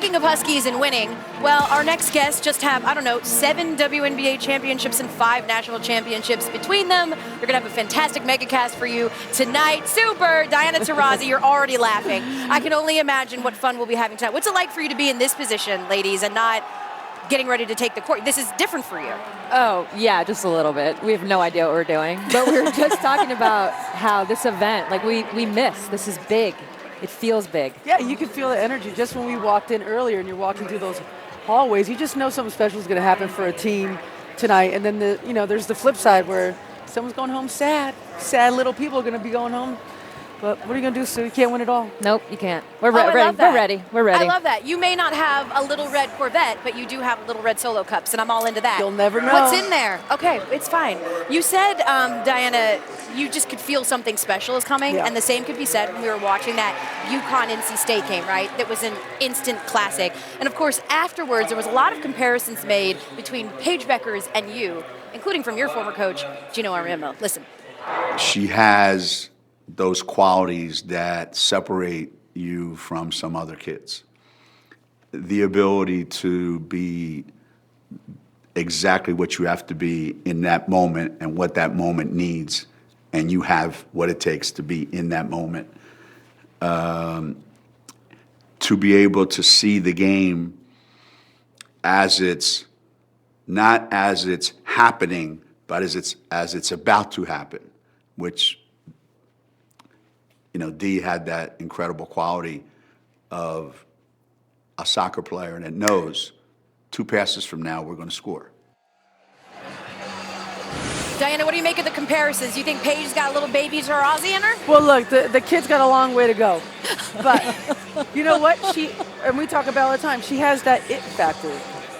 speaking of Huskies and winning, well, our next guests just have, I don't know, 7 WNBA championships and 5 national championships between them. They're going to have a fantastic megacast for you tonight. Super! Diana Taurasi, you're already laughing. I can only imagine what fun we'll be having tonight. What's it like for you to be in this position, ladies, and not getting ready to take the court? This is different for you. Oh, yeah, just a little bit. We have no idea what we're doing. But we were just talking about how this event, like we miss. This is big. It feels big. Yeah, you can feel the energy just when we walked in earlier and you're walking through those hallways. You just know something special is going to happen for a team tonight. And then there's the flip side where someone's going home sad. Sad little people are going to be going home. But what are you going to do, Sue? You can't win it all. Nope, you can't. We're I ready. love that. We're ready. We're ready. I love that. You may not have a little red Corvette, but you do have little red Solo cups, and I'm all into that. You'll never know. What's in there? Okay, it's fine. You said, Diana, you just could feel something special is coming, Yeah. and the same could be said when we were watching that UConn-NC State game, right? That was an instant classic. And, of course, afterwards, there was a lot of comparisons made between Paige Bueckers and you, including from your former coach, Gino Auriemma. Listen. She has those qualities that separate you from some other kids. The ability to be exactly what you have to be in that moment and what that moment needs, and you have what it takes to be in that moment. To be able to see the game as it's, not as it's happening, but as it's about to happen, which Dee had that incredible quality of a soccer player and it knows 2 passes from now we're going to score. Diana, what do you make of the comparisons? You think Paige's got a little baby Taurasi in her? Well, look, the kid's got a long way to go. But you know what? And we talk about it all the time, she has that it factor,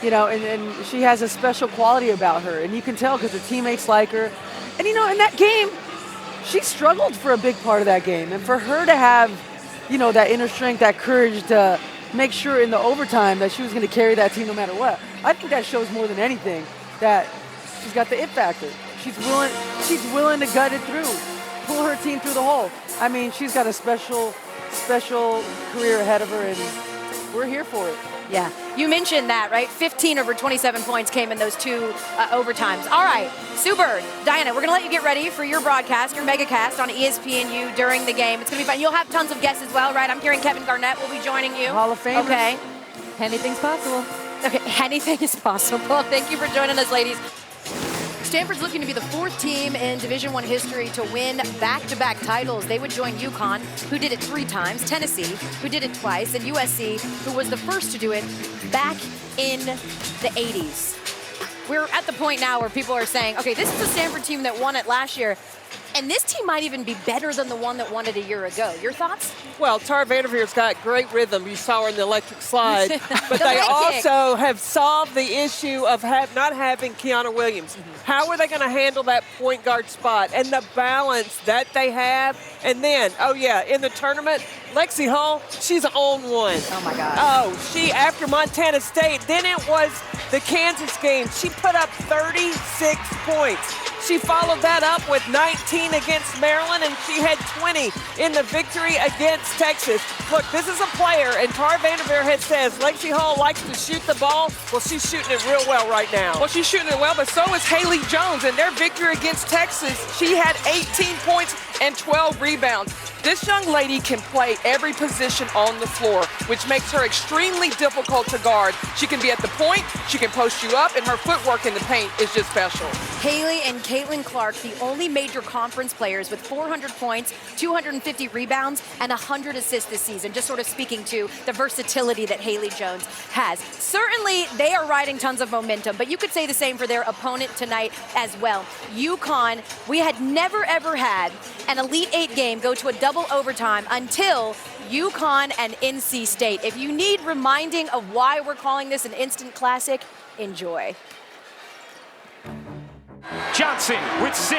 and she has a special quality about her. And you can tell because her teammates like her. And, in that game, she struggled for a big part of that game. And for her to have, that inner strength, that courage to make sure in the overtime that she was going to carry that team no matter what, I think that shows more than anything that she's got the it factor. She's willing to gut it through, pull her team through the hole. I mean, she's got a special career ahead of her, and we're here for it. Yeah, you mentioned that, right? 15 of her 27 points came in those 2 overtimes. All right, Sue Bird, Diana, we're going to let you get ready for your broadcast, your megacast on ESPNU during the game. It's going to be fun. You'll have tons of guests as well, right? I'm hearing Kevin Garnett will be joining you. Hall of Famers. Okay. Anything's possible. Okay, anything is possible. Thank you for joining us, ladies. Stanford's looking to be the 4th team in Division I history to win back-to-back titles. They would join UConn, who did it 3 times, Tennessee, who did it twice, and USC, who was the first to do it back in the 80s. We're at the point now where people are saying, okay, this is the Stanford team that won it last year, and this team might even be better than the one that won it a year ago. Your thoughts? Well, Tara Vanderveer's got great rhythm. You saw her in the electric slide. But they leg also have solved the issue of not having Kiana Williams. How are they going to handle that point guard spot and the balance that they have? And then, in the tournament, Lexi Hall, she's on one. Oh, my God. Oh, after Montana State, then it was the Kansas game. She put up 36 points. She followed that up with 19 against Maryland, and she had 20 in the victory against Texas. Look, this is a player, and Tara Vanderveer says Lexi Hall likes to shoot the ball. Well, she's shooting it real well right now. Well, she's shooting it well, but so is Haley Jones. In their victory against Texas, she had 18 points and 12 rebounds. This young lady can play every position on the floor, which makes her extremely difficult to guard. She can be at the point, she can post you up, and her footwork in the paint is just special. Haley and Caitlin Clark, the only major conference players with 400 points, 250 rebounds, and 100 assists this season, just sort of speaking to the versatility that Haley Jones has. Certainly, they are riding tons of momentum, but you could say the same for their opponent tonight as well. UConn, we had never, ever had an Elite 8 game go to a double overtime until UConn and NC State. If you need reminding of why we're calling this an instant classic, enjoy. Johnson with 6,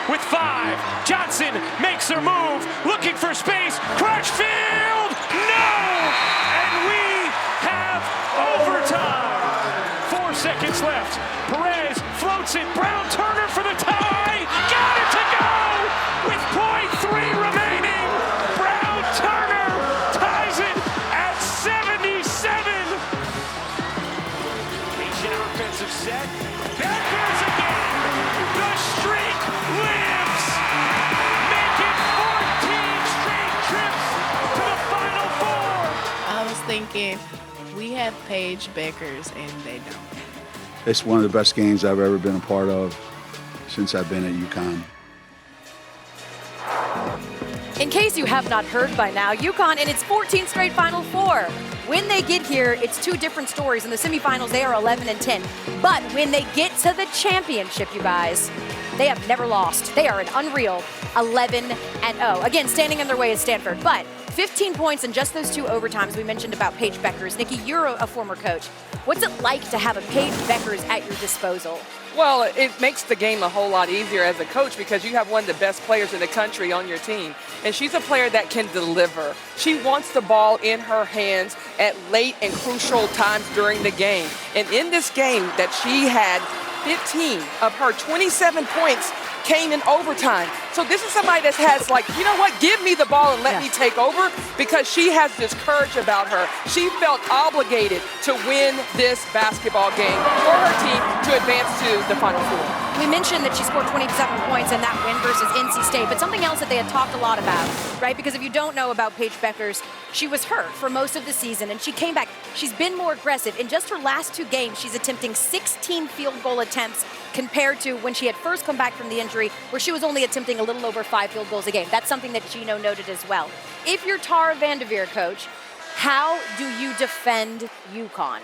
with 5. Johnson makes her move, looking for space. Crutchfield, no! And we have overtime. 4 seconds left. Perez floats it. Brown Turner for the tie. Got it to go with .3 remaining. Brown Turner ties it at 77. thinking, we have Paige Beckers and they don't. It's one of the best games I've ever been a part of since I've been at UConn. In case you have not heard by now, UConn in its 14th straight Final Four. When they get here, it's two different stories. In the semifinals, they are 11-10. But when they get to the championship, you guys, they have never lost. They are an unreal 11-0. Again, standing in their way is Stanford, but 15 points in just those two overtimes we mentioned about Paige Beckers. Nikki, you're a former coach. What's it like to have a Paige Beckers at your disposal? Well, it makes the game a whole lot easier as a coach because you have one of the best players in the country on your team. And she's a player that can deliver. She wants the ball in her hands at late and crucial times during the game. And in this game that she had 15 of her 27 points came in overtime. So this is somebody that has like, you know what, give me the ball and let me take over, because she has this courage about her. She felt obligated to win this basketball game for her team to advance to the Final Four. We mentioned that she scored 27 points in that win versus NC State, but something else that they had talked a lot about, right? Because if you don't know about Paige Beckers, she was hurt for most of the season, and she came back. She's been more aggressive. In just her last two games, she's attempting 16 field goal attempts compared to when she had first come back from the injury, where she was only attempting a little over 5 field goals a game. That's something that Gino noted as well. If you're Tara Vanderveer, coach, how do you defend UConn?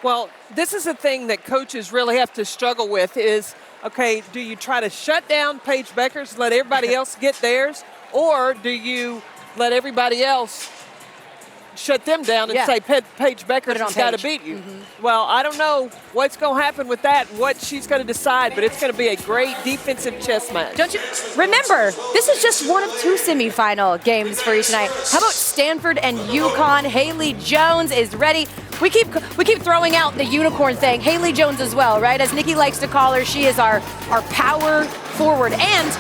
Well, this is a thing that coaches really have to struggle with is, okay, do you try to shut down Paige Beckers, let everybody else get theirs, or do you let everybody else shut them down and say Paige Beckers has got to beat you? Well, I don't know what's going to happen with that, what she's going to decide, but it's going to be a great defensive chess match. Don't you remember, this is just one of two semifinal games for you tonight. How about Stanford and UConn? Haley Jones is ready. We keep throwing out the unicorn thing. Haley Jones as well, right? As Nikki likes to call her, she is our power forward. And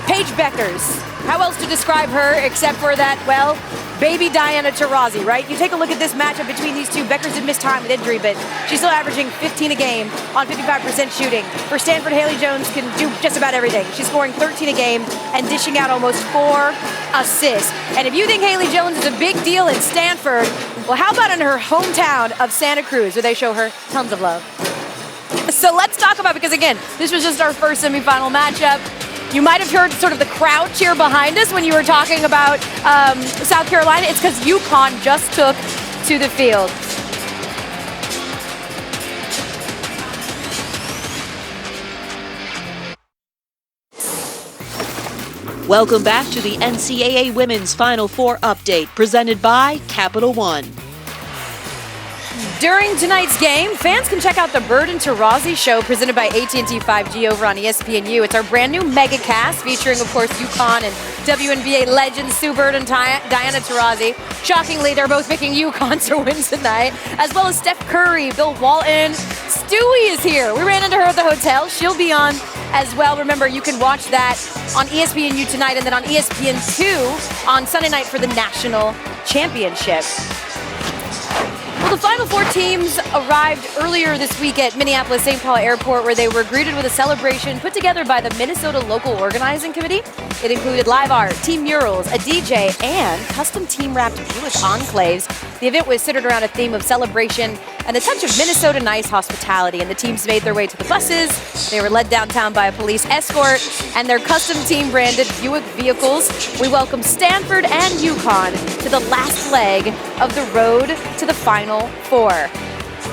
Paige Beckers. How else to describe her except for that, well, baby Diana Taurasi, right? You take a look at this matchup between these two. Beckers had missed time with injury, but she's still averaging 15 a game on 55% shooting. For Stanford, Haley Jones can do just about everything. She's scoring 13 a game and dishing out almost 4 assists. And if you think Haley Jones is a big deal in Stanford, well, how about in her hometown of Santa Cruz, where they show her tons of love? So let's talk about, because again, this was just our first semifinal matchup. You might have heard sort of the crowd cheer behind us when you were talking about South Carolina. It's because UConn just took to the field. Welcome back to the NCAA Women's Final Four update presented by Capital One. During tonight's game, fans can check out the Bird and Taurasi show presented by AT&T 5G over on ESPNU. It's our brand new mega cast featuring, of course, UConn and WNBA legends Sue Bird and Diana Taurasi. Shockingly, they're both picking UConn to win tonight, as well as Steph Curry, Bill Walton. Stewie is here. We ran into her at the hotel. She'll be on as well. Remember, you can watch that on ESPNU tonight and then on ESPN2 on Sunday night for the national championship. Well, the Final Four teams arrived earlier this week at Minneapolis-St. Paul Airport, where they were greeted with a celebration put together by the Minnesota Local Organizing Committee. It included live art, team murals, a DJ, and custom team-wrapped Jewish enclaves. The event was centered around a theme of celebration and a touch of Minnesota nice hospitality, and the teams made their way to the buses. They were led downtown by a police escort and their custom team-branded Buick vehicles. We welcome Stanford and UConn to the last leg of the road to the Final Four.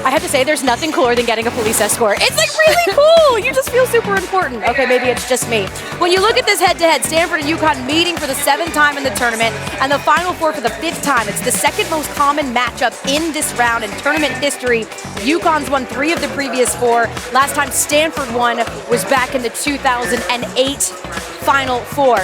I have to say, there's nothing cooler than getting a police escort. It's like really cool. You just feel super important. Okay, maybe it's just me. When you look at this head-to-head, Stanford and UConn meeting for the 7th time in the tournament and the Final Four for the 5th time. It's the second most common matchup in this round in tournament history. UConn's won 3 of the previous 4. Last time Stanford won was back in the 2008 Final Four.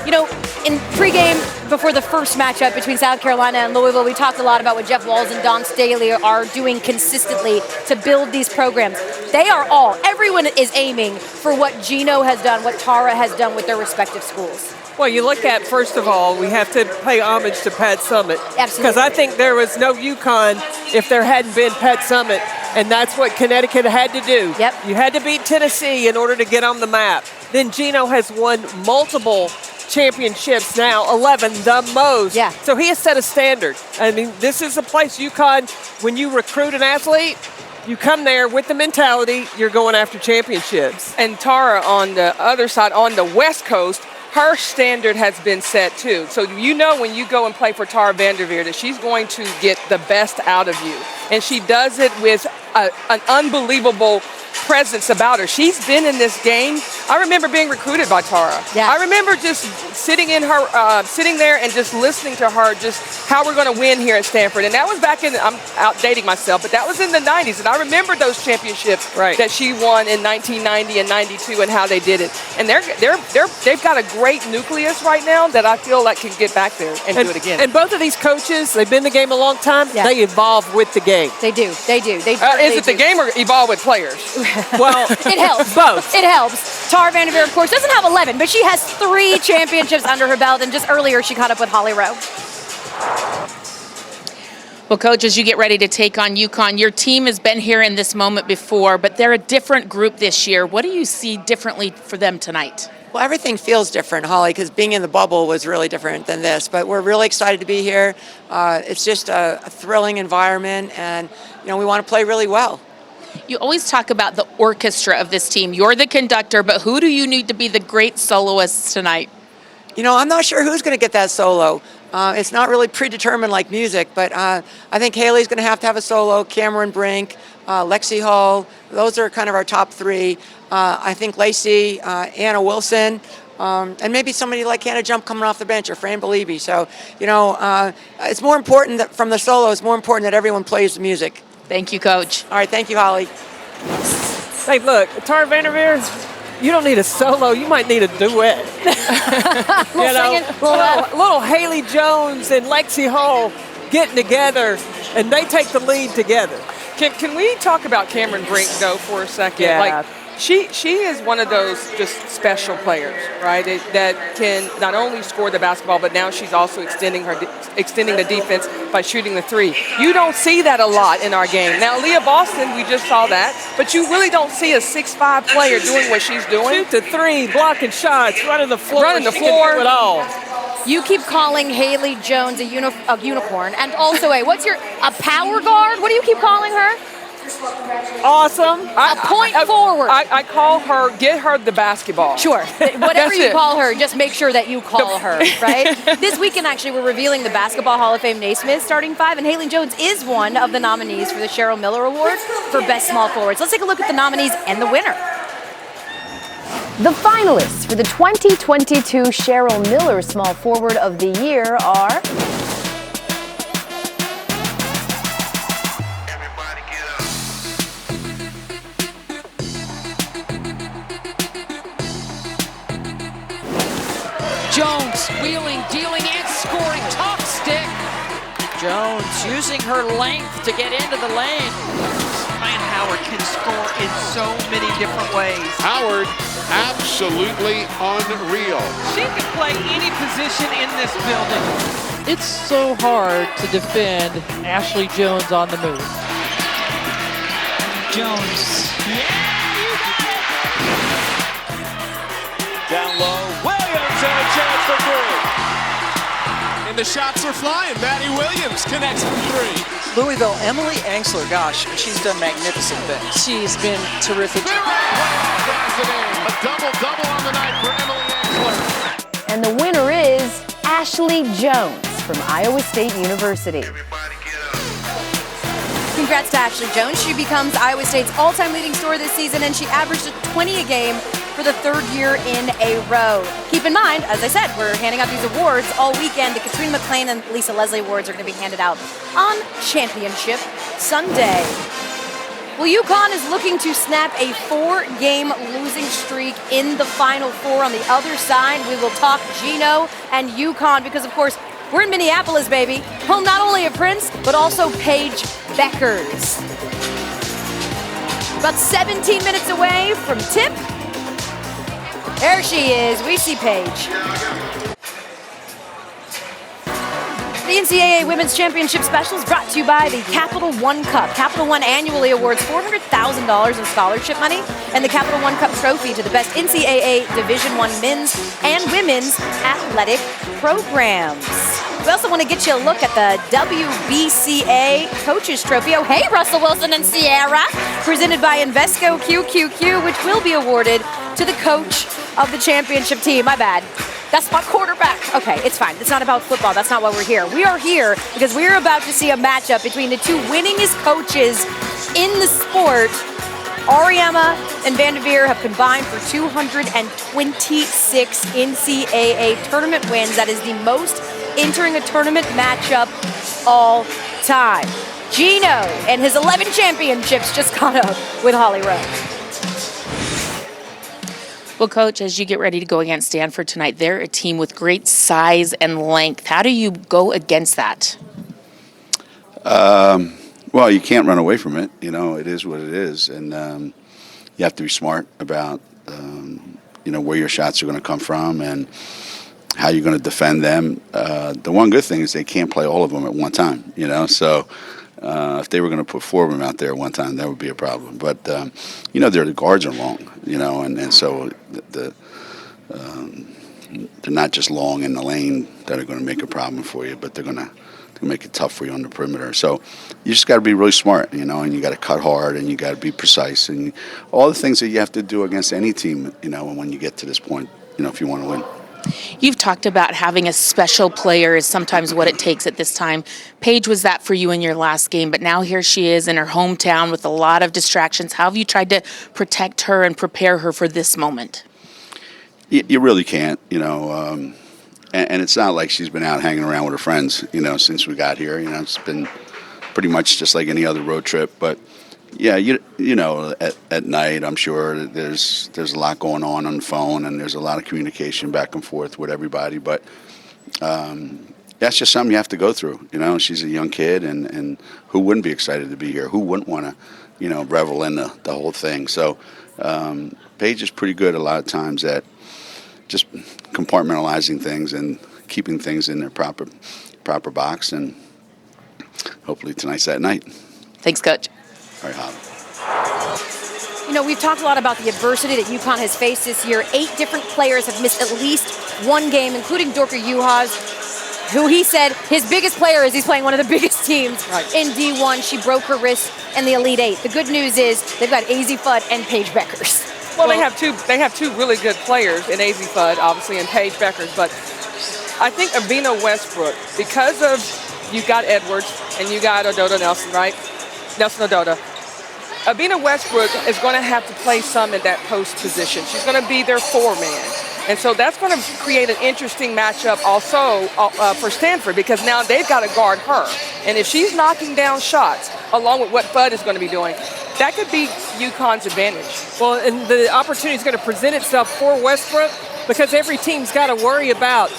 You know, in pregame, before the first matchup between South Carolina and Louisville, we talked a lot about what Jeff Walz and Dawn Staley are doing consistently to build these programs. Everyone is aiming for what Gino has done, what Tara has done with their respective schools. Well, you look at, first of all, we have to pay homage to Pat Summitt. Absolutely. Because I think there was no UConn if there hadn't been Pat Summitt, and that's what Connecticut had to do. Yep. You had to beat Tennessee in order to get on the map. Then Gino has won multiple championships now, 11, the most. Yeah. So he has set a standard. I mean, this is a place UConn, when you recruit an athlete, you come there with the mentality you're going after championships. And Tara on the other side, on the West Coast, her standard has been set too. So you know when you go and play for Tara Vanderveer that she's going to get the best out of you. And she does it with an unbelievable presence about her. She's been in this game. I remember being recruited by Tara. Yeah. I remember just sitting there and just listening to her, just how we're going to win here at Stanford. And that was back in, I'm outdating myself, but that was in the 90s. And I remember those championships that she won in 1990 and 92 and how they did it. And they've got a great nucleus right now that I feel like can get back there and do it again. And both of these coaches, they've been in the game a long time. Yeah. They evolve with the game. They do. Is it the game or evolve with players? Well, it helps. Both. It helps. Tara Vanderveer, of course, doesn't have 11, but she has 3 championships under her belt, and just earlier she caught up with Holly Rowe. Well, Coach, as you get ready to take on UConn, your team has been here in this moment before, but they're a different group this year. What do you see differently for them tonight? Well, everything feels different, Holly, because being in the bubble was really different than this. But we're really excited to be here. It's just a thrilling environment, and we want to play really well. You always talk about the orchestra of this team. You're the conductor, but who do you need to be the great soloists tonight? I'm not sure who's going to get that solo. It's not really predetermined like music, but I think Haley's going to have a solo, Cameron Brink, Lexi Hall. Those are kind of our top 3. I think Lacey, Anna Wilson, and maybe somebody like Hannah Jump coming off the bench or Fran Beliebe. So, it's more important that from the solo, it's more important that everyone plays the music. Thank you, Coach. All right, thank you, Holly. Hey, look, Tara Vanderveer, you don't need a solo. You might need a duet. Little Haley Jones and Lexi Hall getting together, and they take the lead together. Can we talk about Cameron Brink, though, for a second? Yeah. She is one of those just special players, right? That can not only score the basketball, but now she's also extending the defense by shooting the 3. You don't see that a lot in our game. Now, Leah Boston, we just saw that, but you really don't see a 6'5" player doing what she's doing. Shoot the 3, blocking shots, running the floor. Running the She floor. can do it all. You keep calling Haley Jones a unicorn, and also a power guard? What do you keep calling her? Awesome. A point forward. I call her, get her the basketball. Sure. Whatever you call her, just make sure that you call her, right? This weekend, actually, we're revealing the Basketball Hall of Fame Naismith starting 5, and Haley Jones is one of the nominees for the Cheryl Miller Award for Best Small Forwards. Let's take a look at the nominees and the winner. The finalists for the 2022 Cheryl Miller Small Forward of the Year are... Jones wheeling, dealing, and scoring. Top stick. Jones using her length to get into the lane. Ryan Howard can score in so many different ways. Howard, absolutely unreal. She can play any position in this building. It's so hard to defend Ashley Jones on the move. Jones. Down low, Williams, and a chance for 3. And the shots are flying. Maddie Williams connects from 3. Louisville, Emily Angsler, gosh, she's done magnificent things. She's been terrific. A double-double on the night for Emily Angsler. And the winner is Ashley Jones from Iowa State University. Congrats to Ashley Jones. She becomes Iowa State's all-time leading scorer this season, and she averaged 20 a game for the 3rd year in a row. Keep in mind, as I said, we're handing out these awards all weekend. The Katrina McLean and Lisa Leslie awards are going to be handed out on Championship Sunday. Well, UConn is looking to snap a 4-game losing streak in the Final Four. On the other side, we will talk Gino and UConn because, of course, we're in Minneapolis, baby. Home not only of Prince, but also Paige Bueckers. About 17 minutes away from tip. There she is. We see Paige. The NCAA Women's Championship Special is brought to you by the Capital One Cup. Capital One annually awards $400,000 in scholarship money and the Capital One Cup trophy to the best NCAA Division I men's and women's athletic programs. We also want to get you a look at the WBCA Coaches Trophy. Oh, hey, Russell Wilson and Sierra, presented by Invesco QQQ, which will be awarded to the coach of the championship team. My bad. That's my quarterback. Okay, it's fine. It's not about football. That's not why we're here. We are here because we're about to see a matchup between the two winningest coaches in the sport. Ariema and Vanderveer have combined for 226 NCAA tournament wins. That is the most entering a tournament matchup all time. Gino and his 11 championships just caught up with Holly Rose. Well, Coach, as you get ready to go against Stanford tonight, they're a team with great size and length. How do you go against that? Well, you can't run away from it. You know, it is what it is. And you have to be smart about, where your shots are going to come from and how you're going to defend them. The one good thing is they can't play all of them at one time, So if they were going to put four of them out there at one time, that would be a problem. But, the guards are long, and so they're not just long in the lane that are going to make a problem for you, but they're going to make it tough for you on the perimeter. So you just got to be really smart, and you got to cut hard and you got to be precise and all the things that you have to do against any team, when you get to this point, if you want to win. You've talked about having a special player is sometimes what it takes at this time. Paige was that for you in your last game, but now here she is in her hometown with a lot of distractions. How have you tried to protect her and prepare her for this moment? You really can't, and it's not like she's been out hanging around with her friends, since we got here. It's been pretty much just like any other road trip. But, yeah, at night, I'm sure there's a lot going on the phone, and there's a lot of communication back and forth with everybody. But that's just something you have to go through. She's a young kid, and who wouldn't be excited to be here? Who wouldn't want to, revel in the whole thing? So Paige is pretty good a lot of times at just compartmentalizing things and keeping things in their proper box, and hopefully tonight's that night. Thanks, Coach. All right, Holly. We've talked a lot about the adversity that UConn has faced this year. 8 different players have missed at least one game, including Dorka Juhas, who he said his biggest player is he's playing one of the biggest teams in D1. She broke her wrist in the Elite 8. The good news is they've got Azzi Fudd and Paige Beckers. Well, they have two really good players in Azzi Fudd, obviously, and Paige Beckers. But I think Abina Westbrook, because of you got Edwards and you got Ododa Nelson, right? Nelson Ododa. Abina Westbrook is going to have to play some in that post position. She's going to be their 4-man. And so that's going to create an interesting matchup also for Stanford, because now they've got to guard her. And if she's knocking down shots, along with what Fudd is going to be doing, that could be UConn's advantage. Well, and the opportunity is going to present itself for Westbrook because every team's got to worry about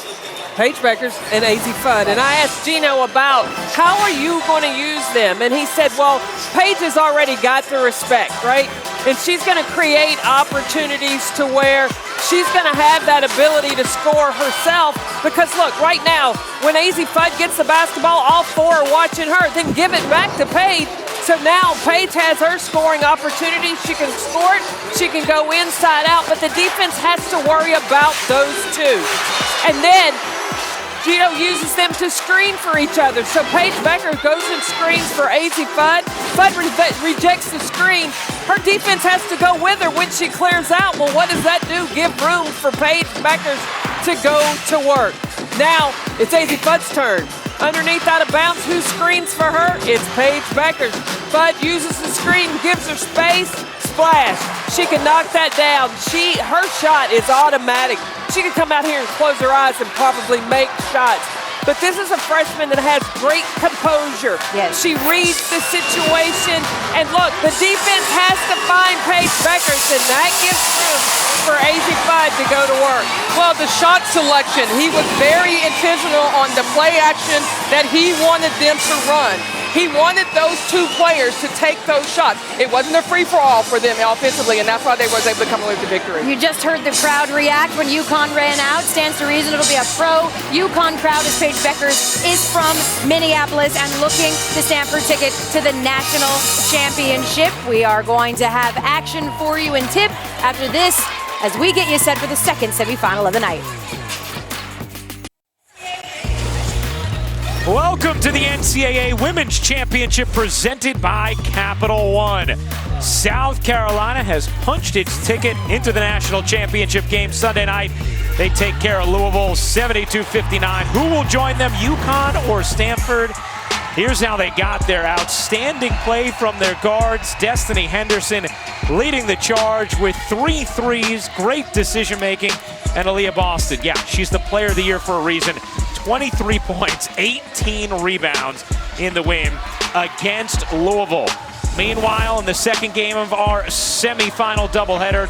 Paige Beckers and Azzi Fudd. And I asked Gino about how are you going to use them? And he said, well, Paige has already got the respect, right? And she's going to create opportunities to where she's going to have that ability to score herself. Because, look, right now, when Azzi Fudd gets the basketball, all 4 are watching her. Then give it back to Paige. So now Paige has her scoring opportunity. She can score it. She can go inside out. But the defense has to worry about those 2. And then Gino uses them to screen for each other. So Paige Becker goes and screens for Azzi Fudd. Fudd rejects the screen. Her defense has to go with her when she clears out. Well, what does that do? Give room for Paige Beckers to go to work. Now it's Azzi Fudd's turn. Underneath out of bounds, who screens for her? It's Paige Beckers. Fudd uses the screen, gives her space, splash. She can knock that down. Her shot is automatic. She can come out here and close her eyes and probably make shots. But this is a freshman that has great composure. Yes. She reads the situation. And look, the defense has to find Paige Beckers, and that gives room for Azzi Fudd to go to work. Well, the shot selection, he was very intentional on the play action that he wanted them to run. He wanted those two players to take those shots. It wasn't a free-for-all for them offensively, and that's why they was able to come away with the victory. You just heard the crowd react when UConn ran out. Stands to reason it'll be a pro UConn crowd as Paige Beckers is from Minneapolis and looking to stamp her ticket to the national championship. We are going to have action for you and tip after this as we get you set for the second semifinal of the night. Welcome to the NCAA Women's Championship presented by Capital One. South Carolina has punched its ticket into the national championship game Sunday night. They take care of Louisville 72-59. Who will join them, UConn or Stanford? Here's how they got there. Outstanding play from their guards. Destiny Henderson leading the charge with 3 threes. Great decision making. And Aaliyah Boston, yeah, she's the player of the year for a reason. 23 points, 18 rebounds in the win against Louisville. Meanwhile, in the second game of our semifinal doubleheader,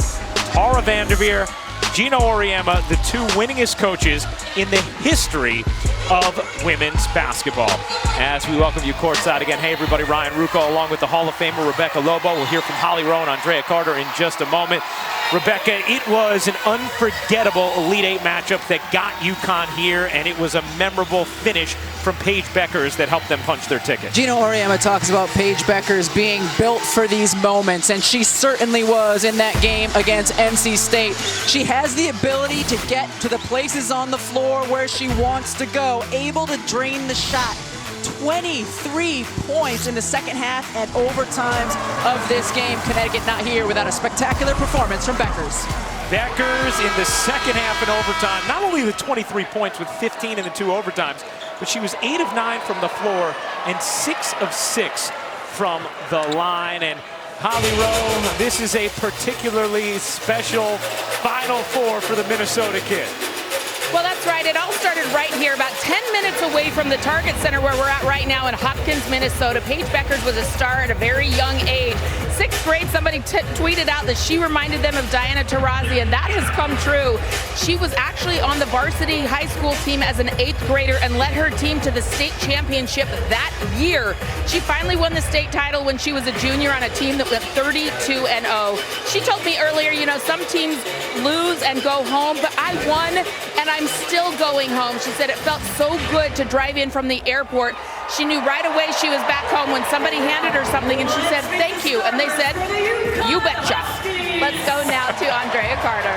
Tara Vanderveer, Gino Auriemma, the two winningest coaches in the history of women's basketball. As we welcome you courtside again, hey everybody, Ryan Ruocco along with the Hall of Famer Rebecca Lobo. We'll hear from Holly Rowe and Andrea Carter in just a moment. Rebecca, it was an unforgettable Elite Eight matchup that got UConn here, and it was a memorable finish from Paige Beckers that helped them punch their ticket. Gino Auriemma talks about Paige Beckers being built for these moments, and she certainly was in that game against NC State. She has the ability to get to the places on the floor where she wants to go, able to drain the shot. 23 points in the second half and overtimes of this game. Connecticut not here without a spectacular performance from Beckers. Beckers in the second half and overtime, not only with 23 points with 15 in the 2 overtimes, but she was 8 of 9 from the floor and 6 of 6 from the line. And Holly Rowe, this is a particularly special Final Four for the Minnesota kid. Well, that's right. It all started right here, about 10 minutes away from the Target Center where we're at right now in Hopkins, Minnesota. Paige Beckers was a star at a very young age. 6th grade, somebody tweeted out that she reminded them of Diana Taurasi, and that has come true. She was actually on the varsity high school team as an 8th grader and led her team to the state championship that year. She finally won the state title when she was a junior on a team that went 32-0. She told me earlier, you know, some teams lose and go home, but I won and I'm still going home. She said it felt so good to drive in from the airport. She knew right away she was back home when somebody handed her something and she said, thank you. And they said, you betcha. Let's go now to Andrea Carter.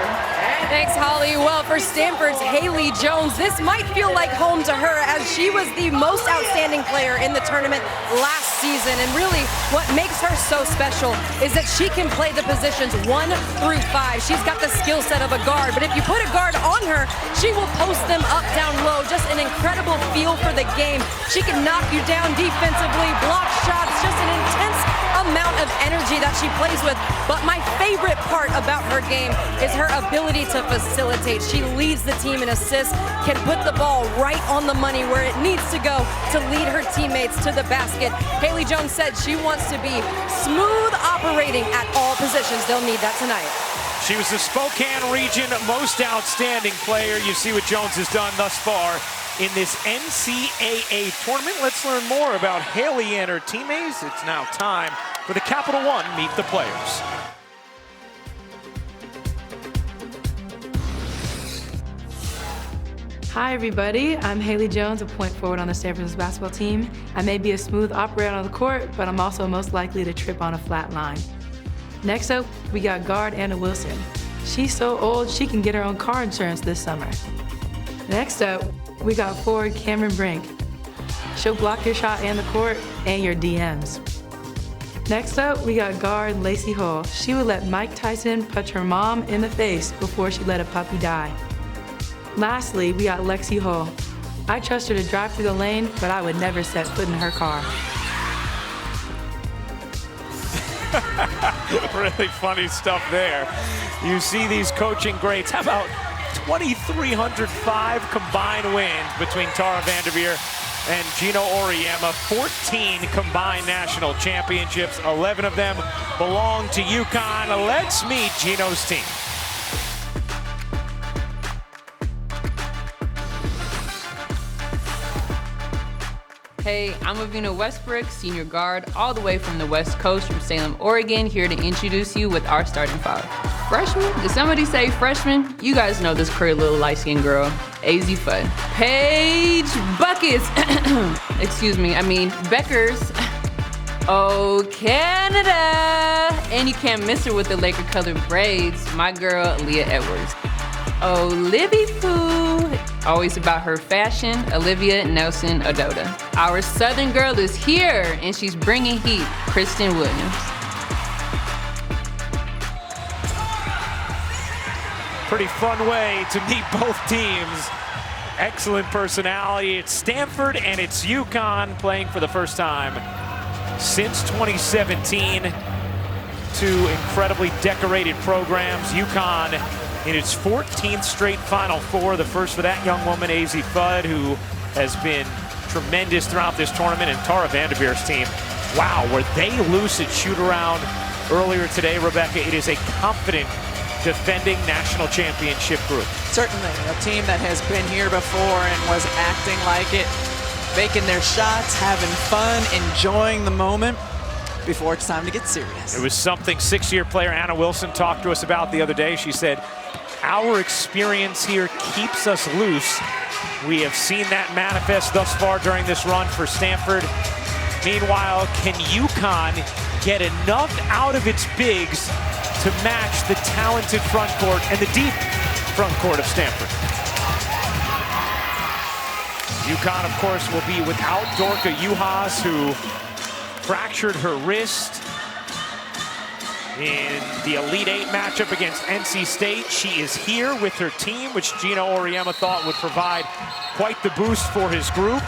Thanks, Holly. Well, for Stanford's Haley Jones, this might feel like home to her as she was the most outstanding player in the tournament last season. And really, what makes her so special is that she can play the positions 1 through 5. She's got the skill set of a guard, but if you put a guard on her, she will post them up, down low. Just an incredible feel for the game. She can knock you down defensively, block shots, just an intense amount of energy that she plays with. But my favorite part about her game is her ability to facilitate. She leads the team in assists, can put the ball right on the money where it needs to go to lead her teammates to the basket. Haley Jones said she wants to be smooth operating at all positions. They'll need that tonight. She was the Spokane region most outstanding player. You see what Jones has done thus far in this NCAA tournament. Let's learn more about Haley and her teammates. It's now time for the Capital One Meet the Players. Hi everybody, I'm Haley Jones, a point forward on the San Francisco basketball team. I may be a smooth operator on the court, but I'm also most likely to trip on a flat line. Next up, we got guard Anna Wilson. She's so old, she can get her own car insurance this summer. Next up, we got forward Cameron Brink. She'll block your shot and the court and your DMs. Next up, we got guard Lacey Hull. She would let Mike Tyson punch her mom in the face before she let a puppy die. Lastly, we got Lexi Hull. I trust her to drive through the lane, but I would never set foot in her car. Really funny stuff there. You see these coaching greats. How about 2,305 combined wins between Tara Vanderveer and Gino Auriemma. 14 combined national championships. 11 of them belong to UConn. Let's meet Gino's team. Hey, I'm Avina Westbrook, senior guard, all the way from the West Coast from Salem, Oregon, here to introduce you with our starting five. Freshman? Did somebody say freshman? You guys know this curly little light-skinned girl, AZ Fudd. Paige Buckets, excuse me, I mean Beckers. Oh, Canada! And you can't miss her with the Laker-colored braids, my girl, Leah Edwards. Oh, Libby Poo! Always about her fashion, Olivia Nelson Ododa. Our Southern girl is here, and she's bringing heat, Kristen Williams. Pretty fun way to meet both teams. Excellent personality. It's Stanford and it's UConn playing for the first time since 2017. Two incredibly decorated programs. UConn in its 14th straight Final Four, the first for that young woman, AZ Fudd, who has been tremendous throughout this tournament, and Tara Vanderveer's team. Wow, were they loose at shoot-around earlier today, Rebecca? It is a confident defending national championship group. Certainly, a team that has been here before and was acting like it, making their shots, having fun, enjoying the moment before it's time to get serious. It was something six-year player Anna Wilson talked to us about the other day. She said, our experience here keeps us loose. We have seen that manifest thus far during this run for Stanford. Meanwhile, can UConn get enough out of its bigs to match the talented front court and the deep front court of Stanford? UConn, of course, will be without Dorka Juhas, who fractured her wrist in the Elite Eight matchup against NC State. She is here with her team, which Gino Auriemma thought would provide quite the boost for his group.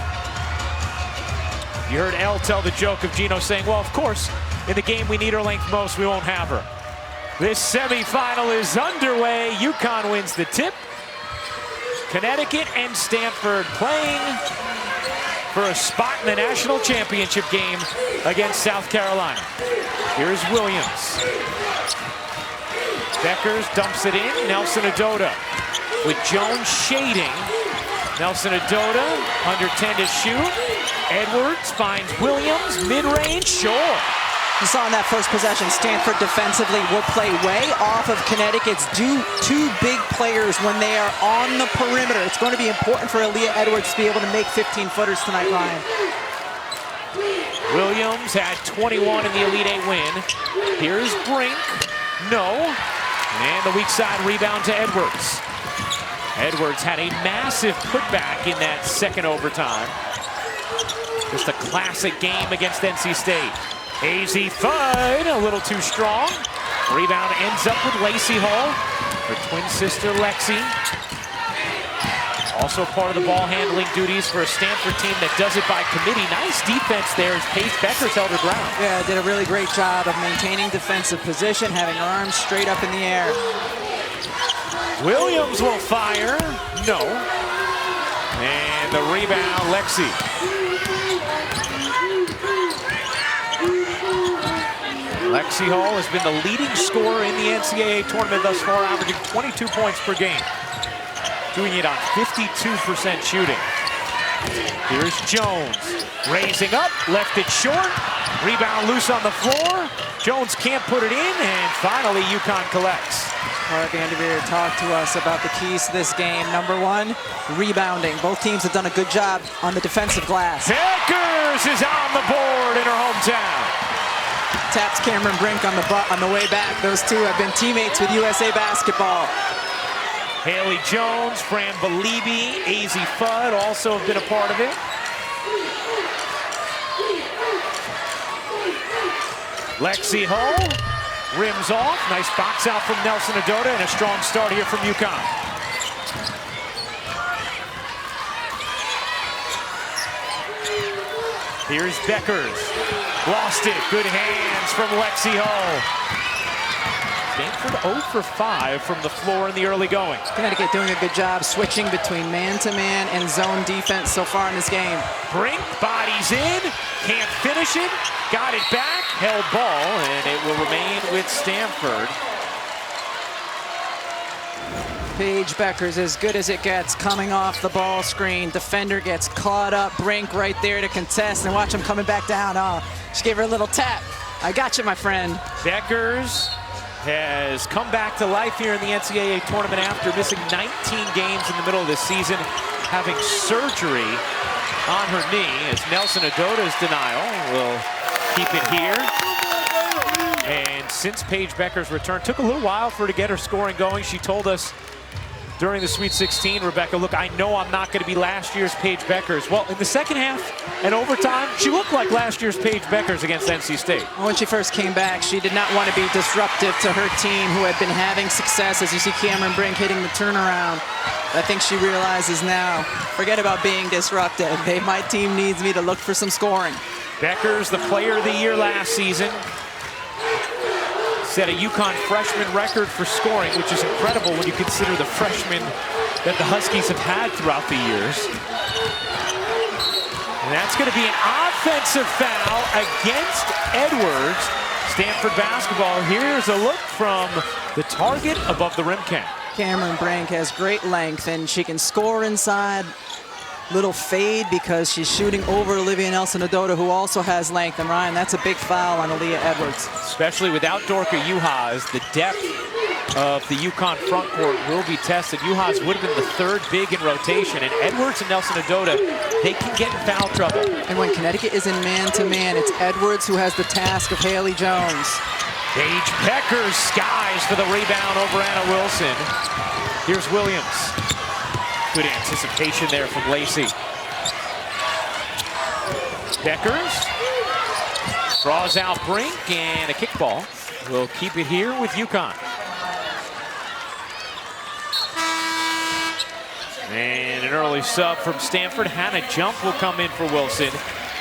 You heard Elle tell the joke of Gino saying, well, of course, in the game we need her length most, we won't have her. This semifinal is underway. UConn wins the tip. Connecticut and Stanford playing for a spot in the national championship game against South Carolina. Here's Williams. Beckers dumps it in. Nelson Ododa with Jones shading. Nelson Ododa under 10 to shoot. Edwards finds Williams, mid-range, sure. You saw in that first possession, Stanford defensively will play way off of Connecticut's two big players when they are on the perimeter. It's going to be important for Aaliyah Edwards to be able to make 15-footers tonight, Ryan. Williams had 21 in the Elite Eight win. Here's Brink. No. And the weak side rebound to Edwards. Edwards had a massive putback in that second overtime. Just a classic game against NC State. AZ Fudd, a little too strong. Rebound ends up with Lacey Hull, her twin sister Lexi. Also part of the ball handling duties for a Stanford team that does it by committee. Nice defense there as Paige Beckers held her ground. Yeah, did a really great job of maintaining defensive position, having her arms straight up in the air. Williams will fire. No. And the rebound, Lexi. Lexi Hull has been the leading scorer in the NCAA tournament thus far, averaging 22 points per game. Doing it on 52% shooting. Here's Jones, raising up, left it short. Rebound loose on the floor. Jones can't put it in, and finally UConn collects. Tara Vanderveer talked to us about the keys to this game. Number one, rebounding. Both teams have done a good job on the defensive glass. Beckers is on the board in her hometown. Taps Cameron Brink on the way back. Those two have been teammates with USA Basketball. Haley Jones, Fran Belibi, AZ Fudd also have been a part of it. Lexi Hull rims off. Nice box out from Nelson Ododa, and a strong start here from UConn. Here's Beckers. Lost it. Good hands from Lexi Hull. Stanford 0 for 5 from the floor in the early going. Connecticut doing a good job switching between man-to-man and zone defense so far in this game. Brink bodies in, can't finish it, got it back, held ball, and it will remain with Stanford. Paige Bueckers as good as it gets coming off the ball screen. Defender gets caught up. Brink right there to contest, and watch him coming back down. Oh, she gave her a little tap. I got you, my friend. Bueckers has come back to life here in the NCAA tournament after missing 19 games in the middle of the season, having surgery on her knee, as Nelson Odota's denial will keep it here. And since Paige Bueckers' return, took a little while for her to get her scoring going. She told us during the Sweet 16, Rebecca, look, I know I'm not going to be last year's Paige Bueckers. Well, in the second half and overtime, she looked like last year's Paige Bueckers against NC State. When she first came back, she did not want to be disruptive to her team, who had been having success, as you see Cameron Brink hitting the turnaround. I think she realizes now, forget about being disruptive. Hey, my team needs me to look for some scoring. Bueckers, the player of the year last season, set a UConn freshman record for scoring, which is incredible when you consider the freshmen that the Huskies have had throughout the years. And that's going to be an offensive foul against Edwards. Stanford basketball. Here's a look from the target above the rim cap. Cameron Brink has great length, and she can score inside. Little fade because she's shooting over Olivia Nelson-Ododa, who also has length. And Ryan, that's a big foul on Aaliyah Edwards. Especially without Dorka Juhas, the depth of the UConn front court will be tested. Juhas would have been the third big in rotation, and Edwards and Nelson-Ododa, they can get in foul trouble. And when Connecticut is in man-to-man, it's Edwards who has the task of Haley Jones. Paige Bueckers skies for the rebound over Anna Wilson. Here's Williams. Good anticipation there from Lacey. Bueckers draws out Brink, and a kickball will keep it here with UConn. And an early sub from Stanford. Hannah Jump will come in for Wilson.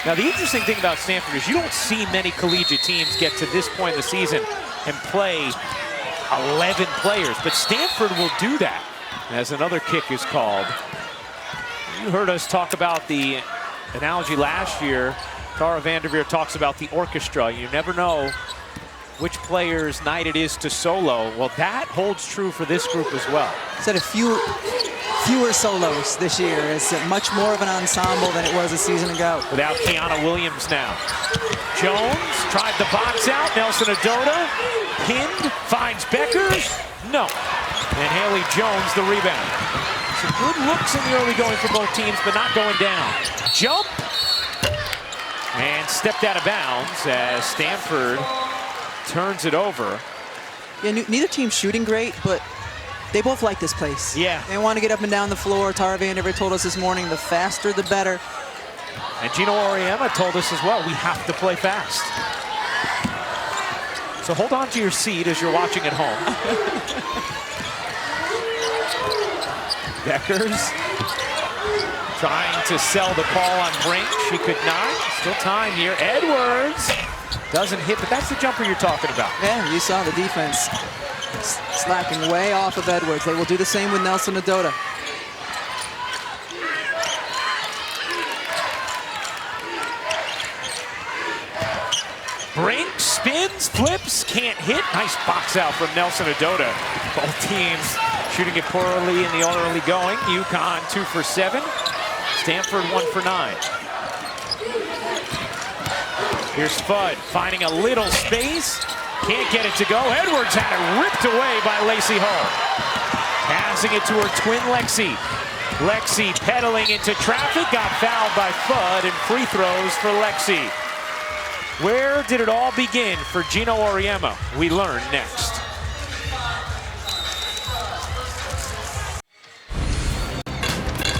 Now, the interesting thing about Stanford is you don't see many collegiate teams get to this point in the season and play 11 players, but Stanford will do that as another kick is called. You heard us talk about the analogy last year. Tara Vanderveer talks about the orchestra. You never know which player's night it is to solo. Well, that holds true for this group as well. Said fewer solos this year. It's much more of an ensemble than it was a season ago. Without Kiana Williams now. Jones tried the box out. Nelson-Ododa pinned, finds Bueckers. No. And Haley Jones the rebound. Some good looks in the early going for both teams, but not going down. Jump. And stepped out of bounds as Stanford turns it over. Yeah, neither team's shooting great, but they both like this place. Yeah. They want to get up and down the floor. Tara Vanderveer told us this morning, the faster the better. And Gino Auriemma told us as well, we have to play fast. So hold on to your seat as you're watching at home. Bueckers trying to sell the call on Brink. She could not. Still time here. Edwards doesn't hit, but that's the jumper you're talking about. Yeah, you saw the defense slacking way off of Edwards. They will do the same with Nelson-Ododa. Brink spins, flips, can't hit. Nice box out from Nelson-Ododa. Both teams shooting it poorly in the early going. UConn 2 for 7. Stanford 1 for 9. Here's Fudd finding a little space. Can't get it to go. Edwards had it ripped away by Lacey Hull. Passing it to her twin Lexi. Lexi pedaling into traffic, got fouled by Fudd, and free throws for Lexi. Where did it all begin for Gino Auriemma? We learn next.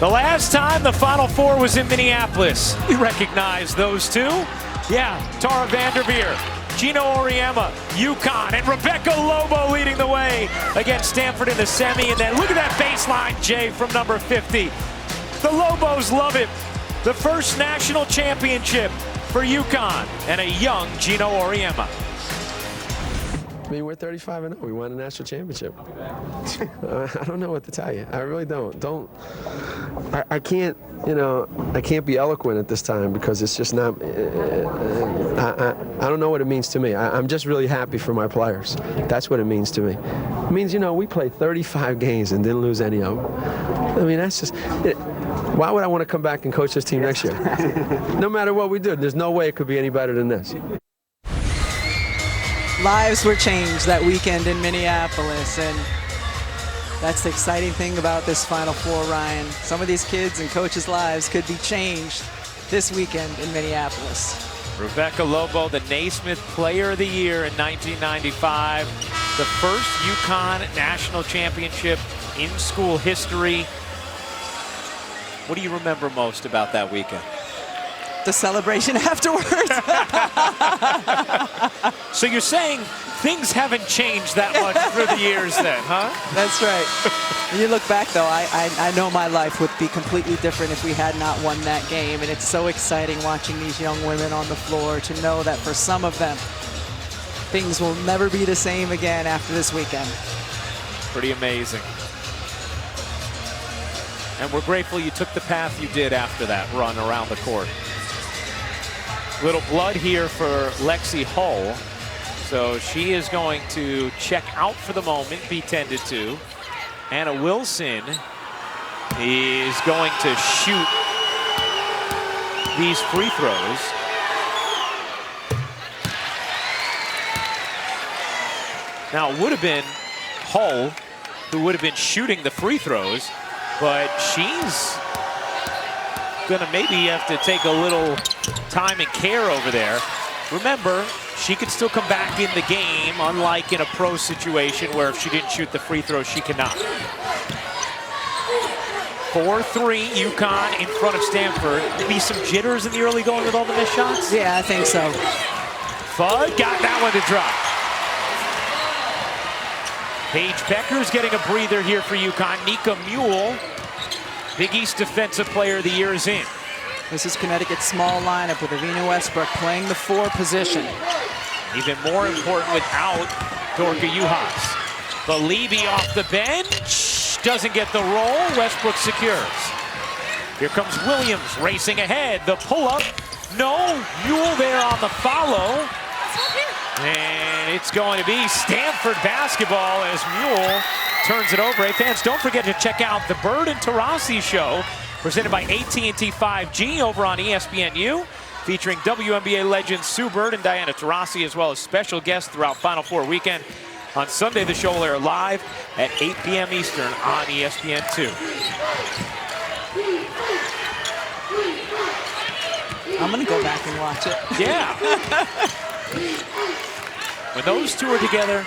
The last time the Final Four was in Minneapolis, we recognize those two. Yeah, Tara Vanderveer, Gino Auriemma, UConn, and Rebecca Lobo leading the way against Stanford in the semi. And then look at that baseline, Jay, from number 50. The Lobos love it. The first national championship for UConn and a young Gino Auriemma. I mean, we're 35-0. We won a national championship. I don't know what to tell you. I really don't. I can't, I can't be eloquent at this time because it's just not, I don't know what it means to me. I'm just really happy for my players. That's what it means to me. It means, we played 35 games and didn't lose any of them. I mean, that's just, why would I want to come back and coach this team next year? No matter what we do, there's no way it could be any better than this. Lives were changed that weekend in Minneapolis, and that's the exciting thing about this Final Four, Ryan. Some of these kids and coaches' lives could be changed this weekend in Minneapolis. Rebecca Lobo, the Naismith Player of the Year in 1995, the first UConn national championship in school history. What do you remember most about that weekend? The celebration afterwards. So you're saying things haven't changed that much through the years then, huh? That's right. When you look back, though, I know my life would be completely different if we had not won that game. And it's so exciting watching these young women on the floor to know that for some of them, things will never be the same again after this weekend. Pretty amazing. And we're grateful you took the path you did after that run around the court. Little blood here for Lexi Hull. So she is going to check out for the moment, be tended to. Anna Wilson is going to shoot these free throws. Now, it would have been Hull who would have been shooting the free throws, but she's gonna maybe have to take a little time and care over there. Remember, she could still come back in the game, unlike in a pro situation where if she didn't shoot the free throw, she cannot. 4-3 UConn in front of Stanford. Maybe some jitters in the early going with all the missed shots? Yeah, I think so. Fudd got that one to drop. Paige Becker's getting a breather here for UConn. Nika Mule, Big East Defensive Player of the Year, is in. This is Connecticut's small lineup with Avina Westbrook playing the 4 position. Even more important without Dorka Juhas. Balibi off the bench, doesn't get the roll. Westbrook secures. Here comes Williams racing ahead. The pull-up, no. Mule there on the follow. And it's going to be Stanford basketball as Mule turns it over. Hey, fans, don't forget to check out the Bird and Taurasi show presented by AT&T 5G over on ESPNU, featuring WNBA legends Sue Bird and Diana Taurasi, as well as special guests throughout Final Four weekend. On Sunday, the show will air live at 8 p.m. Eastern on ESPN2. I'm going to go back and watch it. Yeah. When those two are together,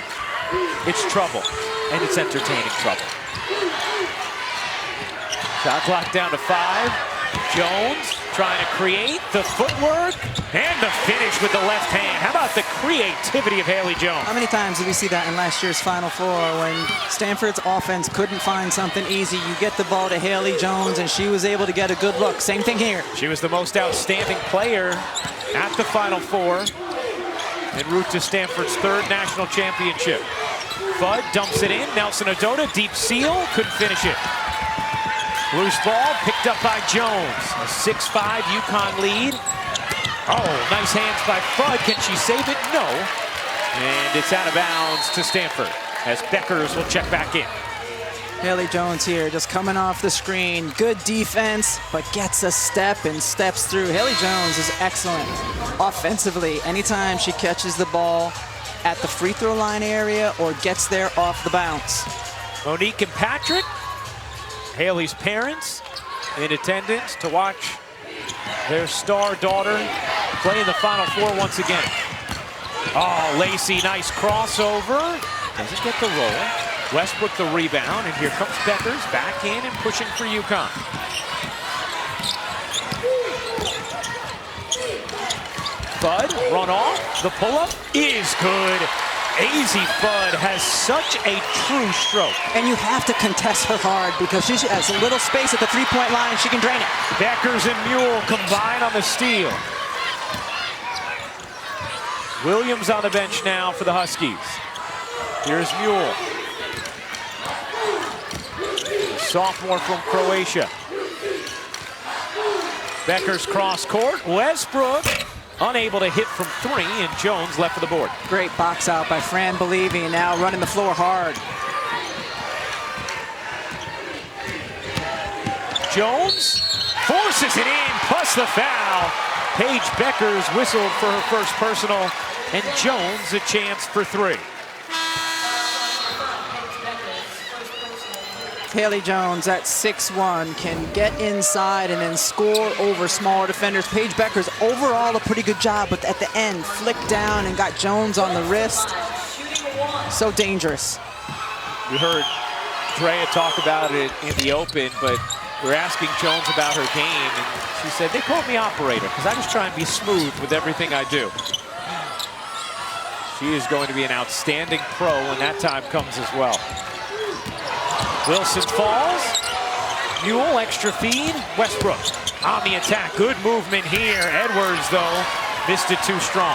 it's trouble, and it's entertaining trouble. Shot clock down to 5. Jones trying to create the footwork and the finish with the left hand. How about the creativity of Haley Jones? How many times did we see that in last year's Final Four when Stanford's offense couldn't find something easy? You get the ball to Haley Jones, and she was able to get a good look. Same thing here. She was the most outstanding player at the Final Four en route to Stanford's 3rd national championship. Fudd dumps it in. Nelson Ododa, deep seal, couldn't finish it. Loose ball picked up by Jones. A 6-5 UConn lead. Oh, nice hands by Fudd. Can she save it? No. And it's out of bounds to Stanford as Beckers will check back in. Haley Jones here just coming off the screen. Good defense, but gets a step and steps through. Haley Jones is excellent offensively. Anytime she catches the ball at the free throw line area or gets there off the bounce. Monique and Patrick, Haley's parents, in attendance to watch their star daughter play in the Final Four once again. Oh, Lacey, nice crossover. Doesn't get the roll. Westbrook the rebound, and here comes Beckers back in and pushing for UConn. Fudd, run off. The pull-up is good. Azzi Fudd has such a true stroke. And you have to contest her hard because she has a little space at the three-point line. She can drain it. Beckers and Mule combine on the steal. Williams on the bench now for the Huskies. Here's Mule. Sophomore from Croatia. Beckers cross court. Westbrook unable to hit from 3, and Jones left for the board. Great box out by Fran Believy, now running the floor hard. Jones forces it in, plus the foul. Paige Beckers whistled for her first personal, and Jones a chance for 3. Haley Jones at 6'1" can get inside and then score over smaller defenders. Paige Beckers overall a pretty good job, but at the end flicked down and got Jones on the wrist. So dangerous. We heard Drea talk about it in the open, but we're asking Jones about her game, and she said, they called me operator because I just try and be smooth with everything I do. She is going to be an outstanding pro when that time comes as well. Wilson falls. Mule, extra feed. Westbrook on the attack. Good movement here. Edwards, though, missed it too strong.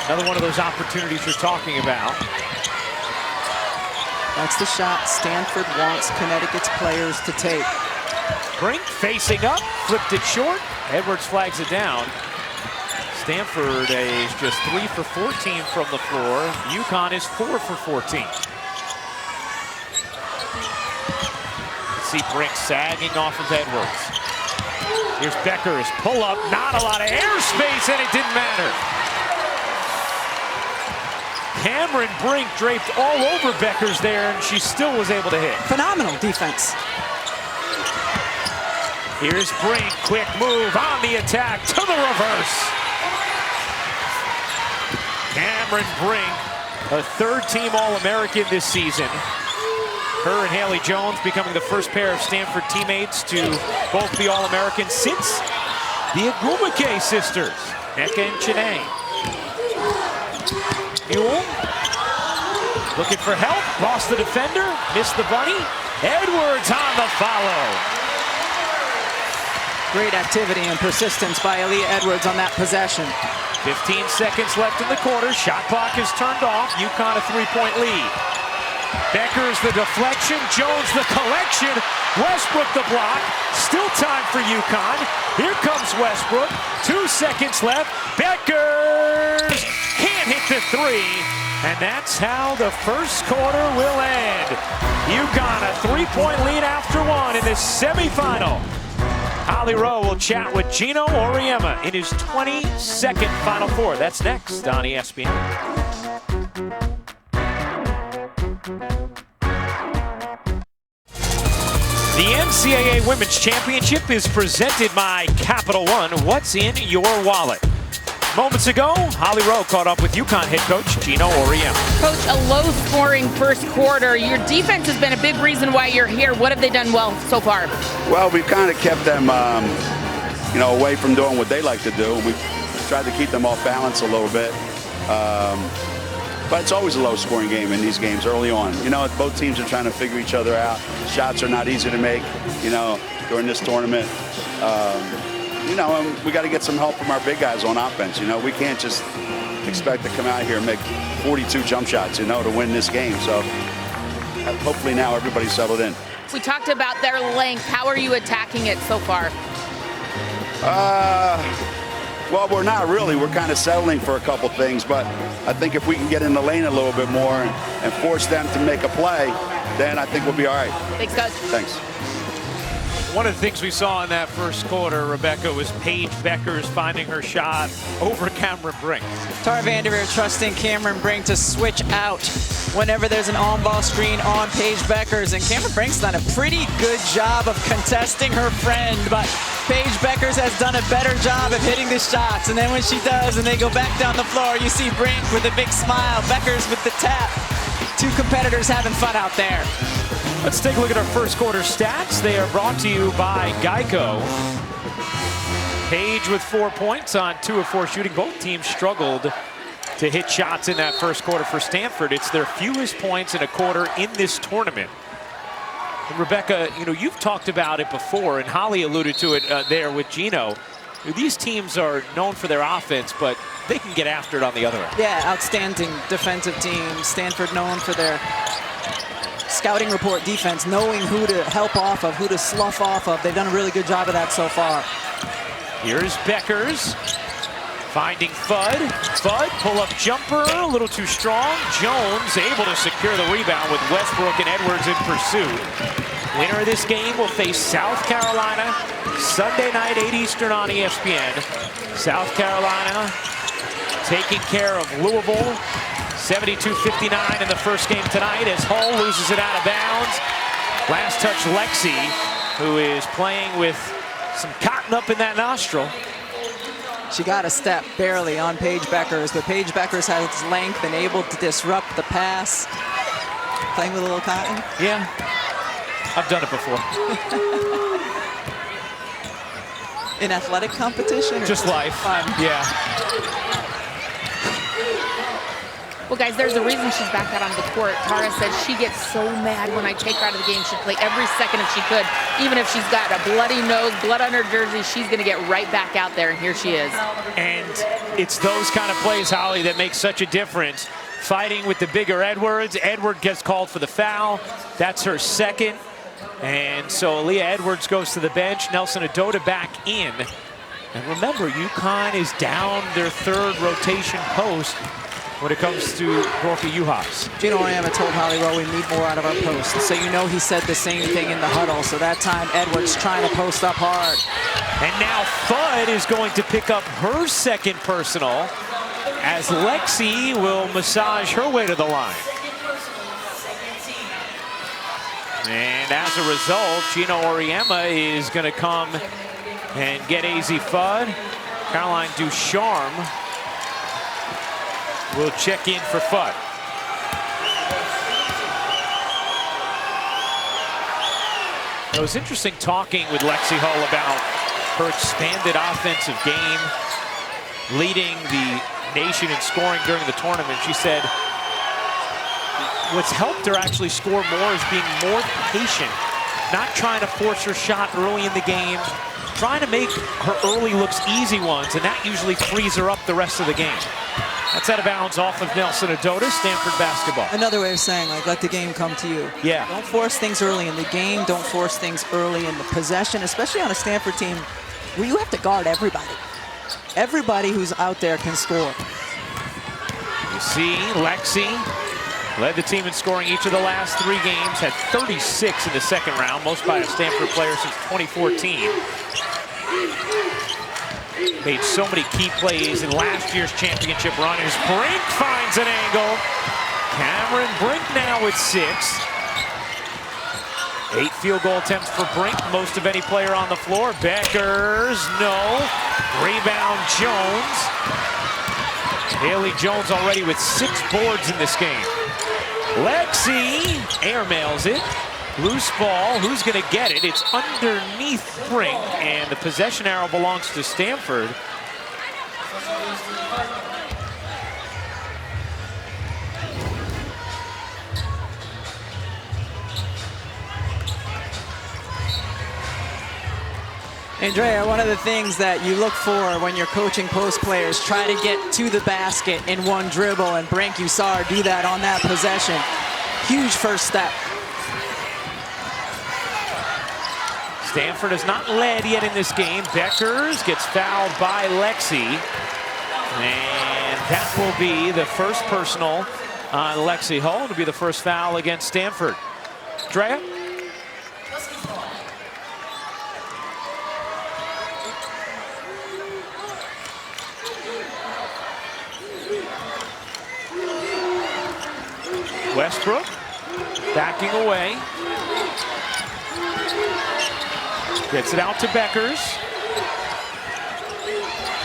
Another one of those opportunities you're talking about. That's the shot Stanford wants Connecticut's players to take. Brink facing up, flipped it short. Edwards flags it down. Stanford is just 3 for 14 from the floor. UConn is 4 for 14. See Brink sagging off of Edwards. Here's Beckers, pull up, not a lot of airspace, and it didn't matter. Cameron Brink draped all over Beckers there, and she still was able to hit. Phenomenal defense. Here's Brink, quick move on the attack to the reverse. Cameron Brink, a third-team All-American this season. Her and Haley Jones becoming the first pair of Stanford teammates to both be All-Americans since the Agumake sisters, Nneka and Chiney. Mule looking for help, lost the defender, missed the bunny. Edwards on the follow. Great activity and persistence by Aaliyah Edwards on that possession. 15 seconds left in the quarter. Shot clock is turned off. UConn a 3-point lead. Beckers the deflection, Jones the collection, Westbrook the block. Still time for UConn. Here comes Westbrook. 2 seconds left. Beckers can't hit the 3. And that's how the first quarter will end. UConn a 3-point lead after 1 in this semifinal. Holly Rowe will chat with Gino Auriemma in his 22nd Final Four. That's next on ESPN. The NCAA Women's Championship is presented by Capital One. What's in your wallet? Moments ago, Holly Rowe caught up with UConn head coach Gino Auriemma. Coach, a low-scoring first quarter. Your defense has been a big reason why you're here. What have they done well so far? Well, we've kind of kept them, away from doing what they like to do. We've tried to keep them off balance a little bit. But it's always a low-scoring game in these games early on. Both teams are trying to figure each other out. Shots are not easy to make, during this tournament. And we got to get some help from our big guys on offense. We can't just expect to come out here and make 42 jump shots, to win this game. So hopefully now everybody's settled in. We talked about their length. How are you attacking it so far? Well, we're not really. We're kind of settling for a couple things, but I think if we can get in the lane a little bit more and force them to make a play, then I think we'll be all right. Thanks, Coach. Thanks. One of the things we saw in that first quarter, Rebecca, was Paige Beckers finding her shot over Cameron Brink. Tara Vanderveer trusting Cameron Brink to switch out whenever there's an on-ball screen on Paige Beckers. And Cameron Brink's done a pretty good job of contesting her friend, but Paige Beckers has done a better job of hitting the shots. And then when she does and they go back down the floor, you see Brink with a big smile, Beckers with the tap. Two competitors having fun out there. Let's take a look at our first quarter stats. They are brought to you by Geico. Paige with 4 points on 2 of 4 shooting. Both teams struggled to hit shots in that first quarter for Stanford. It's their fewest points in a quarter in this tournament. And Rebecca, you've talked about it before, and Holly alluded to it there with Gino. These teams are known for their offense, but they can get after it on the other end. Yeah, outstanding defensive team. Stanford known for their scouting report defense, knowing who to help off of, who to slough off of. They've done a really good job of that so far. Here's Beckers finding Fudd. Fudd, pull-up jumper, a little too strong. Jones able to secure the rebound with Westbrook and Edwards in pursuit. Winner of this game will face South Carolina Sunday night, 8 Eastern on ESPN. South Carolina taking care of Louisville, 72-59 in the first game tonight as Hull loses it out of bounds. Last touch, Lexi, who is playing with some cotton up in that nostril. She got a step barely on Paige Beckers, but Paige Beckers has length and able to disrupt the pass. Playing with a little cotton? Yeah, I've done it before. In athletic competition? Just life, yeah. Well, guys, there's a reason she's back out on the court. Tara said she gets so mad when I take her out of the game. She'd play every second if she could. Even if she's got a bloody nose, blood on her jersey, she's going to get right back out there, and here she is. And it's those kind of plays, Holly, that make such a difference. Fighting with the bigger Edwards. Edward gets called for the foul. That's her second. And so Aaliyah Edwards goes to the bench. Nelson Adota back in. And remember, UConn is down their third rotation post when it comes to Gorka Juhas. Gino Auriemma told Holly Rowe we need more out of our posts. So you know he said the same thing in the huddle. So that time Edwards trying to post up hard. And now Fudd is going to pick up her second personal as Lexi will massage her way to the line. And as a result, Gino Auriemma is going to come and get AZ Fudd. Caroline Ducharme will check in for Fudd. It was interesting talking with Lexi Hull about her expanded offensive game, leading the nation in scoring during the tournament. She said what's helped her actually score more is being more patient, not trying to force her shot early in the game, trying to make her early looks easy ones, and that usually frees her up the rest of the game. That's out of bounds off of Nelson Adota, Stanford basketball. Another way of saying, like, let the game come to you. Yeah. Don't force things early in the game. Don't force things early in the possession, especially on a Stanford team where you have to guard everybody. Everybody who's out there can score. You see, Lexi led the team in scoring each of the last 3 games, had 36 in the second round, most by a Stanford player since 2014. Made so many key plays in last year's championship run as Brink finds an angle. Cameron Brink now with 6. 8 field goal attempts for Brink, most of any player on the floor. Beckers, no. Rebound, Jones. Haley Jones already with 6 boards in this game. Lexi airmails it. Loose ball, who's gonna get it? It's underneath Brink, and the possession arrow belongs to Stanford. Andrea, one of the things that you look for when you're coaching post players, try to get to the basket in one dribble, and Brink, you saw her do that on that possession. Huge first step. Stanford has not led yet in this game. Beckers gets fouled by Lexi. And that will be the first personal on Lexi Hull. It'll be the first foul against Stanford. Drea? Westbrook backing away. Gets it out to Beckers.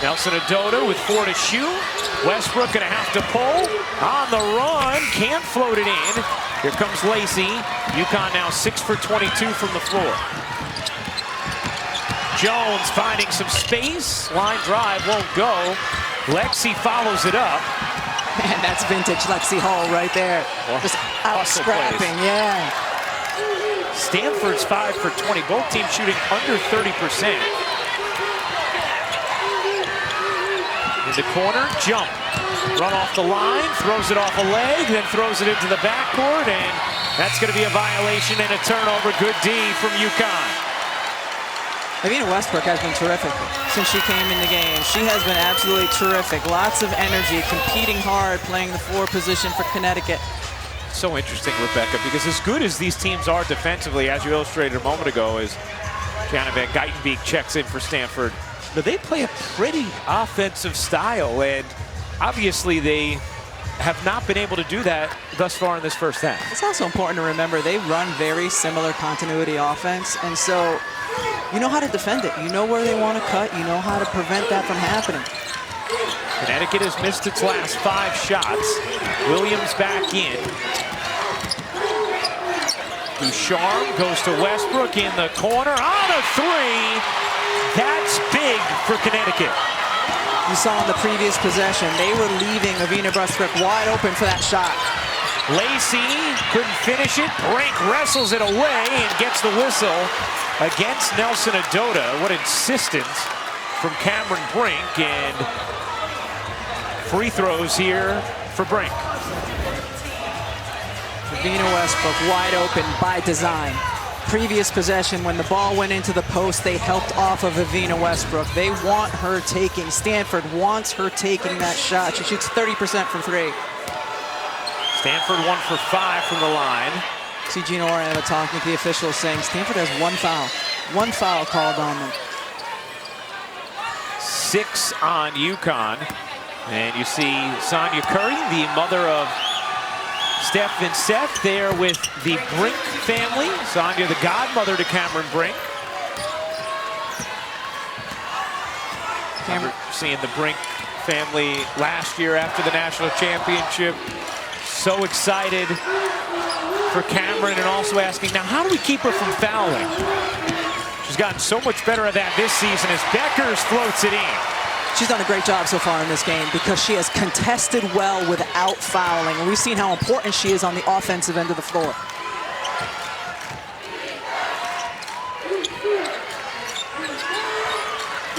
Nelson Adota with 4 to shoot. Westbrook gonna have to pull. On the run, can't float it in. Here comes Lacey. UConn now 6 for 22 from the floor. Jones finding some space. Line drive won't go. Lexi follows it up. Man, that's vintage Lexi Hull right there. Just out scrapping, yeah. Stanford's 5 for 20. Both teams shooting under 30%. In the corner, jump. Run off the line, throws it off a leg, then throws it into the backcourt, and that's going to be a violation and a turnover. Good D from UConn. Evina Westbrook has been terrific since she came in the game. She has been absolutely terrific. Lots of energy, competing hard, playing the 4 position for Connecticut. So interesting, Rebecca, because as good as these teams are defensively, as you illustrated a moment ago, as Jana Van Geitenbeek checks in for Stanford, but they play a pretty offensive style, and obviously they have not been able to do that thus far in this first half. It's also important to remember they run very similar continuity offense, and so you know how to defend it. You know where they want to cut. You know how to prevent that from happening. Connecticut has missed its last 5 shots. Williams back in. Ducharme goes to Westbrook in the corner on a 3. That's big for Connecticut. You saw in the previous possession, they were leaving Evina Westbrook wide open for that shot. Lacey couldn't finish it. Brink wrestles it away and gets the whistle against Nelson Adota. What insistence from Cameron Brink, and free throws here for Brink. Evina Westbrook wide open by design. Previous possession, when the ball went into the post, they helped off of Evina Westbrook. They want her taking, Stanford wants her taking that shot. She shoots 30% from 3. Stanford 1 for 5 from the line. See Gino Auriemma talking to the officials saying Stanford has 1 foul. 1 foul called on them. 6 on UConn. And you see Sonia Curry, the mother of Steph and Seth, there with the Brink family. Sonia, the godmother to Cameron Brink. Remember seeing the Brink family last year after the national championship. So excited for Cameron, and also asking, now how do we keep her from fouling? She's gotten so much better at that this season as Beckers floats it in. She's done a great job so far in this game because she has contested well without fouling. And we've seen how important she is on the offensive end of the floor.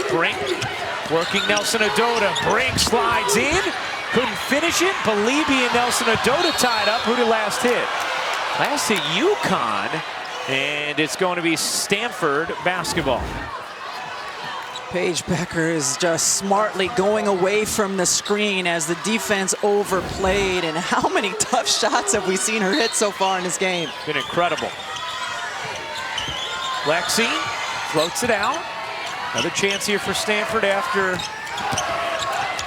Brink working Nelson Adota. Brink slides in. Couldn't finish it. Belibi and Nelson Adota tied up. Who did last hit? Last hit UConn. And it's going to be Stanford basketball. Paige Becker is just smartly going away from the screen as the defense overplayed. And how many tough shots have we seen her hit so far in this game? Been incredible. Lexi floats it out. Another chance here for Stanford after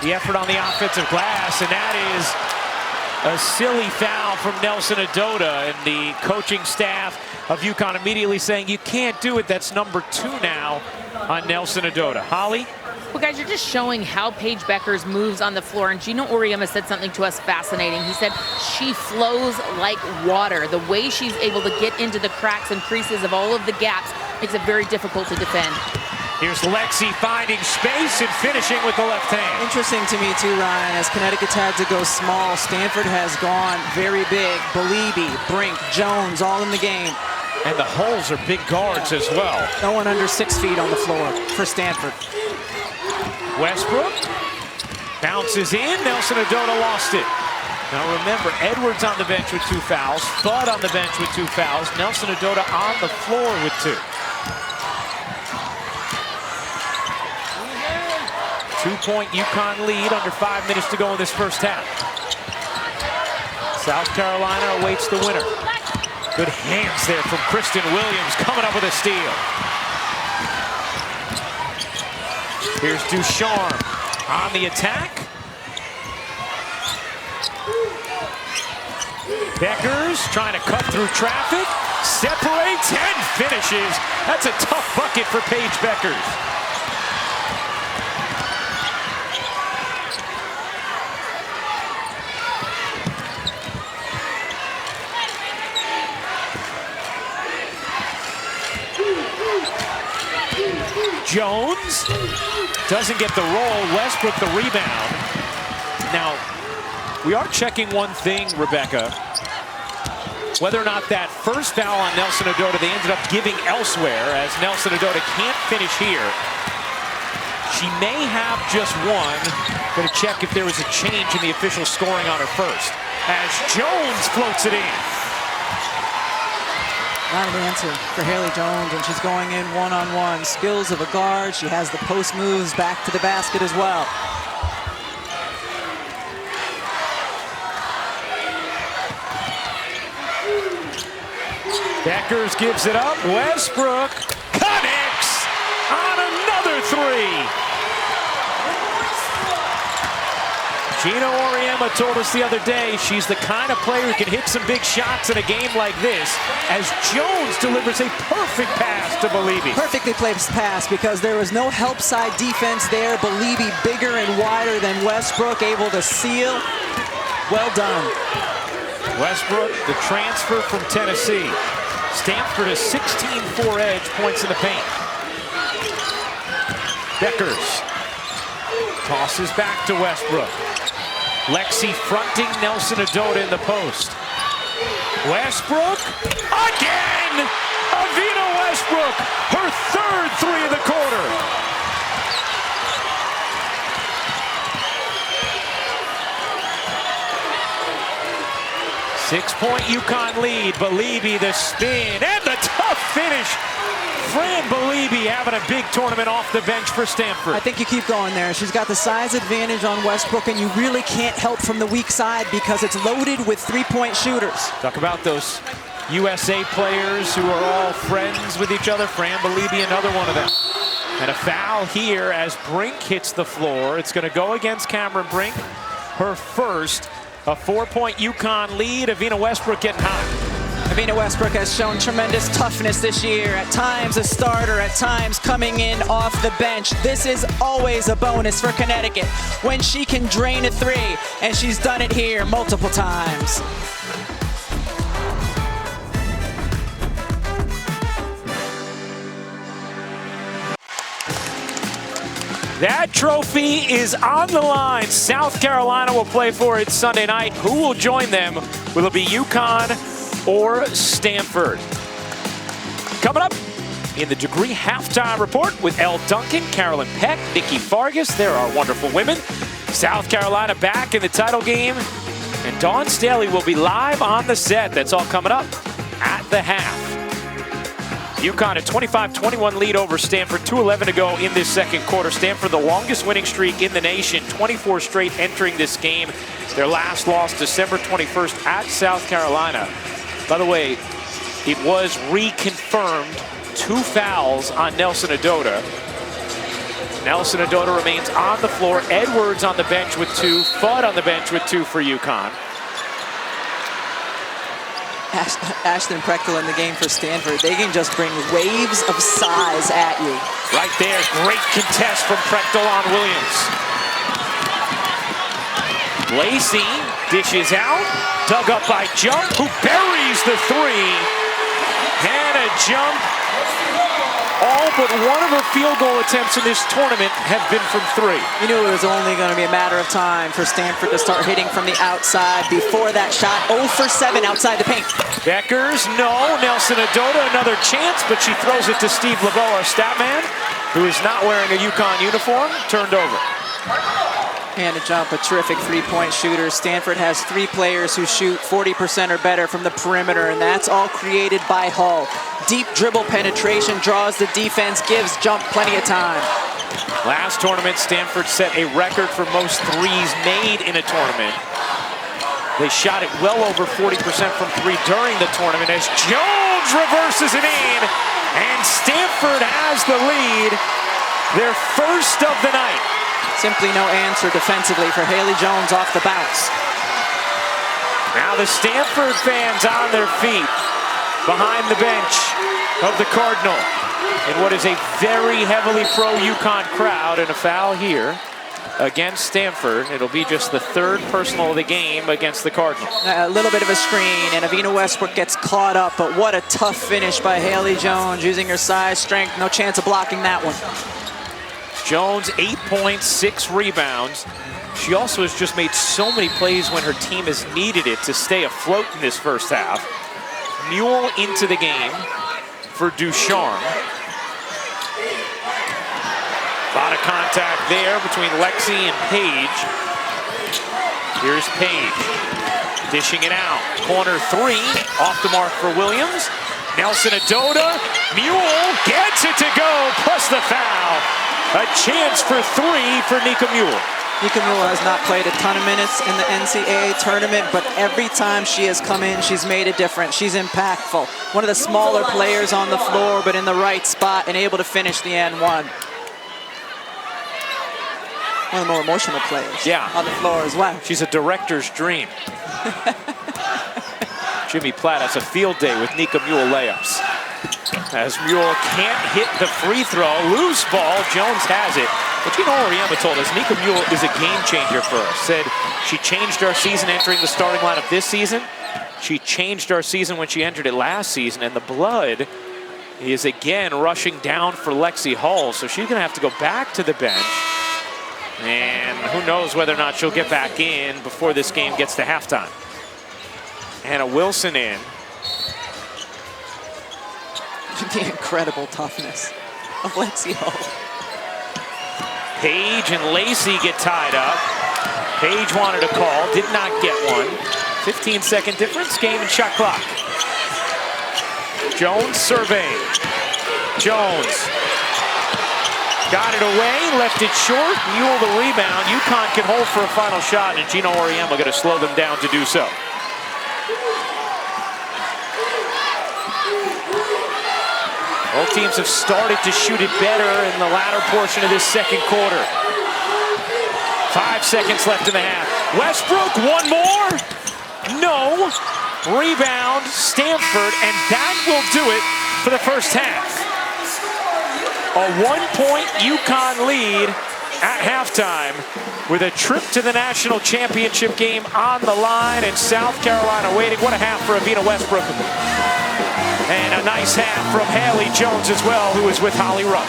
the effort on the offensive glass, and that is a silly foul from Nelson Adota, and the coaching staff of UConn immediately saying, you can't do it. That's number 2 now on Nelson Adota. Holly? Well, guys, you're just showing how Paige Beckers moves on the floor, and Gino Auriemma said something to us fascinating. He said she flows like water. The way she's able to get into the cracks and creases of all of the gaps makes it very difficult to defend. Here's Lexi finding space and finishing with the left hand. Interesting to me too, Ryan, as Connecticut's had to go small, Stanford has gone very big. Belibi, Brink, Jones, all in the game. And the holes are big guards as well. No one under 6 feet on the floor for Stanford. Westbrook bounces in. Nelson Adota lost it. Now remember, Edwards on the bench with 2 fouls. Fudd on the bench with 2 fouls. Nelson Adota on the floor with 2. 2-point UConn lead, under 5 minutes to go in this first half. South Carolina awaits the winner. Good hands there from Kristen Williams, coming up with a steal. Here's Ducharme on the attack. Beckers trying to cut through traffic, separates and finishes. That's a tough bucket for Paige Beckers. Jones doesn't get the roll. Westbrook the rebound. Now, we are checking one thing, Rebecca. Whether or not that first foul on Nelson Adota they ended up giving elsewhere, as Nelson Adota can't finish here. She may have just one Going to check if there was a change in the official scoring on her first. As Jones floats it in. Not an answer for Haley Jones, and she's going in one-on-one. Skills of a guard. She has the post moves back to the basket as well. Deckers gives it up. Westbrook connects on another three. Gina Auriemma told us the other day she's the kind of player who can hit some big shots in a game like this, as Jones delivers a perfect pass to Belibi. Perfectly placed pass because there was no help side defense there. Belibi bigger and wider than Westbrook, able to seal. Well done. Westbrook, the transfer from Tennessee. Stanford has 16 edge points in the paint. Deckers tosses back to Westbrook. Lexi fronting Nelson Adota in the post. Westbrook again! Avina Westbrook, her third three of the quarter. Six-point UConn lead. Belibi the spin and the tough finish. Fran Belibi having a big tournament off the bench for Stanford. I think you keep going there. She's got the size advantage on Westbrook, and you really can't help from the weak side because it's loaded with three-point shooters. Talk about those USA players who are all friends with each other. Fran Belibi, another one of them. And a foul here as Brink hits the floor. It's going to go against Cameron Brink. Her first. A 4-point UConn lead. Avina Westbrook getting hot. Avina Westbrook has shown tremendous toughness this year. At times a starter, at times coming in off the bench. This is always a bonus for Connecticut when she can drain a three, and she's done it here multiple times. That trophy is on the line. South Carolina will play for it Sunday night. Who will join them? Will it be UConn or Stanford? Coming up in the Degree Halftime Report with Elle Duncan, Carolyn Peck, Nikki Fargas. There are wonderful women. South Carolina back in the title game. And Dawn Staley will be live on the set. That's all coming up at the half. UConn a 25-21 lead over Stanford, 2:11 to go in this second quarter. Stanford, the longest winning streak in the nation, 24 straight entering this game. Their last loss December 21st at South Carolina. By the way, it was reconfirmed, 2 fouls on Nelson Adota. Nelson Adota remains on the floor. Edwards on the bench with 2. Fudd on the bench with 2 for UConn. Ashton Prechtel in the game for Stanford. They can just bring waves of size at you. Right there, great contest from Prechtel on Williams. Lacey dishes out, dug up by Jump, who buries the 3. And a jump. All but one of her field goal attempts in this tournament have been from 3. You knew it was only going to be a matter of time for Stanford to start hitting from the outside. Before that shot, 0 for 7 outside the paint. Deckers, no. Nelson Adota, another chance, but she throws it to Steve LeBeau, our stat man, who is not wearing a UConn uniform, turned over. And a jump, a terrific three-point shooter. Stanford has 3 players who shoot 40% or better from the perimeter, and that's all created by Hull. Deep dribble penetration draws the defense, gives Jump plenty of time. Last tournament, Stanford set a record for most threes made in a tournament. They shot it well over 40% from 3 during the tournament as Jones reverses it in, and Stanford has the lead, their first of the night. Simply no answer defensively for Haley Jones off the bounce. Now the Stanford fans on their feet behind the bench of the Cardinal in what is a very heavily pro-UConn crowd, and a foul here against Stanford. It'll be just the 3rd personal of the game against the Cardinal. A little bit of a screen, and Avina Westbrook gets caught up, but what a tough finish by Haley Jones, using her size, strength, no chance of blocking that one. Jones, 8 points, 6 rebounds. She also has just made so many plays when her team has needed it to stay afloat in this first half. Mule into the game for Ducharme. A lot of contact contact there between Lexi and Paige. Here's Paige, dishing it out. Corner 3, off the mark for Williams. Nelson Adoda, Mule gets it to go, plus the foul. A chance for 3 for Nika Mule. Nika Mule has not played a ton of minutes in the NCAA tournament, but every time she has come in, she's made a difference. She's impactful. One of the smaller players on the floor, but in the right spot and able to finish the N1. One of the more emotional players on the floor as well. She's a director's dream. Jimmy Platt has a field day with Nika Mule layups. As Mule can't hit the free throw, loose ball, Jones has it. But you know, Auriemma told us Nika Mule is a game changer for us. Said she changed our season entering the starting lineup this season. She changed our season when she entered it last season, and the blood is again rushing down for Lexi Hull. So she's gonna have to go back to the bench. And who knows whether or not she'll get back in before this game gets to halftime. Anna Wilson in. The incredible toughness of Lexi Hull. Paige and Lacey get tied up. Paige wanted a call, did not get one. 15-second difference, game and shot clock. Jones surveying. Jones got it away, left it short. Mule the rebound. UConn can hold for a final shot, and Gino Auriemma going to slow them down to do so. Both teams have started to shoot it better in the latter portion of this second quarter. 5 seconds left in the half. Westbrook, one more. No. Rebound, Stanford, and that will do it for the first half. A 1-point UConn lead at halftime with a trip to the national championship game on the line and South Carolina waiting. What a half for Avina Westbrook. And a nice half from Haley Jones as well, who is with Holly Rupp.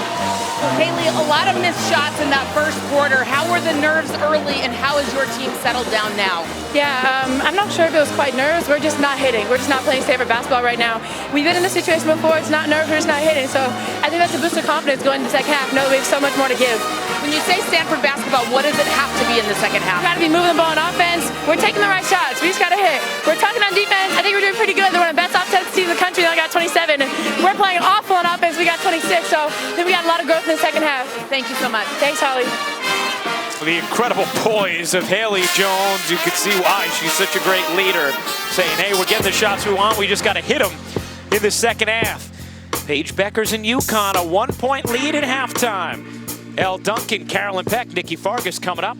Haley, a lot of missed shots in that first quarter. How were the nerves early, and how has your team settled down now? Yeah, I'm not sure if it was quite nerves. We're just not hitting. We're just not playing Stanford basketball right now. We've been in this situation before. It's not nerves, we're just not hitting. So I think that's a boost of confidence going into the second half. No, we have so much more to give. When you say Stanford basketball, what does it have to be in the second half? We got to be moving the ball on offense. We're taking the right shots. We just got to hit. We're talking on defense. I think we're doing pretty good. They're one of the best offensive teams in the country. They only got 27. And we're playing awful on offense. We got 26. So I think we got a lot of growth in the second half. Thank you so much. Thanks, Holly. The incredible poise of Haley Jones. You can see why she's such a great leader. Saying, hey, we're getting the shots we want. We just got to hit them in the second half. Paige Beckers and UConn, a 1-point lead at halftime. Elle Duncan, Carolyn Peck, Nikki Fargas coming up.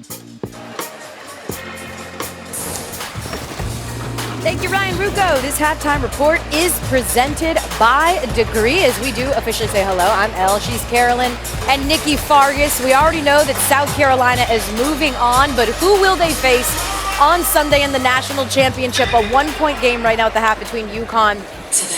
Thank you, Ryan Rucco. This halftime report is presented by Degree. As we do officially say hello, I'm Elle, she's Carolyn, and Nikki Fargas. We already know that South Carolina is moving on, but who will they face on Sunday in the national championship? A 1-point game right now at the half between UConn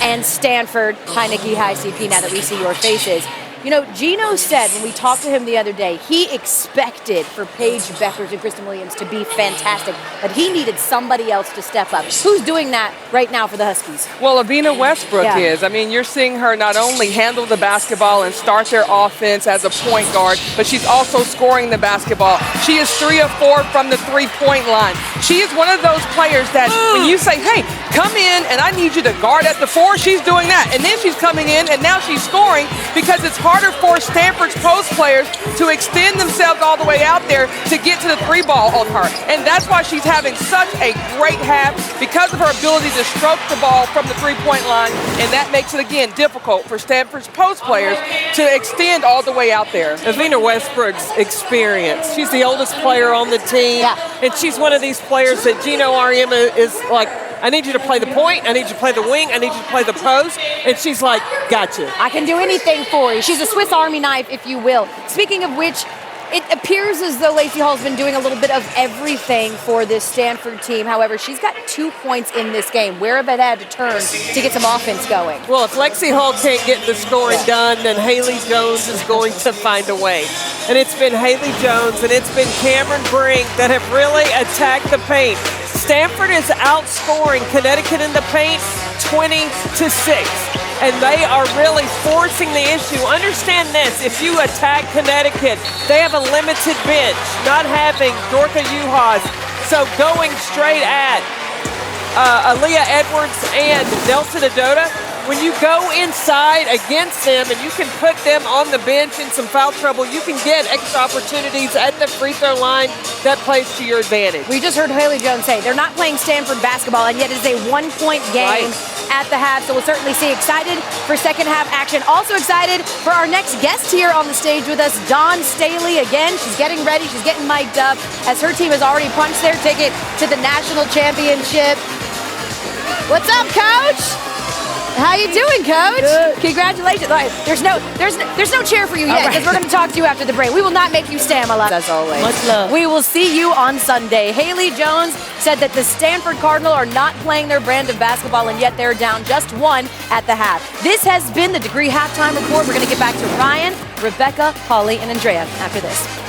and Stanford. Hi, Nikki. Hi, CP, now that we see your faces. You know, Gino said when we talked to him the other day, he expected for Paige Beckers and Kristen Williams to be fantastic, but he needed somebody else to step up. Who's doing that right now for the Huskies? Well, Avina Westbrook is. I mean, you're seeing her not only handle the basketball and start their offense as a point guard, but she's also scoring the basketball. She is 3 of 4 from the three-point line. She is one of those players that when you say, hey, come in and I need you to guard at the 4, she's doing that. And then she's coming in and now she's scoring because it's harder for Stanford's post players to extend themselves all the way out there to get to the 3-ball on her. And that's why she's having such a great half, because of her ability to stroke the ball from the 3-point line. And that makes it, again, difficult for Stanford's post players to extend all the way out there. Avina Westbrook's experience. She's the oldest player on the team. And she's one of these players that Gino Auriemma is like, I need you to play the point, I need you to play the wing, I need you to play the post. And she's like, gotcha. I can do anything for you. She's a Swiss Army knife, if you will. Speaking of which, it appears as though Lacey Hall's been doing a little bit of everything for this Stanford team. However, she's got 2 points in this game. Where have it had to turn to get some offense going? Well, if Lexi Hall can't get the scoring done, then Haley Jones is going to find a way. And it's been Haley Jones and it's been Cameron Brink that have really attacked the paint. Stanford is outscoring Connecticut in the paint 20-6. and they are really forcing the issue. Understand this, if you attack Connecticut, they have a limited bench, not having Dorka Juhas. So going straight at Aaliyah Edwards and Nelson Adota, when you go inside against them and you can put them on the bench in some foul trouble, you can get extra opportunities at the free throw line that plays to your advantage. We just heard Haley Jones say they're not playing Stanford basketball, and yet it is a one-point game at the half. So we'll certainly see. Excited for second half action. Also excited for our next guest here on the stage with us, Dawn Staley. Again, she's getting ready. She's getting mic'd up as her team has already punched their ticket to the national championship. What's up, Coach? How you doing, Coach? Good. Congratulations. Right, there's no chair for you yet, because we're going to talk to you after the break. We will not make you stand, my love. As always. Much love. We will see you on Sunday. Haley Jones said that the Stanford Cardinal are not playing their brand of basketball, and yet they're down just one at the half. This has been the Degree Halftime Report. We're going to get back to Ryan, Rebecca, Holly, and Andrea after this.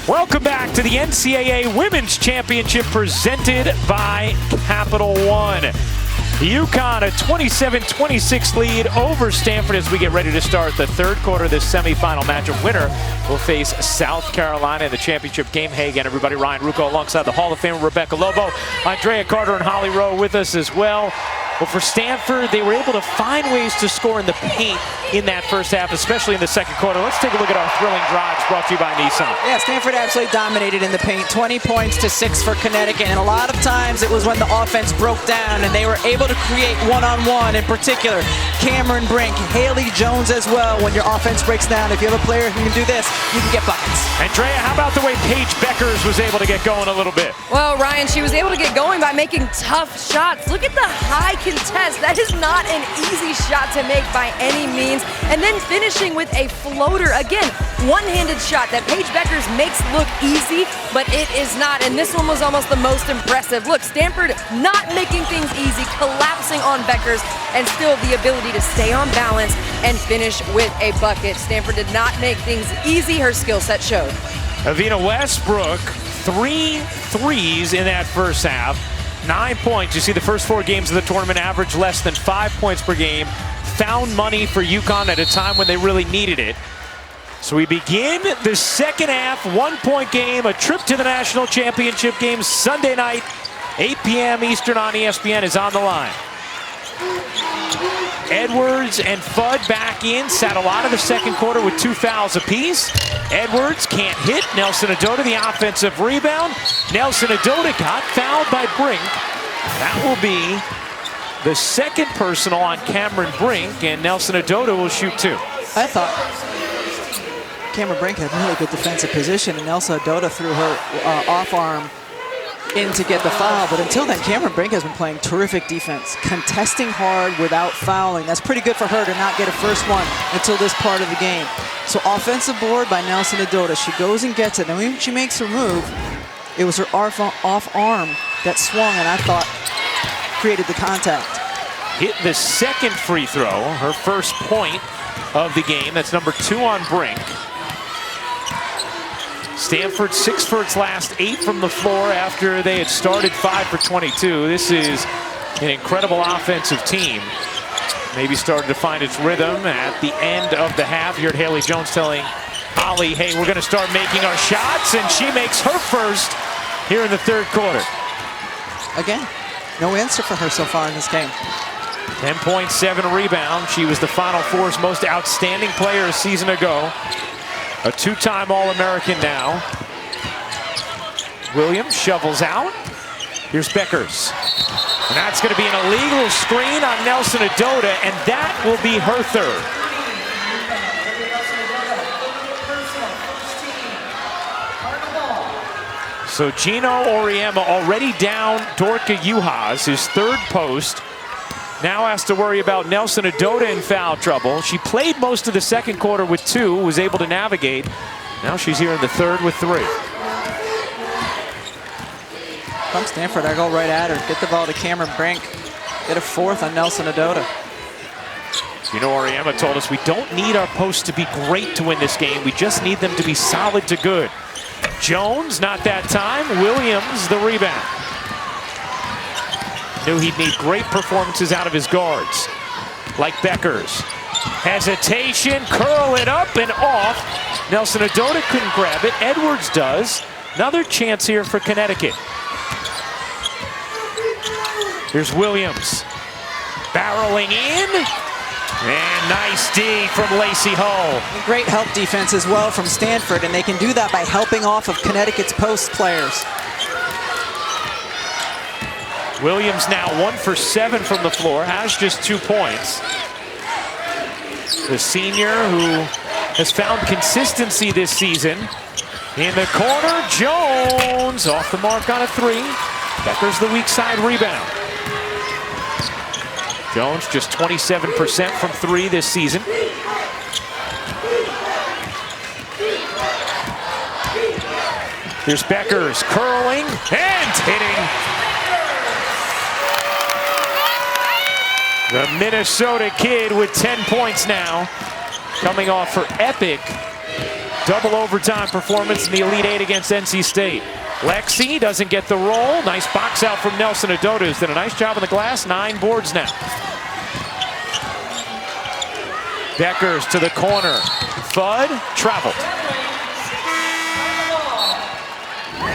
Welcome back to the NCAA Women's Championship presented by Capital One. UConn a 27-26 lead over Stanford as we get ready to start the third quarter of this semifinal matchup. Winner will face South Carolina in the championship game. Hey again, everybody. Ryan Ruocco alongside the Hall of Famer Rebecca Lobo. Andrea Carter and Holly Rowe with us as well. Well, for Stanford, they were able to find ways to score in the paint in that first half, especially in the second quarter. Let's take a look at our thrilling drives brought to you by Nissan. Yeah, Stanford absolutely dominated in the paint. 20 points to 6 for Connecticut. And a lot of times it was when the offense broke down and they were able to create one-on-one. In particular, Cameron Brink, Haley Jones as well. When your offense breaks down, if you have a player who can do this, you can get buckets. Andrea, how about the way Paige Beckers was able to get going a little bit? Well, Ryan, she was able to get going by making tough shots. Look at the high contest. That is not an easy shot to make by any means. And then finishing with a floater. Again, one-handed shot that Paige Beckers makes look easy, but it is not. And this one was almost the most impressive. Look, Stanford not making things easy, collapsing on Beckers, and still the ability to stay on balance and finish with a bucket. Stanford did not make things easy. Her skill set showed. Avina Westbrook, 3 threes in that first half. 9 points. You see the first 4 games of the tournament average less than 5 points per game. Found money for UConn at a time when they really needed it. So we begin the second half, 1-point game, a trip to the national championship game Sunday night, 8 p.m. Eastern on ESPN is on the line. Edwards and Fudd back in, sat a lot of the second quarter with 2 fouls apiece. Edwards can't hit. Nelson Adota the offensive rebound. Nelson Adota got fouled by Brink. That will be the second personal on Cameron Brink, and Nelson Adota will shoot 2. I thought Cameron Brink had really good defensive position, and Nelson Adota threw her off arm in to get the foul, but until then, Cameron Brink has been playing terrific defense, contesting hard without fouling. That's pretty good for her to not get a first one until this part of the game. So offensive board by Nelson Adota. She goes and gets it. And when she makes her move, it was her off arm that swung, and I thought created the contact. Hit the second free throw, her first point of the game. That's number 2 on Brink. Stanford 6 for its last 8 from the floor after they had started 5 for 22. This is an incredible offensive team. Maybe started to find its rhythm at the end of the half. You heard Haley Jones telling Holly, hey, we're going to start making our shots, and she makes her first here in the third quarter. Again, no answer for her so far in this game. 10.7 rebound. She was the Final Four's most outstanding player a season ago. A 2-time All-American now. Williams shovels out. Here's Beckers. And that's going to be an illegal screen on Nelson Adota, and that will be her third. So Gino Auriemma already down Dorka Juhas, his third post. Now has to worry about Nelson Adota in foul trouble. She played most of the second quarter with 2, was able to navigate. Now she's here in the third with 3. From Stanford, I go right at her. Get the ball to Cameron Brink. Get a fourth on Nelson Adota. You know, Auriemma told us we don't need our posts to be great to win this game. We just need them to be solid to good. Jones, not that time. Williams, the rebound. Knew he'd need great performances out of his guards, like Beckers. Hesitation, curl it up and off. Nelson Ododa couldn't grab it. Edwards does. Another chance here for Connecticut. Here's Williams. Barreling in. And nice D from Lacey Hull. Great help defense as well from Stanford, and they can do that by helping off of Connecticut's post players. Williams now 1 for 7 from the floor, has just 2 points. The senior who has found consistency this season. In the corner, Jones off the mark on a 3. Becker's the weak side rebound. Jones just 27% from 3 this season. Here's Beckers curling and hitting. The Minnesota kid with 10 points now, coming off her epic double overtime performance in the Elite Eight against NC State. Lexi doesn't get the roll. Nice box out from Nelson Ododa, who's done a nice job on the glass. 9 boards now. Beckers to the corner. Fudd traveled.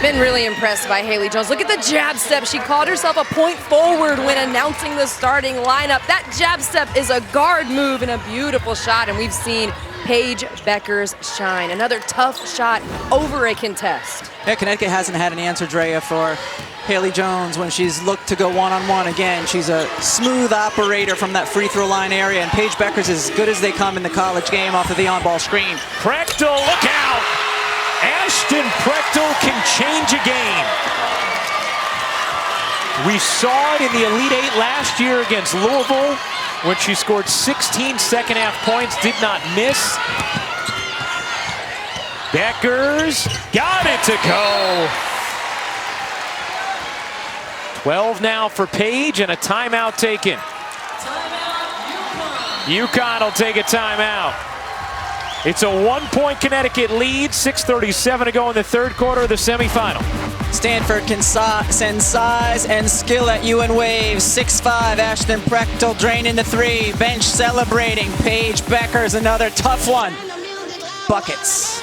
Been really impressed by Haley Jones. Look at the jab step. She called herself a point forward when announcing the starting lineup. That jab step is a guard move and a beautiful shot, and we've seen Paige Beckers shine. Another tough shot over a contest. Yeah, Connecticut hasn't had an answer, Drea, for Haley Jones when she's looked to go one-on-one again. She's a smooth operator from that free throw line area, and Paige Beckers is as good as they come in the college game off of the on-ball screen. Prechtel, look out! Ashton Prechtel can change a game. We saw it in the Elite Eight last year against Louisville when she scored 16 second half points, did not miss. Beckers got it to go. 12 now for Paige and a timeout taken. UConn will take a timeout. It's a 1-point Connecticut lead, 6:37 to go in the third quarter of the semifinal. Stanford can send size and skill at UN Waves. 6'5", Ashton Prechtel draining the 3. Bench celebrating. Paige Beckers, another tough one. Buckets.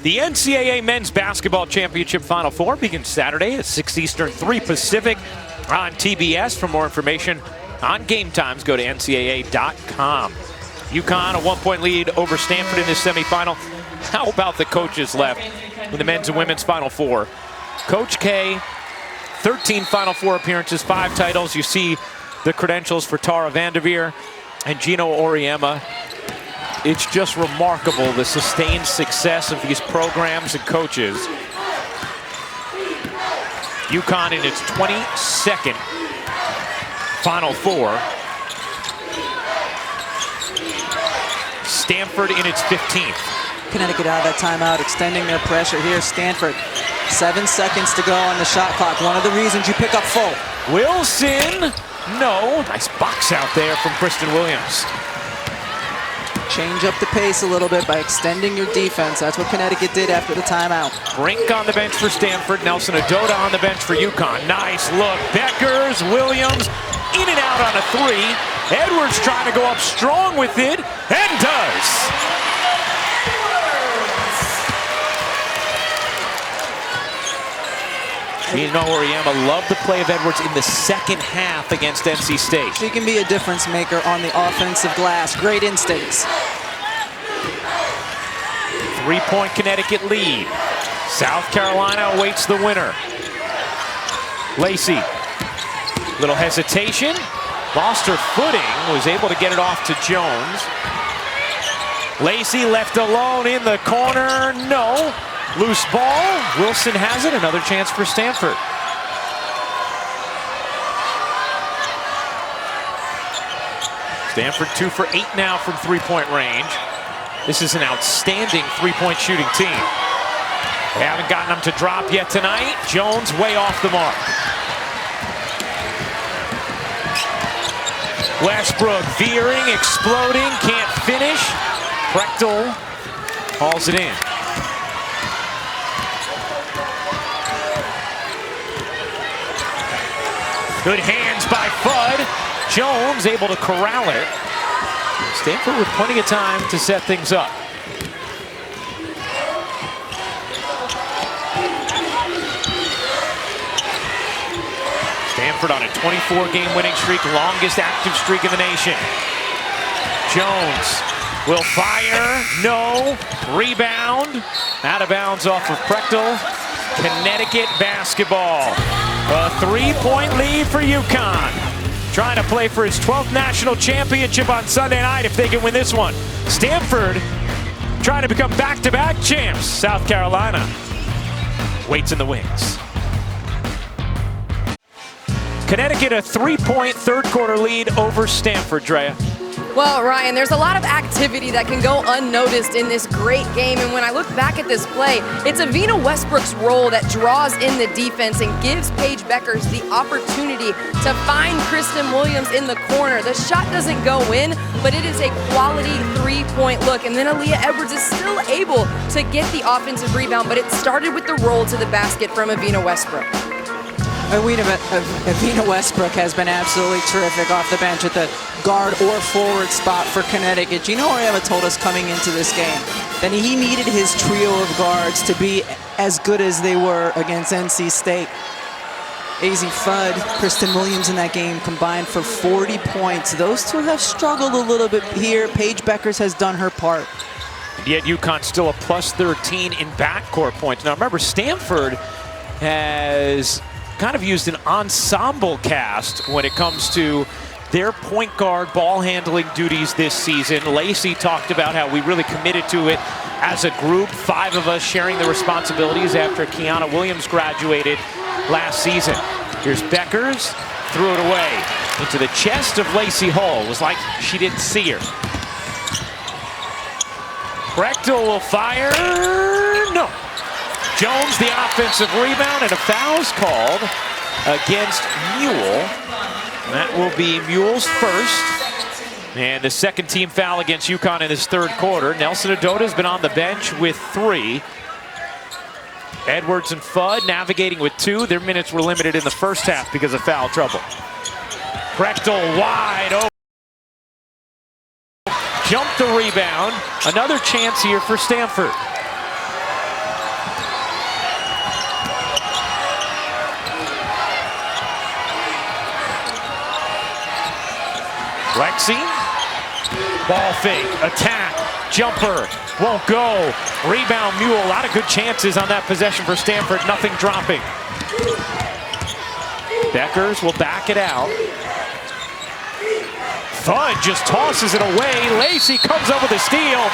The NCAA Men's Basketball Championship Final Four begins Saturday at 6 Eastern, 3 Pacific on TBS. For more information on game times, go to ncaa.com. UConn, a 1-point lead over Stanford in this semifinal. How about the coaches left in the men's and women's Final Four? Coach K, 13 Final Four appearances, 5 titles. You see the credentials for Tara Vanderveer and Gino Auriemma. It's just remarkable, the sustained success of these programs and coaches. UConn in its 22nd Final Four. Stanford in its 15th. Connecticut out of that timeout, extending their pressure here. Stanford, 7 seconds to go on the shot clock. One of the reasons you pick up full. Wilson, no. Nice box out there from Kristen Williams. Change up the pace a little bit by extending your defense. That's what Connecticut did after the timeout. Brink on the bench for Stanford. Nelson Ododa on the bench for UConn. Nice look. Beckers, Williams, in and out on a 3. Edwards trying to go up strong with it, and does. Gino Auriemma loved the play of Edwards in the second half against NC State. She can be a difference maker on the offensive glass. Great instincts. 3-point Connecticut lead. South Carolina awaits the winner. Lacey, little hesitation. Lost her footing, was able to get it off to Jones. Lacey left alone in the corner, no. Loose ball, Wilson has it, another chance for Stanford. Stanford 2 for 8 now from 3-point range. This is an outstanding 3-point shooting team. They haven't gotten them to drop yet tonight. Jones way off the mark. Westbrook veering, exploding, can't finish. Prechtel hauls it in. Good hands by Fudd. Jones able to corral it. Stanford with plenty of time to set things up. Stanford on a 24-game winning streak, longest active streak in the nation. Jones will fire, no, rebound, out of bounds off of Prechtel. Connecticut basketball. A 3-point lead for UConn. Trying to play for his 12th national championship on Sunday night if they can win this one. Stanford trying to become back-to-back champs. South Carolina waits in the wings. Connecticut a 3-point third-quarter lead over Stanford, Drea. Well, Ryan, there's a lot of activity that can go unnoticed in this great game. And when I look back at this play, it's Avina Westbrook's role that draws in the defense and gives Paige Bueckers the opportunity to find Kristen Williams in the corner. The shot doesn't go in, but it is a quality 3-point look. And then Aaliyah Edwards is still able to get the offensive rebound, but it started with the roll to the basket from Avina Westbrook. Avina Westbrook has been absolutely terrific off the bench at the guard or forward spot for Connecticut. Gino Auriemma told us coming into this game that he needed his trio of guards to be as good as they were against NC State. Azzi Fudd, Kristen Williams in that game combined for 40 points. Those two have struggled a little bit here. Paige Bueckers has done her part. Yet UConn still a plus 13 in backcourt points. Now remember, Stanford has kind of used an ensemble cast when it comes to their point guard ball handling duties this season. Lacey talked about how we really committed to it as a group, 5 of us sharing the responsibilities after Kiana Williams graduated last season. Here's Bueckers, threw it away into the chest of Lacey Hull. It was like she didn't see her. Prechtel will fire, no. Jones, the offensive rebound, and a foul's called against Mule. That will be Mule's first. And the second team foul against UConn in this third quarter. Nelson Adota has been on the bench with 3. Edwards and Fudd navigating with 2. Their minutes were limited in the first half because of foul trouble. Prechtel wide open. Jumped the rebound. Another chance here for Stanford. Lexi, ball fake, attack, jumper, won't go. Rebound Mule, a lot of good chances on that possession for Stanford, nothing dropping. Bueckers will back it out. Fudd just tosses it away. Lacey comes up with a steal,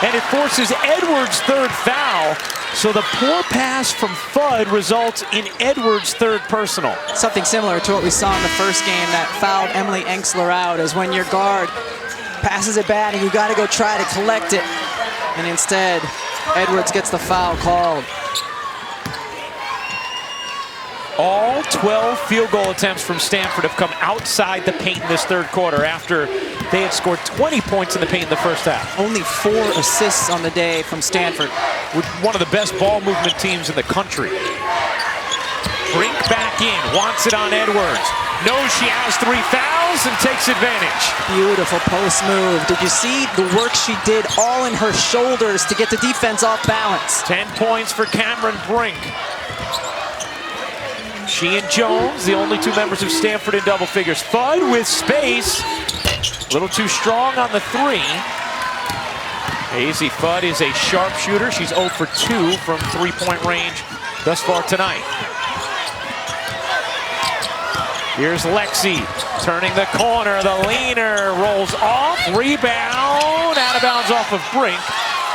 and it forces Edwards' third foul. So the poor pass from Fudd results in Edwards' third personal. Something similar to what we saw in the first game that fouled Emily Enxler out, is when your guard passes it bad and you got to go try to collect it. And instead, Edwards gets the foul called. All 12 field goal attempts from Stanford have come outside the paint in this third quarter after they had scored 20 points in the paint in the first half. Only 4 assists on the day from Stanford. With one of the best ball movement teams in the country. Brink back in, wants it on Edwards. Knows she has 3 fouls and takes advantage. Beautiful post move. Did you see the work she did all in her shoulders to get the defense off balance? 10 points for Cameron Brink. She and Jones, the only 2 members of Stanford in double figures. Fudd with space. A little too strong on the 3. Azzi Fudd is a sharpshooter. She's 0 for 2 from 3-point range thus far tonight. Here's Lexi turning the corner. The leaner rolls off. Rebound. Out of bounds off of Brink.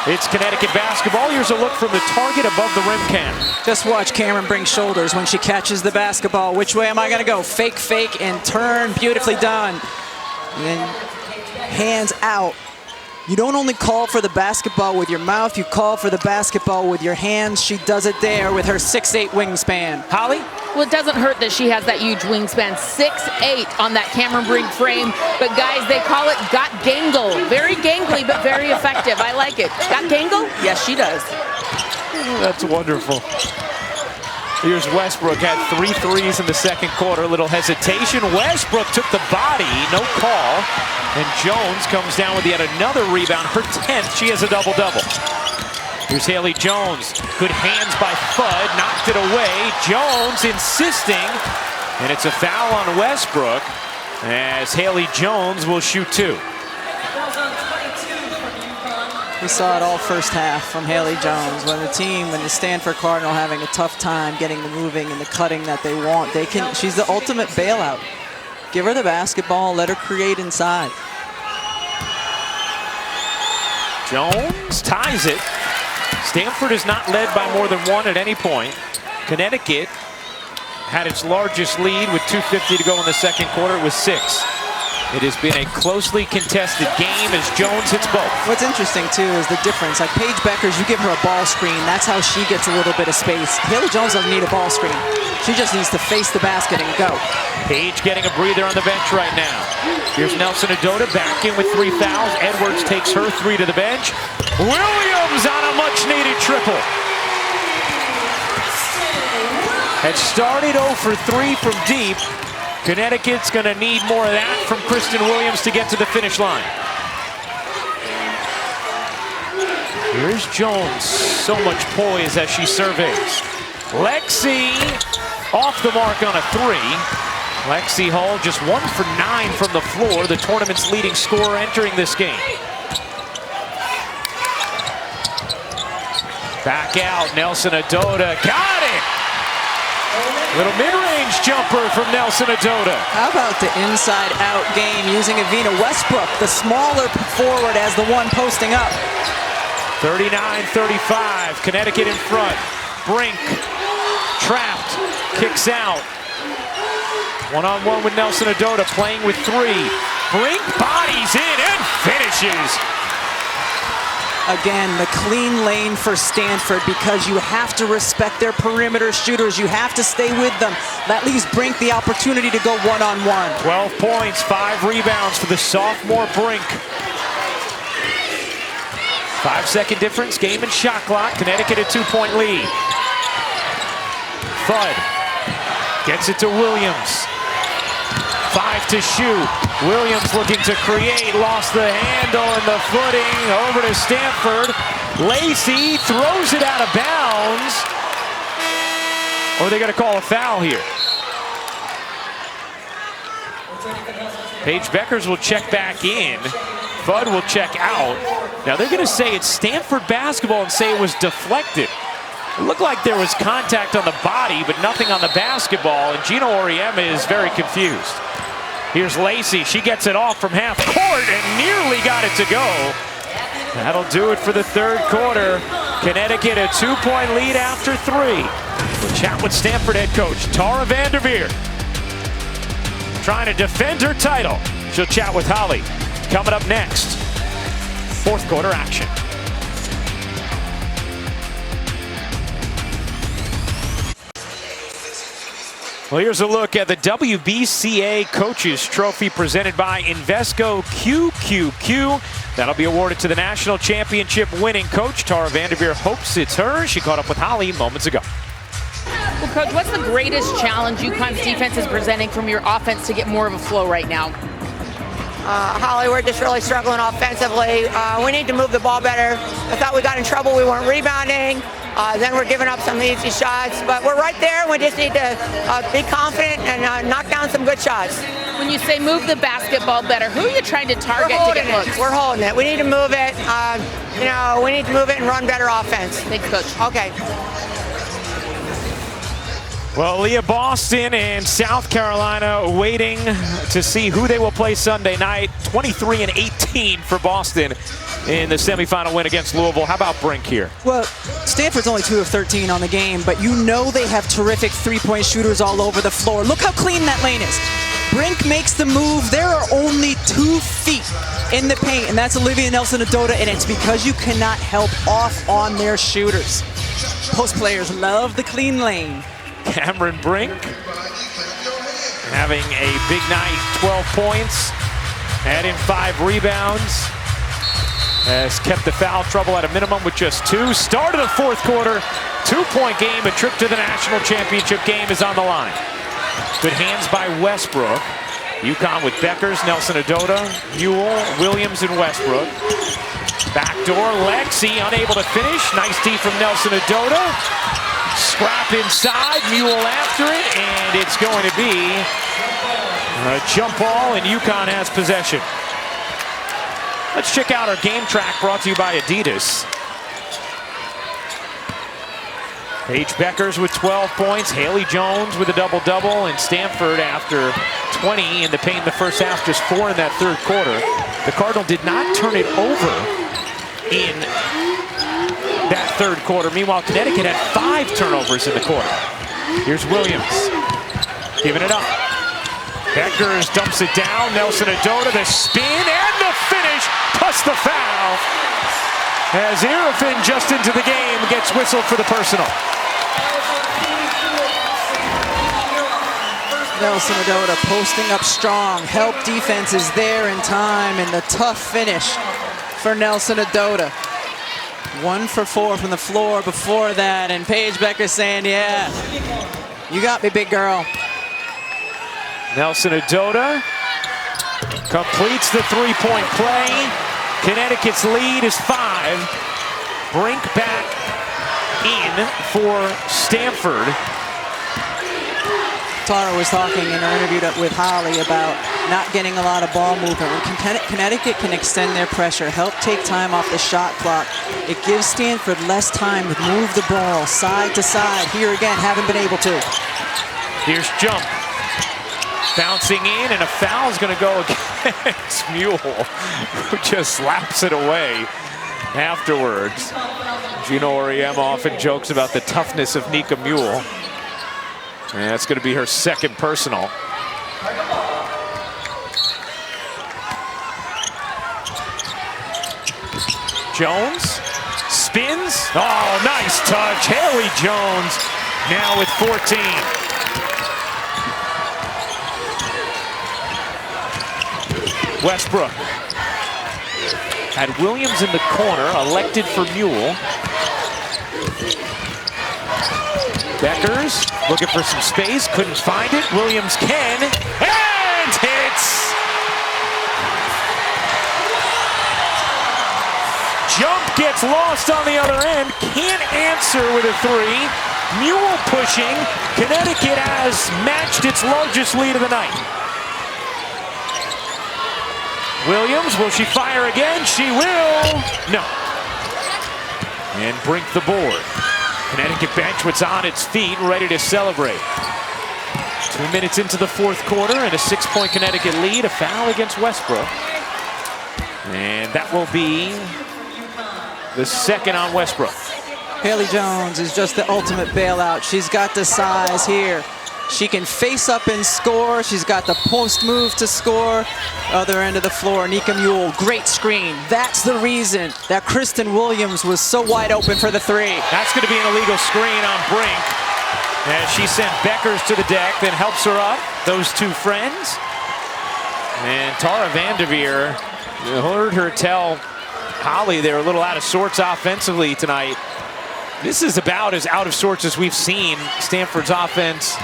It's Connecticut basketball. Here's a look from the target above the rim cam. Just watch Cameron Brink's shoulders when she catches the basketball. Which way am I going to go? Fake, fake, and turn. Beautifully done. And then hands out. You don't only call for the basketball with your mouth, you call for the basketball with your hands. She does it there with her 6'8" wingspan. Holly? Well, it doesn't hurt that she has that huge wingspan, 6'8" on that Cameron Brink frame. But guys, they call it got gangle. Very gangly, but very effective. I like it. Got gangle? Yes, she does. That's wonderful. Here's Westbrook, had 3 threes in the second quarter. A little hesitation. Westbrook took the body, no call. And Jones comes down with yet another rebound, her 10th. She has a double-double. Here's Haley Jones. Good hands by Fudd, knocked it away. Jones insisting, and it's a foul on Westbrook as Haley Jones will shoot 2. We saw it all first half from Haley Jones. When the Stanford Cardinal having a tough time getting the moving and the cutting that they want, she's the ultimate bailout. Give her the basketball, let her create inside. Jones ties it. Stanford is not led by more than 1 at any point. Connecticut had its largest lead with 2:50 to go in the second quarter. It was 6. It has been a closely contested game as Jones hits both. What's interesting, too, is the difference. Like Paige Beckers, you give her a ball screen. That's how she gets a little bit of space. Haley Jones doesn't need a ball screen. She just needs to face the basket and go. Paige getting a breather on the bench right now. Here's Nelson Adota back in with 3 fouls. Edwards takes her 3 to the bench. Williams on a much-needed triple. Had started 0 for 3 from deep. Connecticut's going to need more of that from Kristen Williams to get to the finish line. Here's Jones. So much poise as she surveys. Lexi off the mark on a 3. Lexi Hull just 1 for 9 from the floor, the tournament's leading scorer entering this game. Back out, Nelson Adota, got it! Little mid-range jumper from Nelson Adota. How about the inside-out game using Evina Westbrook, the smaller forward, as the one posting up. 39-35, Connecticut in front. Brink, trapped, kicks out. One-on-one with Nelson Adota, playing with 3. Brink bodies in and finishes. Again, the clean lane for Stanford because you have to respect their perimeter shooters. You have to stay with them. That leaves Brink the opportunity to go one-on-one. 12 points, 5 rebounds for the sophomore Brink. 5-second difference, game and shot clock. Connecticut a 2-point lead. Fudd gets it to Williams. 5 to shoot. Williams looking to create, lost the handle and the footing. Over to Stanford. Lacey throws it out of bounds. Or are they going to call a foul here? Paige Beckers will check back in. Fudd will check out. Now they're going to say it's Stanford basketball and say it was deflected. It looked like there was contact on the body, but nothing on the basketball, and Gino Auriemma is very confused. Here's Lacey. She gets it off from half court and nearly got it to go. That'll do it for the third quarter. Connecticut a 2-point lead after 3. We'll chat with Stanford head coach Tara Vanderveer. Trying to defend her title. She'll chat with Holly. Coming up next, fourth quarter action. Well, here's a look at the WBCA Coaches Trophy presented by Invesco QQQ. That'll be awarded to the national championship winning coach. Tara Vanderveer hopes it's her. She caught up with Holly moments ago. Well, Coach, what's the greatest challenge UConn's defense is presenting from your offense to get more of a flow right now? Holly, we're just really struggling offensively. We need to move the ball better. I thought we got in trouble. We weren't rebounding. Then we're giving up some easy shots. But we're right there. We just need to be confident and knock down some good shots. When you say move the basketball better, who are you trying to target to get looks? We're holding it. We need to move it. We need to move it and run better offense. Thanks, Coach. Okay. Well, Leah, Boston and South Carolina waiting to see who they will play Sunday night. 23-18 for Boston in the semifinal win against Louisville. How about Brink here? Well, Stanford's only 2 of 13 on the game, but you know they have terrific three-point shooters all over the floor. Look how clean that lane is. Brink makes the move. There are only 2 feet in the paint, and that's Olivia Nelson-Adota, and it's because you cannot help off on their shooters. Post players love the clean lane. Cameron Brink having a big night, 12 points, adding 5 rebounds. Has kept the foul trouble at a minimum with just 2. Start of the fourth quarter, 2-point game, a trip to the national championship game is on the line. Good hands by Westbrook. UConn with Beckers, Nelson Adota, Mule, Williams, and Westbrook. Backdoor, Lexi unable to finish. Nice D from Nelson Adota. Scrap inside, Mule after it, and it's going to be a jump ball, and UConn has possession. Let's check out our game track brought to you by Adidas. Paige Beckers with 12 points, Haley Jones with a double-double, and Stanford after 20 in the paint in the first half, just 4 in that third quarter. The Cardinal did not turn it over in that third quarter. Meanwhile, Connecticut had 5 turnovers in the quarter. Here's Williams, giving it up. Beckers dumps it down, Nelson Adota, the spin and the finish, plus the foul. As Irfin just into the game gets whistled for the personal. Nelson Adota posting up strong. Help defense is there in time, and the tough finish for Nelson Adota. 1 for 4 from the floor before that, and Paige Becker saying, yeah, you got me, big girl. Nelson Adota completes the 3-point play. Connecticut's lead is 5. Brink back in for Stanford. Tara was talking in her interview with Holly about not getting a lot of ball movement. When Connecticut can extend their pressure, help take time off the shot clock, it gives Stanford less time to move the ball side to side. Here again, haven't been able to. Here's Jump. Bouncing in, and a foul is going to go against Mule, who just slaps it away afterwards. Gino Auriemma often jokes about the toughness of Nika Mule. And that's going to be her second personal. Jones spins. Oh, nice touch. Haley Jones now with 14. Westbrook had Williams in the corner, elected for Mule. Beckers looking for some space, couldn't find it. Williams can, and hits. Jump gets lost on the other end, can't answer with a 3. Mule pushing. Connecticut has matched its largest lead of the night. Williams, will she fire again? She will. No. And Brink the board. Connecticut bench was on its feet, ready to celebrate. 2 minutes into the fourth quarter and a 6-point Connecticut lead. A foul against Westbrook. And that will be the second on Westbrook. Haley Jones is just the ultimate bailout. She's got the size here. She can face up and score. She's got the post move to score. Other end of the floor, Nika Mule, great screen. That's the reason that Kristen Williams was so wide open for the 3. That's going to be an illegal screen on Brink. As she sent Beckers to the deck, then helps her up. Those two friends. And Tara Vanderveer, you heard her tell Holly they're a little out of sorts offensively tonight. This is about as out of sorts as we've seen Stanford's offense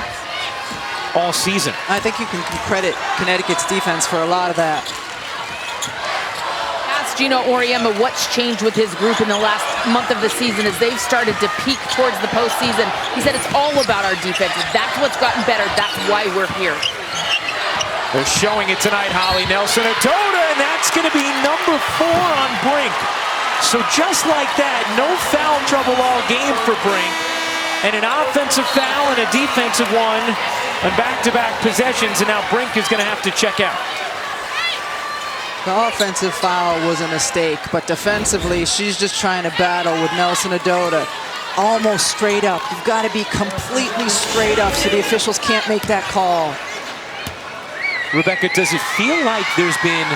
all season. I think you can credit Connecticut's defense for a lot of that. Ask Gino Auriemma what's changed with his group in the last month of the season as they've started to peak towards the postseason. He said it's all about our defense. That's what's gotten better. That's why we're here. They're showing it tonight, Holly. Nelson Adota, and that's going to be number 4 on Brink. So just like that, no foul trouble all game for Brink. And an offensive foul and a defensive one on back-to-back possessions, and now Brink is going to have to check out. The offensive foul was a mistake, but defensively, she's just trying to battle with Nelson Adota. Almost straight up. You've got to be completely straight up so the officials can't make that call. Rebecca, does it feel like there's been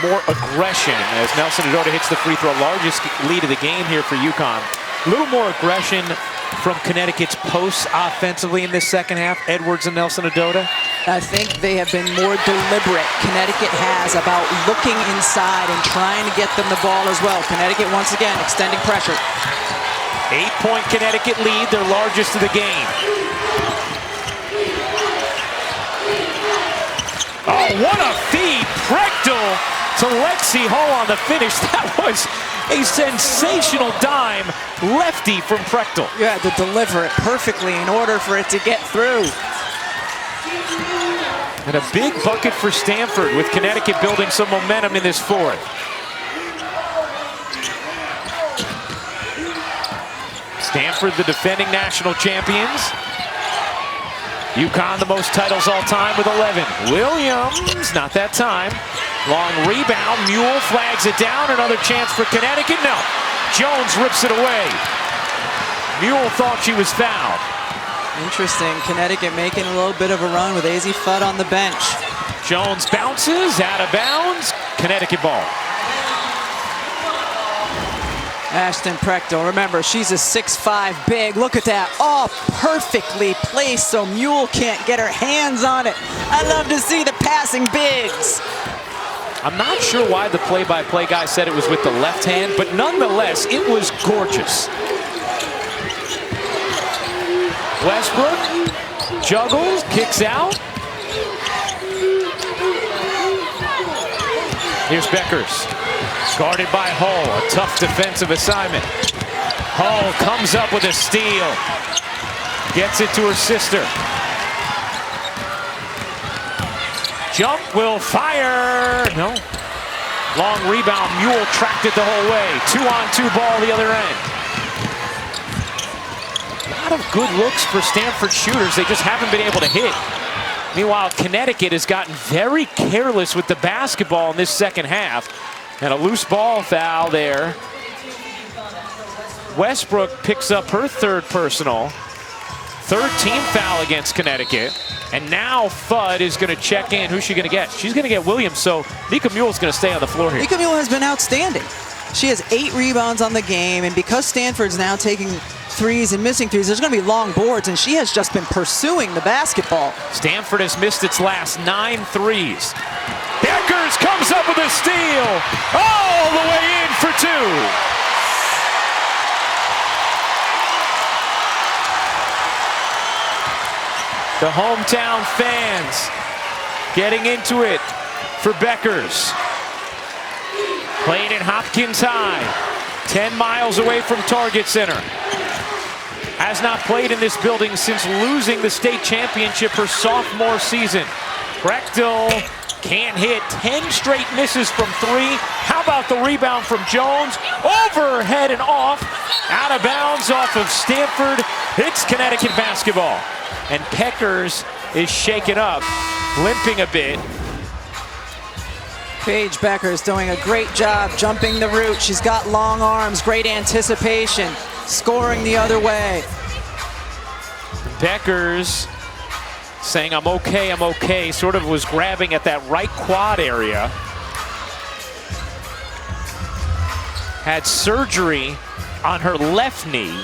more aggression as Nelson Adota hits the free throw, largest lead of the game here for UConn? A little more aggression from Connecticut's posts offensively in this second half, Edwards and Nelson Adota? I think they have been more deliberate. Connecticut has about looking inside and trying to get them the ball as well. Connecticut once again extending pressure. 8-point Connecticut lead, their largest of the game. Oh, what a feed! Prechtel to Lexi Hull on the finish. That was a sensational dime lefty from Prechtel. You had to deliver it perfectly in order for it to get through. And a big bucket for Stanford, with Connecticut building some momentum in this fourth. Stanford, the defending national champions. UConn, the most titles all time with 11. Williams, not that time. Long rebound, Mule flags it down. Another chance for Connecticut. No, Jones rips it away. Mule thought she was fouled. Interesting, Connecticut making a little bit of a run with Azzi Fudd on the bench. Jones bounces, out of bounds, Connecticut ball. Ashton Prechtel, remember, she's a 6'5" big. Look at that, all perfectly placed so Mule can't get her hands on it. I love to see the passing bigs. I'm not sure why the play-by-play guy said it was with the left hand, but nonetheless, it was gorgeous. Westbrook juggles, kicks out. Here's Beckers, guarded by Hull, a tough defensive assignment. Hull comes up with a steal, gets it to her sister. Jump will fire, no. Long rebound, Mule tracked it the whole way. 2-on-2 ball the other end. A lot of good looks for Stanford shooters, they just haven't been able to hit. Meanwhile, Connecticut has gotten very careless with the basketball in this second half. And a loose ball foul there. Westbrook picks up her third personal. Third team foul against Connecticut. And now Fudd is going to check in. Who's she going to get? She's going to get Williams, so Nika Mule's going to stay on the floor here. Nika Mule has been outstanding. She has 8 rebounds on the game, and because Stanford's now taking threes and missing threes, there's going to be long boards, and she has just been pursuing the basketball. Stanford has missed its last 9 threes. Beckers comes up with a steal, all the way in for 2. The hometown fans getting into it for Beckers. Playing in Hopkins High, 10 miles away from Target Center. Has not played in this building since losing the state championship her sophomore season. Prechtel can't hit, 10 straight misses from 3. How about the rebound from Jones? Overhead and off, out of bounds off of Stanford. It's Connecticut basketball. And Beckers is shaken up, limping a bit. Paige Beckers doing a great job jumping the route. She's got long arms, great anticipation, scoring the other way. Beckers saying, I'm okay, sort of was grabbing at that right quad area. Had surgery on her left knee.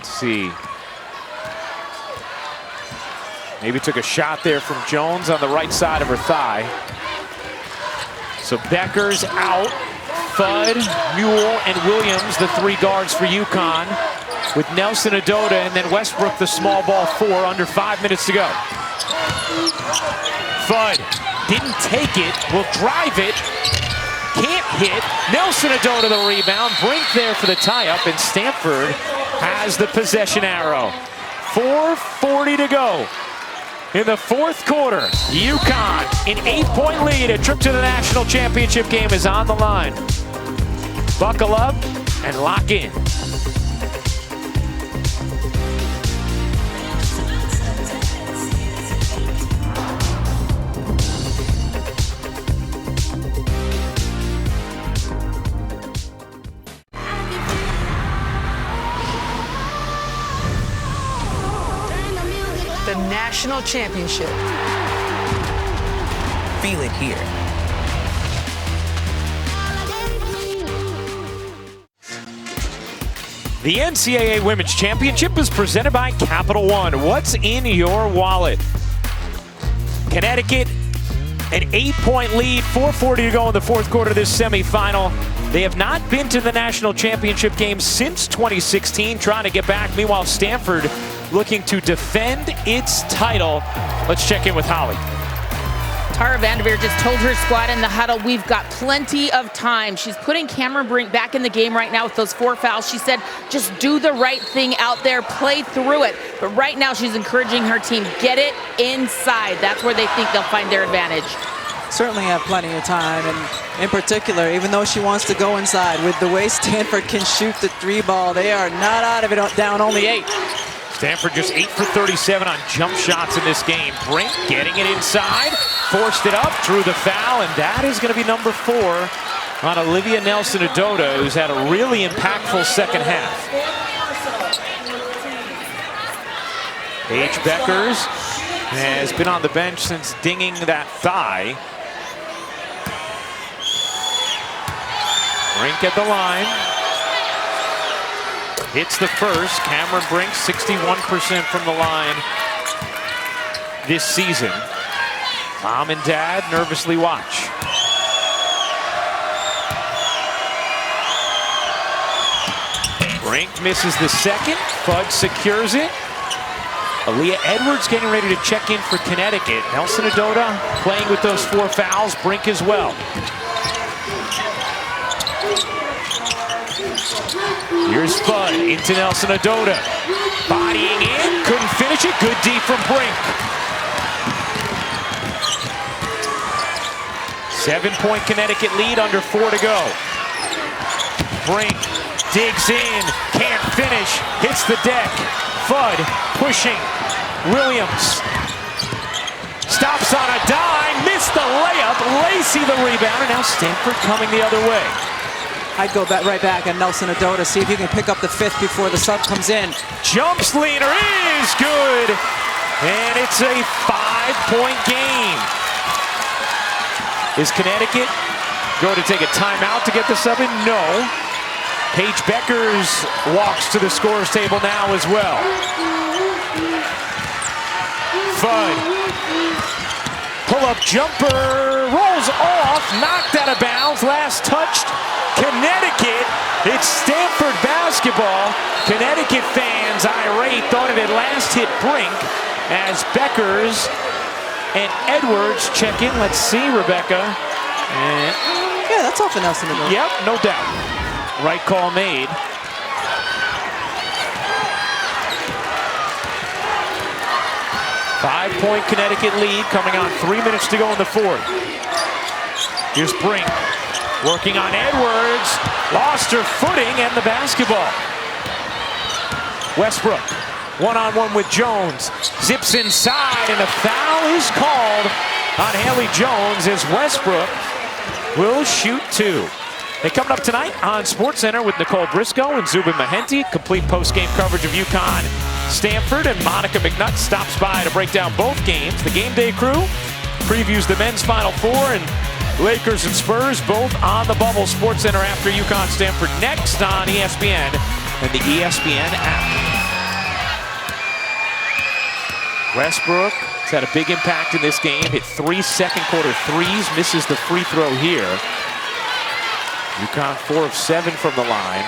See. Maybe took a shot there from Jones on the right side of her thigh. So Beckers out. Fudd, Mule, and Williams, the 3 guards for UConn, with Nelson Adota and then Westbrook, the small ball 4, under 5 minutes to go. Fudd didn't take it, will drive it, can't hit. Nelson Adota the rebound, Brink there for the tie-up, and Stanford has the possession arrow. 4:40 to go in the fourth quarter. UConn, an 8-point lead. A trip to the national championship game is on the line. Buckle up and lock in. The national championship. Feel it here. The NCAA Women's Championship is presented by Capital One. What's in your wallet? Connecticut An 8-point lead, 4:40 to go in the fourth quarter of this semifinal. They have not been to the national championship game since 2016, trying to get back. Meanwhile, Stanford looking to defend its title. Let's check in with Holly. Tara Vanderveer just told her squad in the huddle, we've got plenty of time. She's putting Cameron Brink back in the game right now with those 4 fouls. She said, just do the right thing out there, play through it. But right now she's encouraging her team, get it inside. That's where they think they'll find their advantage. Certainly have plenty of time, and in particular, even though she wants to go inside, with the way Stanford can shoot the 3 ball, they are not out of it, down only 8. Stanford just 8 for 37 on jump shots in this game. Brink getting it inside, forced it up, drew the foul, and that is going to be number 4 on Olivia Nelson-Ododa, who's had a really impactful second half. Paige Bueckers has been on the bench since dinging that thigh. Brink at the line. Hits the first. Cameron Brink, 61% from the line this season. Mom and dad nervously watch. Brink misses the second. Fudd secures it. Aaliyah Edwards getting ready to check in for Connecticut. Nelson-Ododa playing with those 4 fouls. Brink as well. Here's Fudd into Nelson-Ododa. Bodying in, couldn't finish it. Good D from Brink. 7-point Connecticut lead, under 4 to go. Brink digs in, can't finish, hits the deck. Fudd pushing. Williams stops on a dime, missed the layup. Lacey the rebound, and now Stanford coming the other way. I'd go right back at Nelson-Ododa, see if you can pick up the 5th before the sub comes in. Jumps leaner is good, and it's a 5-point game. Is Connecticut going to take a timeout to get the sub in? No. Paige Bueckers walks to the scorer's table now as well. Fudd. Pull-up jumper, rolls off, knocked out of bounds, last touched Connecticut. It's Stanford basketball. Connecticut fans irate, thought it had last hit Brink as Bueckers and Edwards check in. Let's see, Rebecca. And yeah, that's off of Nelson-Ododa. Yep, no doubt. Right call made. Five-point Connecticut lead coming on 3 minutes to go in the fourth. Here's Brink working on Edwards. Lost her footing and the basketball. Westbrook one-on-one with Jones. Zips inside and a foul is called on Haley Jones as Westbrook will shoot 2. They coming up tonight on SportsCenter with Nicole Briscoe and Zubin Mehenti. Complete post-game coverage of UConn, Stanford, and Monica McNutt stops by to break down both games. The Game Day crew previews the men's Final Four, and Lakers and Spurs both on the bubble. SportsCenter after UConn Stanford next on ESPN and the ESPN app. Westbrook has had a big impact in this game. Hit 3 second-quarter threes, misses the free throw here. UConn 4 of 7 from the line.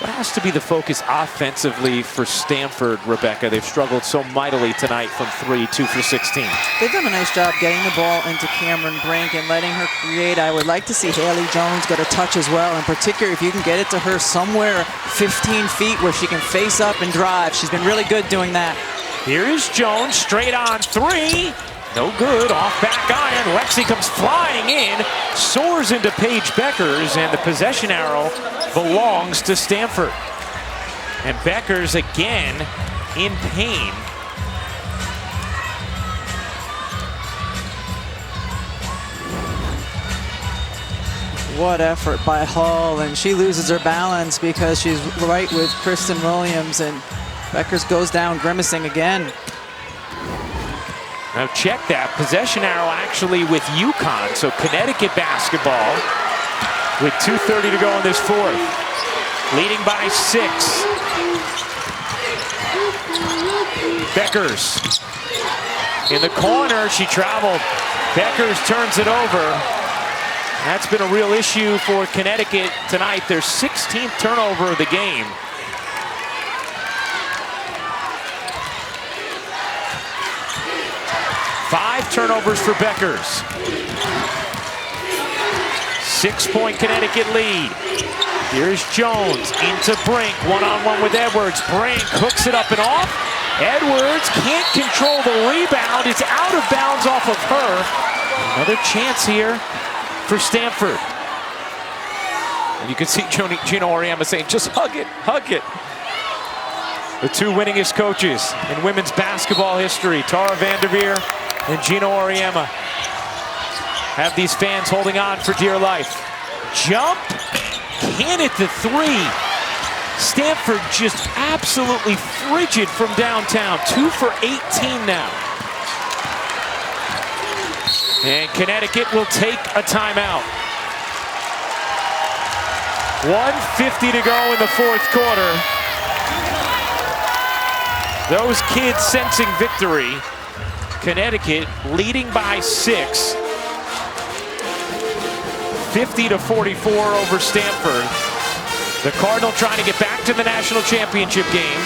What has to be the focus offensively for Stanford, Rebecca? They've struggled so mightily tonight from 3, 2 for 16. They've done a nice job getting the ball into Cameron Brink and letting her create. I would like to see Haley Jones get a touch as well, in particular if you can get it to her somewhere 15 feet where she can face up and drive. She's been really good doing that. Here is Jones, straight on 3. No good, off back iron. Lexi comes flying in, soars into Paige Bueckers, and the possession arrow belongs to Stanford. And Bueckers again in pain. What effort by Hall, and she loses her balance because she's right with Kristen Williams, and Bueckers goes down grimacing again. Now check that, possession arrow actually with UConn, so Connecticut basketball with 2:30 to go in this fourth. Leading by 6. Bueckers in the corner, she traveled Beckers turns it over. That's been a real issue for Connecticut tonight. Their 16th turnover of the game. Five turnovers for Beckers. 6-point Connecticut lead. Here's Jones into Brink, one-on-one with Edwards. Brink hooks it up and off. Edwards can't control the rebound. It's out of bounds off of her. Another chance here for Stanford. And you can see Gino Auriemma saying, just hug it, hug it. The two winningest coaches in women's basketball history, Tara Vanderveer and Gino Auriemma, have these fans holding on for dear life. Jump, can hit the three. Stanford just absolutely frigid from downtown. 2 for 18 now. And Connecticut will take a timeout. 1:50 to go in the fourth quarter. Those kids sensing victory. Connecticut leading by 6. 50-44 over Stanford. The Cardinal trying to get back to the national championship game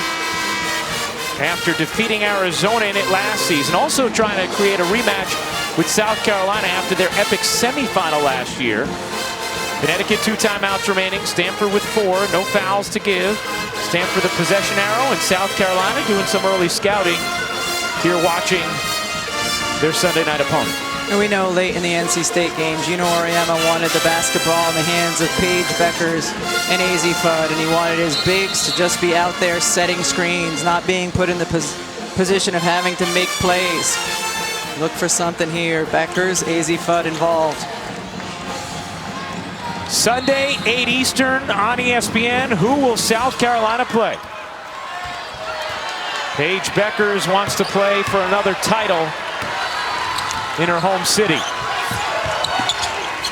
after defeating Arizona in it last season. Also trying to create a rematch with South Carolina after their epic semifinal last year. Connecticut 2 timeouts remaining. Stanford with 4, no fouls to give. Stanford the possession arrow, and South Carolina doing some early scouting here watching their Sunday night opponent. And we know late in the NC State game, Gino Auriemma wanted the basketball in the hands of Paige Beckers and Azzi Fudd, and he wanted his bigs to just be out there setting screens, not being put in the position of having to make plays. Look for something here. Beckers, Azzi Fudd involved. Sunday, 8 Eastern on ESPN. Who will South Carolina play? Paige Beckers wants to play for another title in her home city.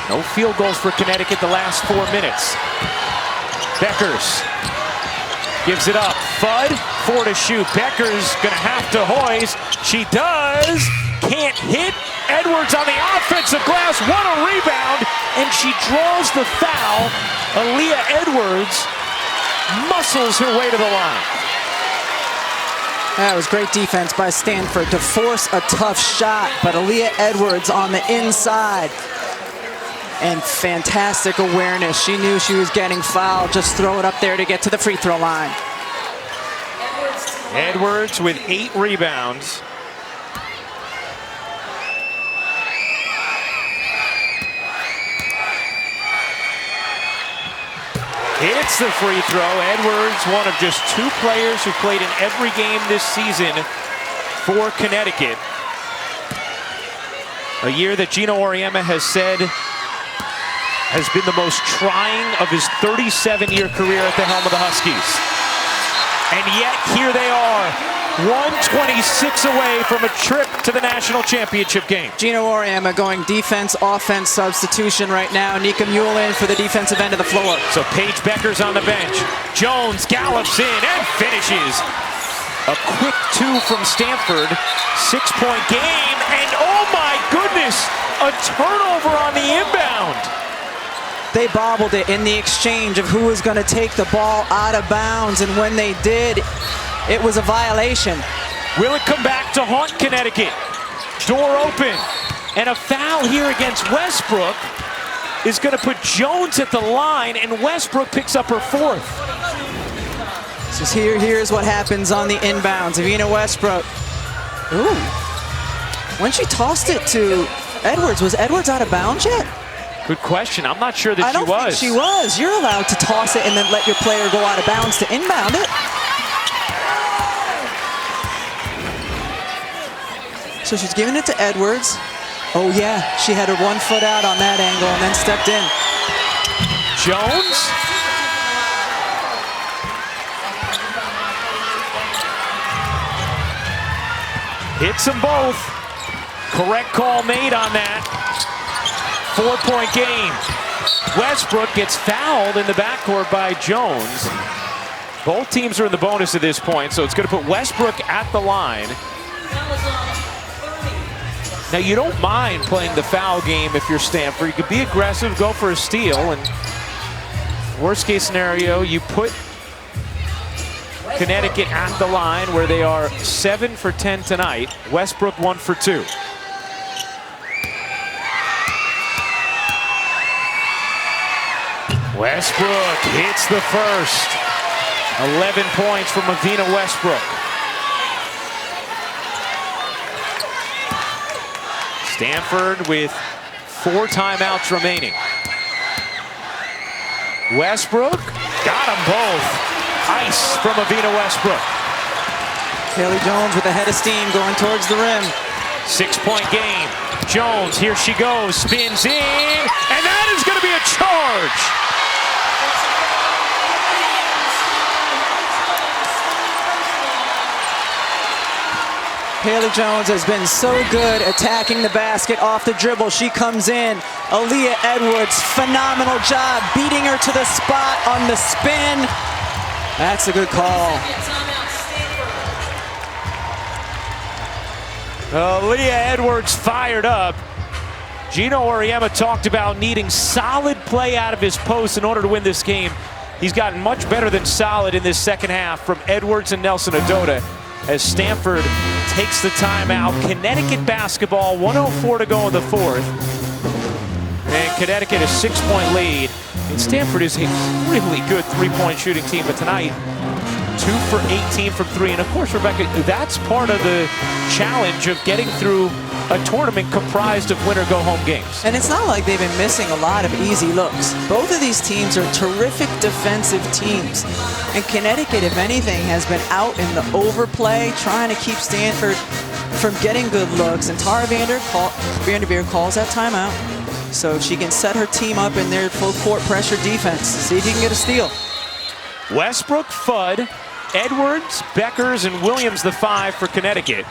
No field goals for Connecticut the last 4 minutes. Beckers gives it up. Fudd, 4 to shoot. Beckers gonna have to hoist. She does. Can't hit. Edwards on the offensive glass. What a rebound. And she draws the foul. Aaliyah Edwards muscles her way to the line. That was great defense by Stanford to force a tough shot, but Aaliyah Edwards on the inside. And fantastic awareness. She knew she was getting fouled. Just throw it up there to get to the free throw line. Edwards with 8 rebounds. Hits the free throw. Edwards, one of just 2 players who played in every game this season for Connecticut. A year that Gino Auriemma has said has been the most trying of his 37-year career at the helm of the Huskies. And yet, here they are, 126 away from a trip to the national championship game. Gino Auriemma going defense, offense substitution right now. Nika Mulin for the defensive end of the floor. So Paige Beckers on the bench. Jones gallops in and finishes. A quick 2 from Stanford. 6-point game, and oh my goodness, a turnover on the inbound. They bobbled it in the exchange of who was going to take the ball out of bounds, and when they did, it was a violation. Will it come back to haunt Connecticut? Door open, and a foul here against Westbrook is going to put Jones at the line, and Westbrook picks up her 4th. So here's what happens on the inbounds. Evina Westbrook. Ooh. When she tossed it to Edwards, was Edwards out of bounds yet? Good question. I'm not sure that she was. I don't think she was. You're allowed to toss it and then let your player go out of bounds to inbound it. So she's giving it to Edwards. Oh yeah, she had her 1 foot out on that angle and then stepped in. Jones. Hits them both. Correct call made on that. 4-point game. Westbrook gets fouled in the backcourt by Jones. Both teams are in the bonus at this point, so it's going to put Westbrook at the line. Now, you don't mind playing the foul game if you're Stanford. You could be aggressive, go for a steal, and worst case scenario, you put Connecticut at the line where they are 7 for 10 tonight. Westbrook 1 for 2. Westbrook hits the first. 11 points from Avina Westbrook. Stanford with 4 timeouts remaining. Westbrook got them both. Ice from Avina Westbrook. Haley Jones with a head of steam going towards the rim. 6-point game. Jones, here she goes, spins in, and that is going to be a charge. Haley Jones has been so good attacking the basket off the dribble. She comes in. Aaliyah Edwards, phenomenal job beating her to the spot on the spin. That's a good call. Aaliyah Edwards fired up. Gino Auriemma talked about needing solid play out of his post in order to win this game. He's gotten much better than solid in this second half from Edwards and Nelson Adota as Stanford takes the timeout. Connecticut basketball, 1:04 to go in the fourth. And Connecticut a 6-point lead. And Stanford is a really good 3-point shooting team, but tonight, 2 for 18 from 3. And of course, Rebecca, that's part of the challenge of getting through a tournament comprised of winner-go-home games. And it's not like they've been missing a lot of easy looks. Both of these teams are terrific defensive teams. And Connecticut, if anything, has been out in the overplay, trying to keep Stanford from getting good looks. And Tara Vanderveer calls that timeout so she can set her team up in their full court pressure defense. See if you can get a steal. Westbrook, Fudd, Edwards, Beckers, and Williams the 5 for Connecticut.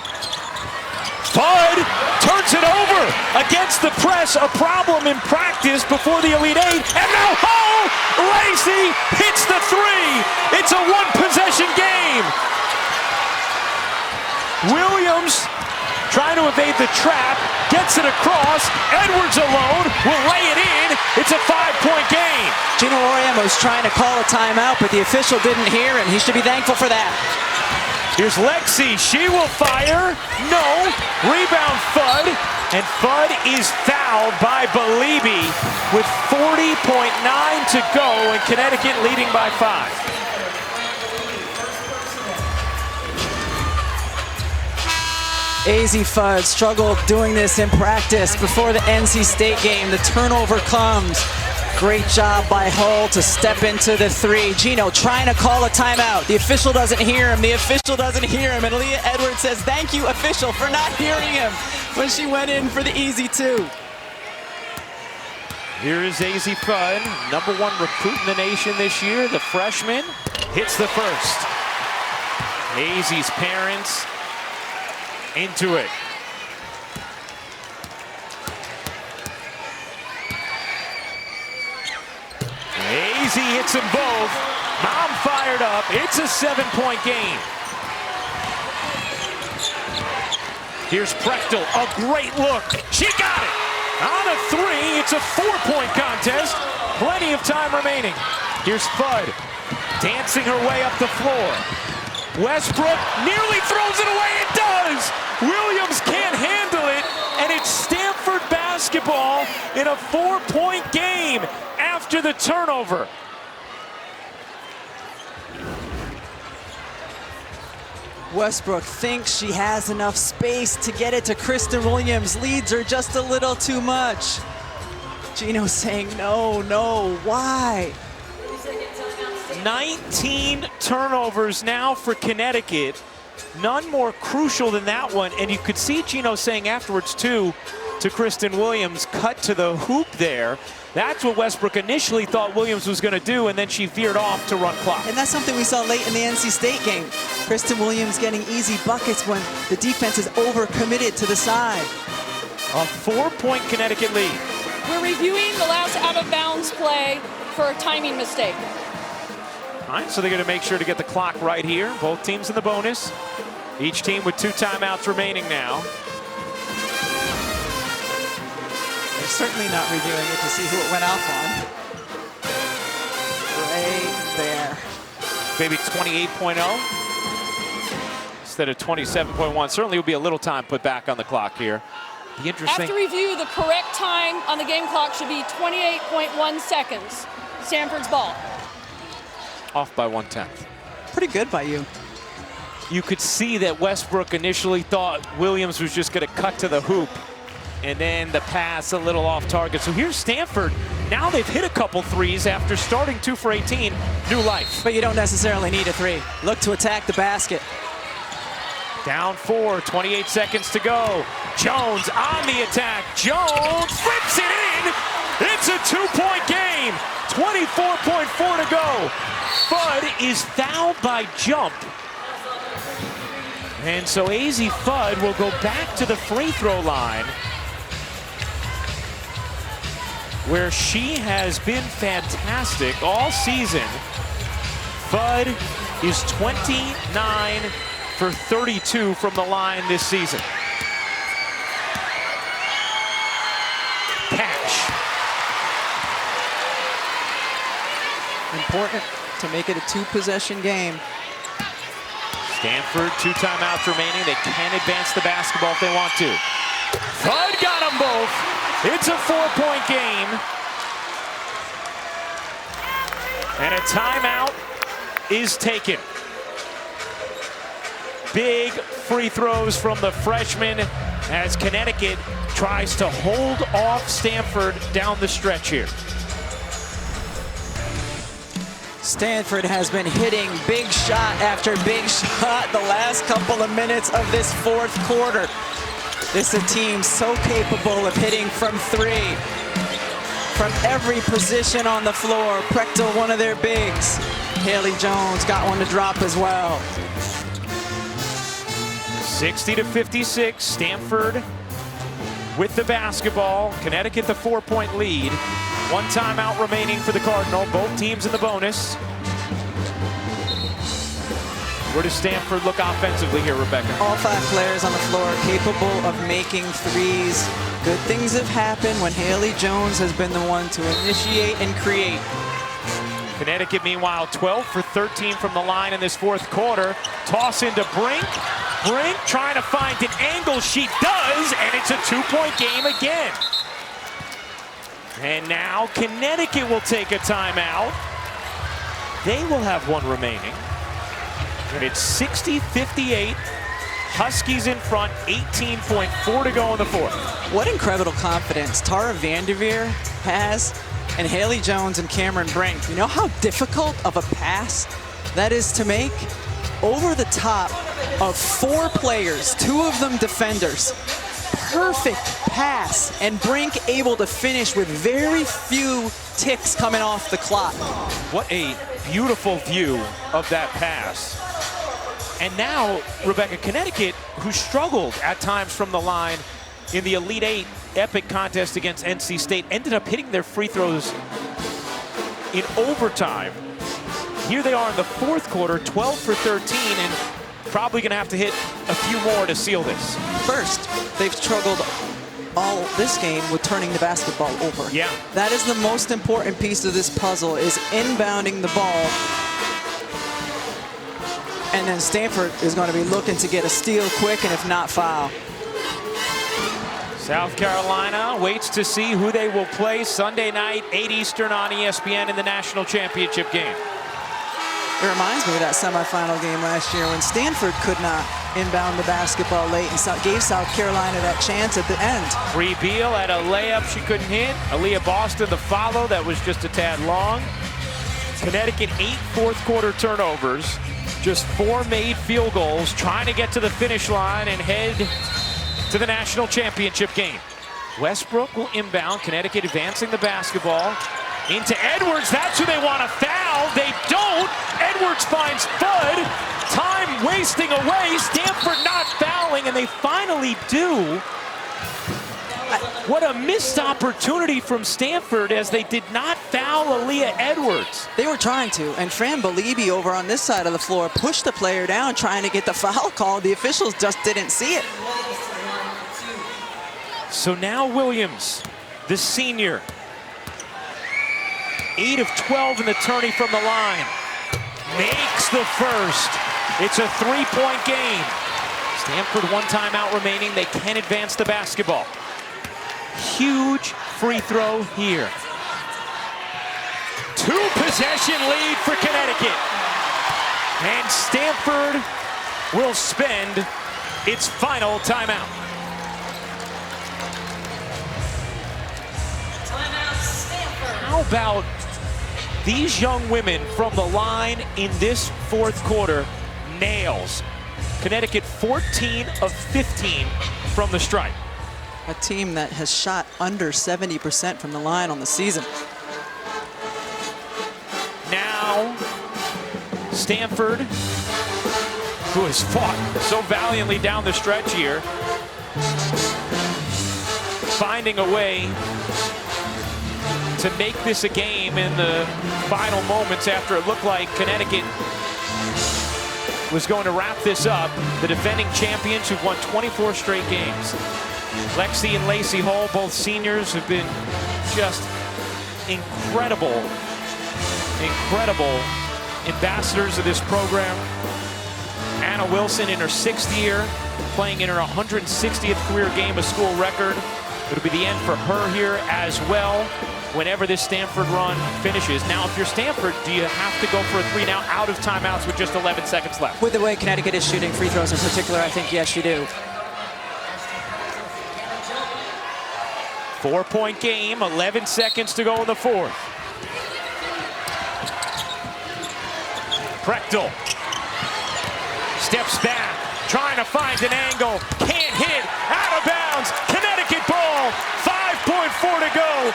Fudd turns it over against the press, a problem in practice before the Elite Eight, and now Lacey hits the 3. It's a one-possession game. Williams trying to evade the trap, gets it across, Edwards alone will lay it in. It's a 5-point game. Gino Auriemma was trying to call a timeout, but the official didn't hear him. He should be thankful for that. Here's Lexi, she will fire, no, rebound Fudd, and Fudd is fouled by Belibi with 40.9 to go, and Connecticut leading by 5. Azzi Fudd struggled doing this in practice before the NC State game. The turnover comes. Great job by Hull to step into the 3. Gino trying to call a timeout. The official doesn't hear him. The official doesn't hear him. And Aaliyah Edwards says, thank you, official, for not hearing him when she went in for the easy 2. Here is Azzi Fudd, #1 recruit in the nation this year. The freshman hits the first. Azzi's parents into it. Azzi hits them both. Mom fired up. It's a 7-point game. Here's Prechtel, a great look. She got it. On a 3, it's a 4-point contest. Plenty of time remaining. Here's Fudd, dancing her way up the floor. Westbrook nearly throws it away. It does. Williams can't handle it, and it's Stanford basketball in a 4-point game after the turnover. Westbrook thinks she has enough space to get it to Kristen Williams. Leads her just a little too much. Gino saying, no, why? 19 turnovers now for Connecticut. None more crucial than that one. And you could see Gino saying afterwards, too, to Kristen Williams, cut to the hoop there. That's what Westbrook initially thought Williams was going to do, and then she veered off to run clock. And that's something we saw late in the NC State game. Kristen Williams getting easy buckets when the defense is overcommitted to the side. A 4-point Connecticut lead. We're reviewing the last out-of-bounds play for a timing mistake. All right, so they're going to make sure to get the clock right here. Both teams in the bonus. Each team with 2 timeouts remaining now. certainly not reviewing it to see who it went off on. Right there. Maybe 28.0 instead of 27.1. Certainly will be a little time put back on the clock here. Be interesting. After review, the correct time on the game clock should be 28.1 seconds. Stanford's ball. Off by 1/10. Pretty good by you. You could see that Westbrook initially thought Williams was just going to cut to the hoop, and then the pass a little off target. So here's Stanford. Now they've hit a couple threes after starting 2 for 18. New life. But you don't necessarily need a 3. Look to attack the basket. Down 4, 28 seconds to go. Jones on the attack. Jones whips it in. It's a 2-point game. 24.4 to go. Fudd is fouled by Jump. And so Azzi Fudd will go back to the free throw line, where she has been fantastic all season. Fudd is 29 for 32 from the line this season. Cash. Important to make it a 2-possession game. Stanford, 2 timeouts remaining. They can advance the basketball if they want to. Fudd got them both. It's a 4-point game. And a timeout is taken. Big free throws from the freshman as Connecticut tries to hold off Stanford down the stretch here. Stanford has been hitting big shot after big shot the last couple of minutes of this 4th quarter. This is a team so capable of hitting from 3. From every position on the floor. Prechtel, one of their bigs. Haley Jones got one to drop as well. 60 to 56, Stanford with the basketball. Connecticut the 4-point lead. 1 timeout remaining for the Cardinal. Both teams in the bonus. Where does Stanford look offensively here, Rebecca? All 5 players on the floor capable of making threes. Good things have happened when Haley Jones has been the one to initiate and create. Connecticut, meanwhile, 12 for 13 from the line in this 4th quarter. Toss into Brink. Brink trying to find an angle. She does, and it's a 2-point game again. And now Connecticut will take a timeout. They will have 1 remaining. And it's 60-58. Huskies in front, 18.4 to go in the 4th. What incredible confidence Tara Vanderveer has, and Haley Jones and Cameron Brink. You know how difficult of a pass that is to make? Over the top of 4 players, 2 of them defenders. Perfect pass, and Brink able to finish with very few ticks coming off the clock. What a beautiful view of that pass. And now, Rebecca, Connecticut, who struggled at times from the line in the Elite 8 epic contest against NC State, ended up hitting their free throws in overtime. Here they are in the 4th quarter, 12 for 13, and probably going to have to hit a few more to seal this. First, they've struggled all this game with turning the basketball over. Yeah. That is the most important piece of this puzzle, is inbounding the ball. And then Stanford is going to be looking to get a steal quick, and if not, foul. South Carolina waits to see who they will play Sunday night, 8 Eastern on ESPN in the national championship game. It reminds me of that semifinal game last year when Stanford could not inbound the basketball late and gave South Carolina that chance at the end. Bree Beal had a layup she couldn't hit. Aaliyah Boston, the follow, that was just a tad long. Connecticut, 8 4th quarter turnovers. Just 4 made field goals, trying to get to the finish line and head to the national championship game. Westbrook will inbound. Connecticut advancing the basketball. Into Edwards. That's who they want to foul. They don't. Edwards finds Fudd. Time wasting away. Stanford not fouling, and they finally do. What a missed opportunity from Stanford as they did not foul Aaliyah Edwards. They were trying to, and Fran Belibi over on this side of the floor pushed the player down trying to get the foul call. The officials just didn't see it. So now Williams the senior. 8 of 12 in the tourney from the line. Makes the first. It's a 3-point game. Stanford 1 timeout remaining. They can advance the basketball. Huge free throw here. 2-possession lead for Connecticut. And Stanford will spend its final timeout. How about these young women from the line in this fourth quarter? Nails. Connecticut 14 of 15 from the stripe. A team that has shot under 70% from the line on the season. Now, Stanford, who has fought so valiantly down the stretch here, finding a way to make this a game in the final moments after it looked like Connecticut was going to wrap this up. The defending champions who've won 24 straight games. Lexi and Lacey Hull, both seniors, have been just incredible ambassadors of this program. Anna Wilson in her 6th year, playing in her 160th career game, a school record. It'll be the end for her here as well whenever this Stanford run finishes. Now, if you're Stanford, do you have to go for a 3 now out of timeouts with just 11 seconds left? With the way Connecticut is shooting free throws in particular, I think yes, you do. 4-point game, 11 seconds to go in the fourth. Prechtel steps back, trying to find an angle, can't hit, out of bounds, Connecticut ball, 5.4 to go.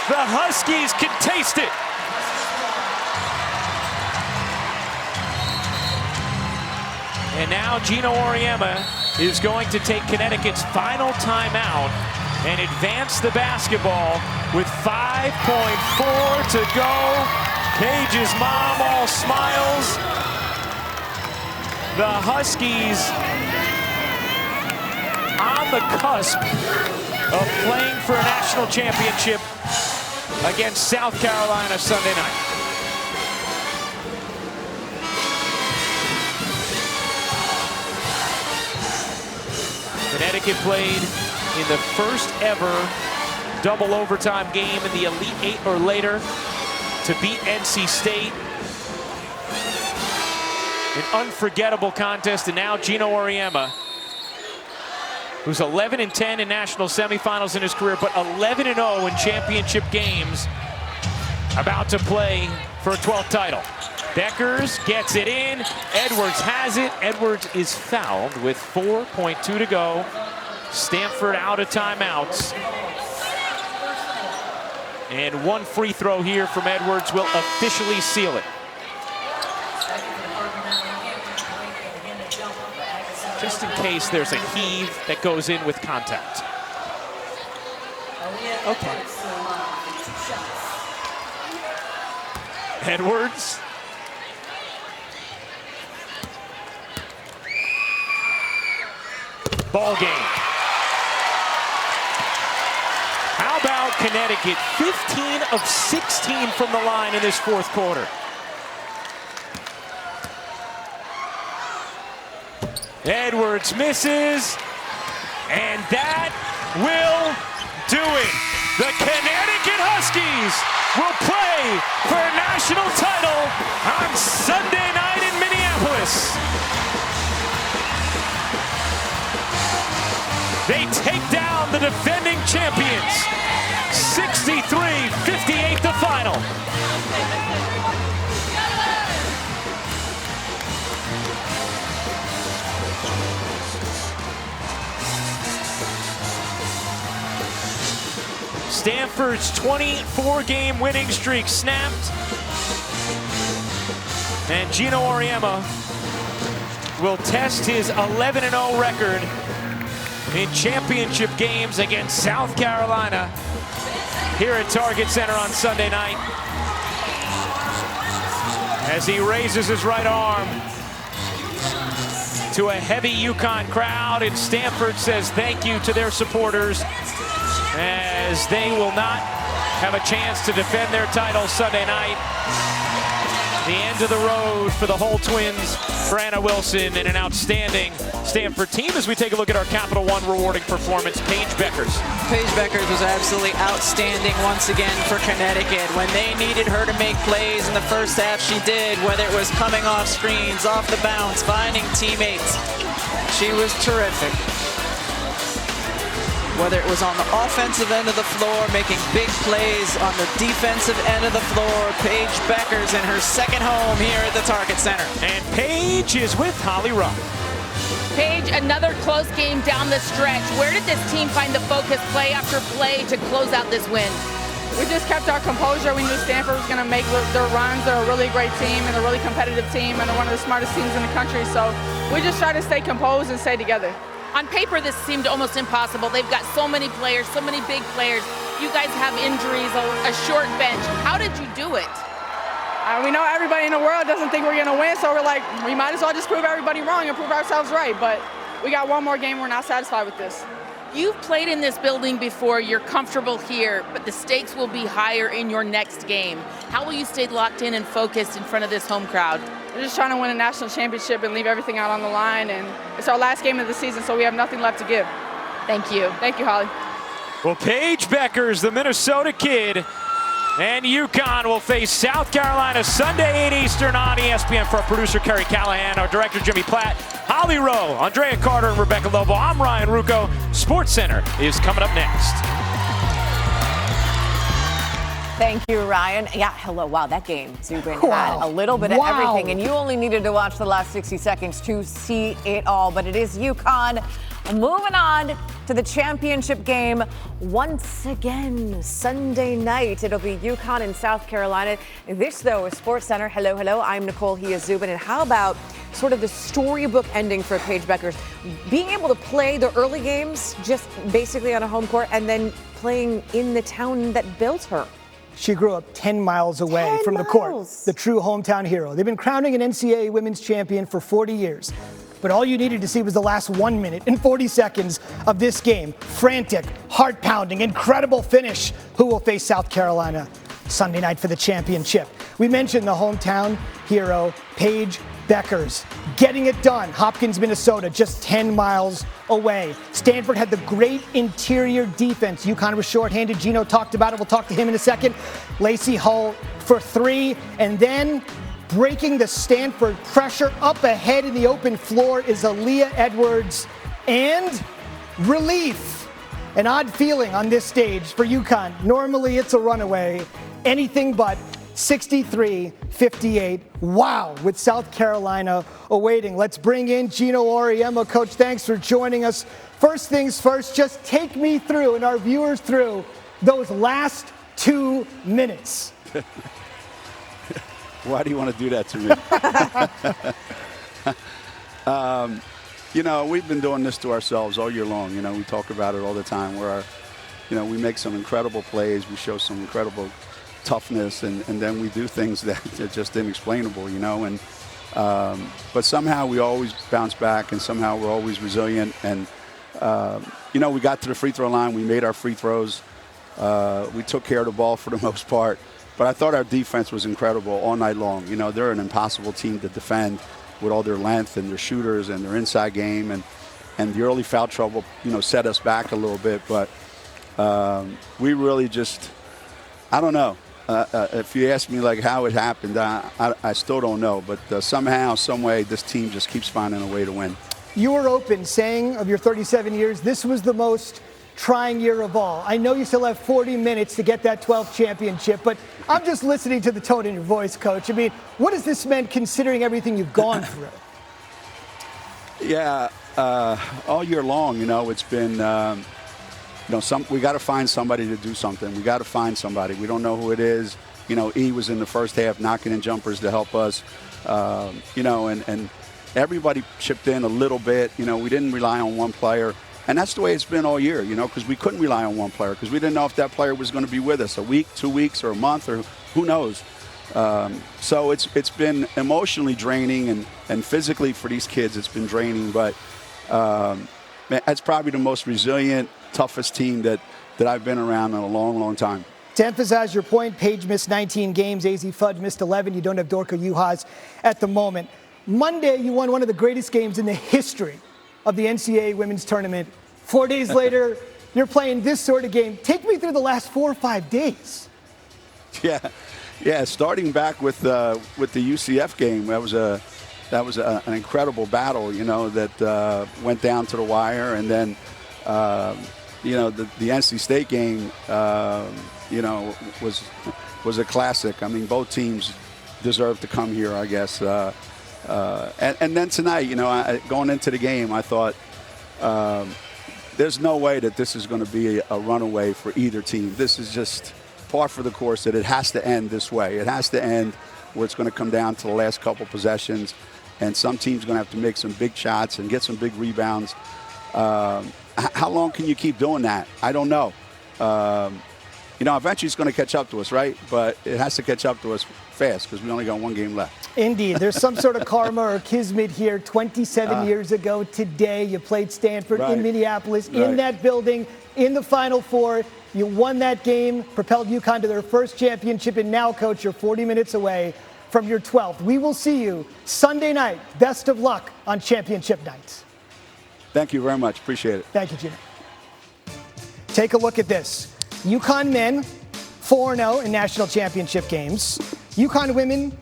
The Huskies can taste it. And now Gino Auriemma is going to take Connecticut's final timeout and advance the basketball with 5.4 to go. Paige's mom all smiles. The Huskies on the cusp of playing for a national championship against South Carolina Sunday night. Connecticut played in the first ever double overtime game in the Elite Eight or later to beat NC State. An unforgettable contest, and now Gino Auriemma, who's 11-10 in national semifinals in his career, but 11-0 in championship games, about to play for a 12th title. Beckers gets it in, Edwards has it. Edwards is fouled with 4.2 to go. Stanford out of timeouts. And 1 free throw here from Edwards will officially seal it. Just in case there's a heave that goes in with contact. Okay. Edwards. Ball game. How about Connecticut? 15 of 16 from the line in this fourth quarter. Edwards misses, and that will do it. The Connecticut Huskies will play for a national title on Sunday night in Minneapolis. They take down the defending champions. 63-58 the final. Stanford's 24-game winning streak snapped. And Gino Auriemma will test his 11-0 record in championship games against South Carolina here at Target Center on Sunday night. As he raises his right arm to a heavy UConn crowd, and Stanford says thank you to their supporters as they will not have a chance to defend their title Sunday night. The end of the road for the Hull Twins, for Anna Wilson, and an outstanding Stanford team as we take a look at our Capital One rewarding performance. Paige Beckers. Paige Beckers was absolutely outstanding once again for Connecticut. When they needed her to make plays in the first half, she did, whether it was coming off screens, off the bounce, finding teammates. She was terrific. Whether it was on the offensive end of the floor, making big plays on the defensive end of the floor, Paige Beckers in her second home here at the Target Center. And Paige is with Holly Rock. Paige, another close game down the stretch. Where did this team find the focus play after play to close out this win? We just kept our composure. We knew Stanford was going to make their runs. They're a really great team and a really competitive team and they're one of the smartest teams in the country. So we just try to stay composed and stay together. On paper, this seemed almost impossible. They've got so many players, so many big players. You guys have injuries, a short bench. How did you do it? We know everybody in the world doesn't think we're going to win, so we're like, we might as well just prove everybody wrong and prove ourselves right. But we got one more game. We're not satisfied with this. You've played in this building before. You're comfortable here, but the stakes will be higher in your next game. How will you stay locked in and focused in front of this home crowd? We're just trying to win a national championship and leave everything out on the line. And it's our last game of the season, so we have nothing left to give. Thank you. Thank you, Holly. Well, Paige Beckers, the Minnesota kid, and UConn will face South Carolina Sunday, 8 Eastern on ESPN. For our producer, Kerry Callahan, our director, Jimmy Platt, Holly Rowe, Andrea Carter, and Rebecca Lobo. I'm Ryan Rucco. Sports Center is coming up next. Thank you, Ryan. Yeah, hello. Wow, that game, Zubin, had a little bit of everything, and you only needed to watch the last 60 seconds to see it all. But it is UConn moving on to the championship game once again Sunday night. It'll be UConn and South Carolina. This, though, is Sports Center. Hello, hello. I'm Nicole. He is Zubin. And how about sort of the storybook ending for Paige Beckers? Being able to play the early games just basically on a home court and then playing in the town that built her. She grew up 10 miles away from the court, the true hometown hero. They've been crowning an NCAA women's champion for 40 years. But all you needed to see was the last 1 minute and 40 seconds of this game. Frantic, heart-pounding, incredible finish. Who will face South Carolina Sunday night for the championship? We mentioned the hometown hero, Paige Beckers, getting it done. Hopkins, Minnesota, just 10 miles away. Stanford had the great interior defense. UConn was shorthanded. Gino talked about it. We'll talk to him in a second. Lacey Hull for three. And then breaking the Stanford pressure up ahead in the open floor is Aaliyah Edwards. And relief. An odd feeling on this stage for UConn. Normally it's a runaway. Anything but 63-58. Wow, with South Carolina awaiting. Let's bring in Gino Auriemma. Coach, thanks for joining us. First things first, just take me through and our viewers through those last 2 minutes. Why do you want to do that to me? You know, we've been doing this to ourselves all year long. You know, we talk about it all the time where, we make some incredible plays. We show some incredible toughness, and then we do things that are just inexplainable, and but somehow we always bounce back, and somehow we're always resilient. And we got to the free throw line, we made our free throws, we took care of the ball for the most part, but I thought our defense was incredible all night long. They're an impossible team to defend with all their length and their shooters and their inside game, and the early foul trouble set us back a little bit, but we really just, I don't know. If you ask me how it happened, I still don't know. But somehow, some way, this team just keeps finding a way to win. You were open saying of your 37 years, this was the most trying year of all. I know you still have 40 minutes to get that 12th championship, but I'm just listening to the tone in your voice, Coach. I mean, what has this meant considering everything you've gone through? Yeah, all year long, it's been... we got to find somebody to do something. We got to find somebody. We don't know who it is. E was in the first half knocking in jumpers to help us. And everybody chipped in a little bit. We didn't rely on one player. And that's the way it's been all year, because we couldn't rely on one player because we didn't know if that player was going to be with us a week, 2 weeks, or a month, or who knows. So it's been emotionally draining and physically for these kids it's been draining. But that's probably the most resilient, toughest team that that I've been around in a long, long time. To emphasize your point, Paige missed 19 games, AZ Fudge missed 11. You don't have Dorka Juhas at the moment. Monday, you won one of the greatest games in the history of the NCAA women's tournament. 4 days later, you're playing this sort of game. Take me through the last 4 or 5 days. Yeah. Starting back with the UCF game, that was an incredible battle, that went down to the wire, and then the NC State game, was a classic. I mean, both teams deserve to come here, I guess. And then tonight, going into the game, I thought there's no way that this is going to be a runaway for either team. This is just par for the course that it has to end this way. It has to end where it's going to come down to the last couple possessions, and some team's going to have to make some big shots and get some big rebounds. How long can you keep doing that? I don't know. Eventually it's going to catch up to us, right? But it has to catch up to us fast because we only got 1 game left. Indeed. There's some sort of karma or kismet here. 27 years ago today, you played Stanford in Minneapolis, in that building, in the Final Four. You won that game, propelled UConn to their first championship, and now, Coach, you're 40 minutes away from your 12th. We will see you Sunday night. Best of luck on championship nights. Thank you very mumuch. Appreciate it. Thank you, Gina. Take a look at this. UConn men, 4-0 in national championship games. UConn women,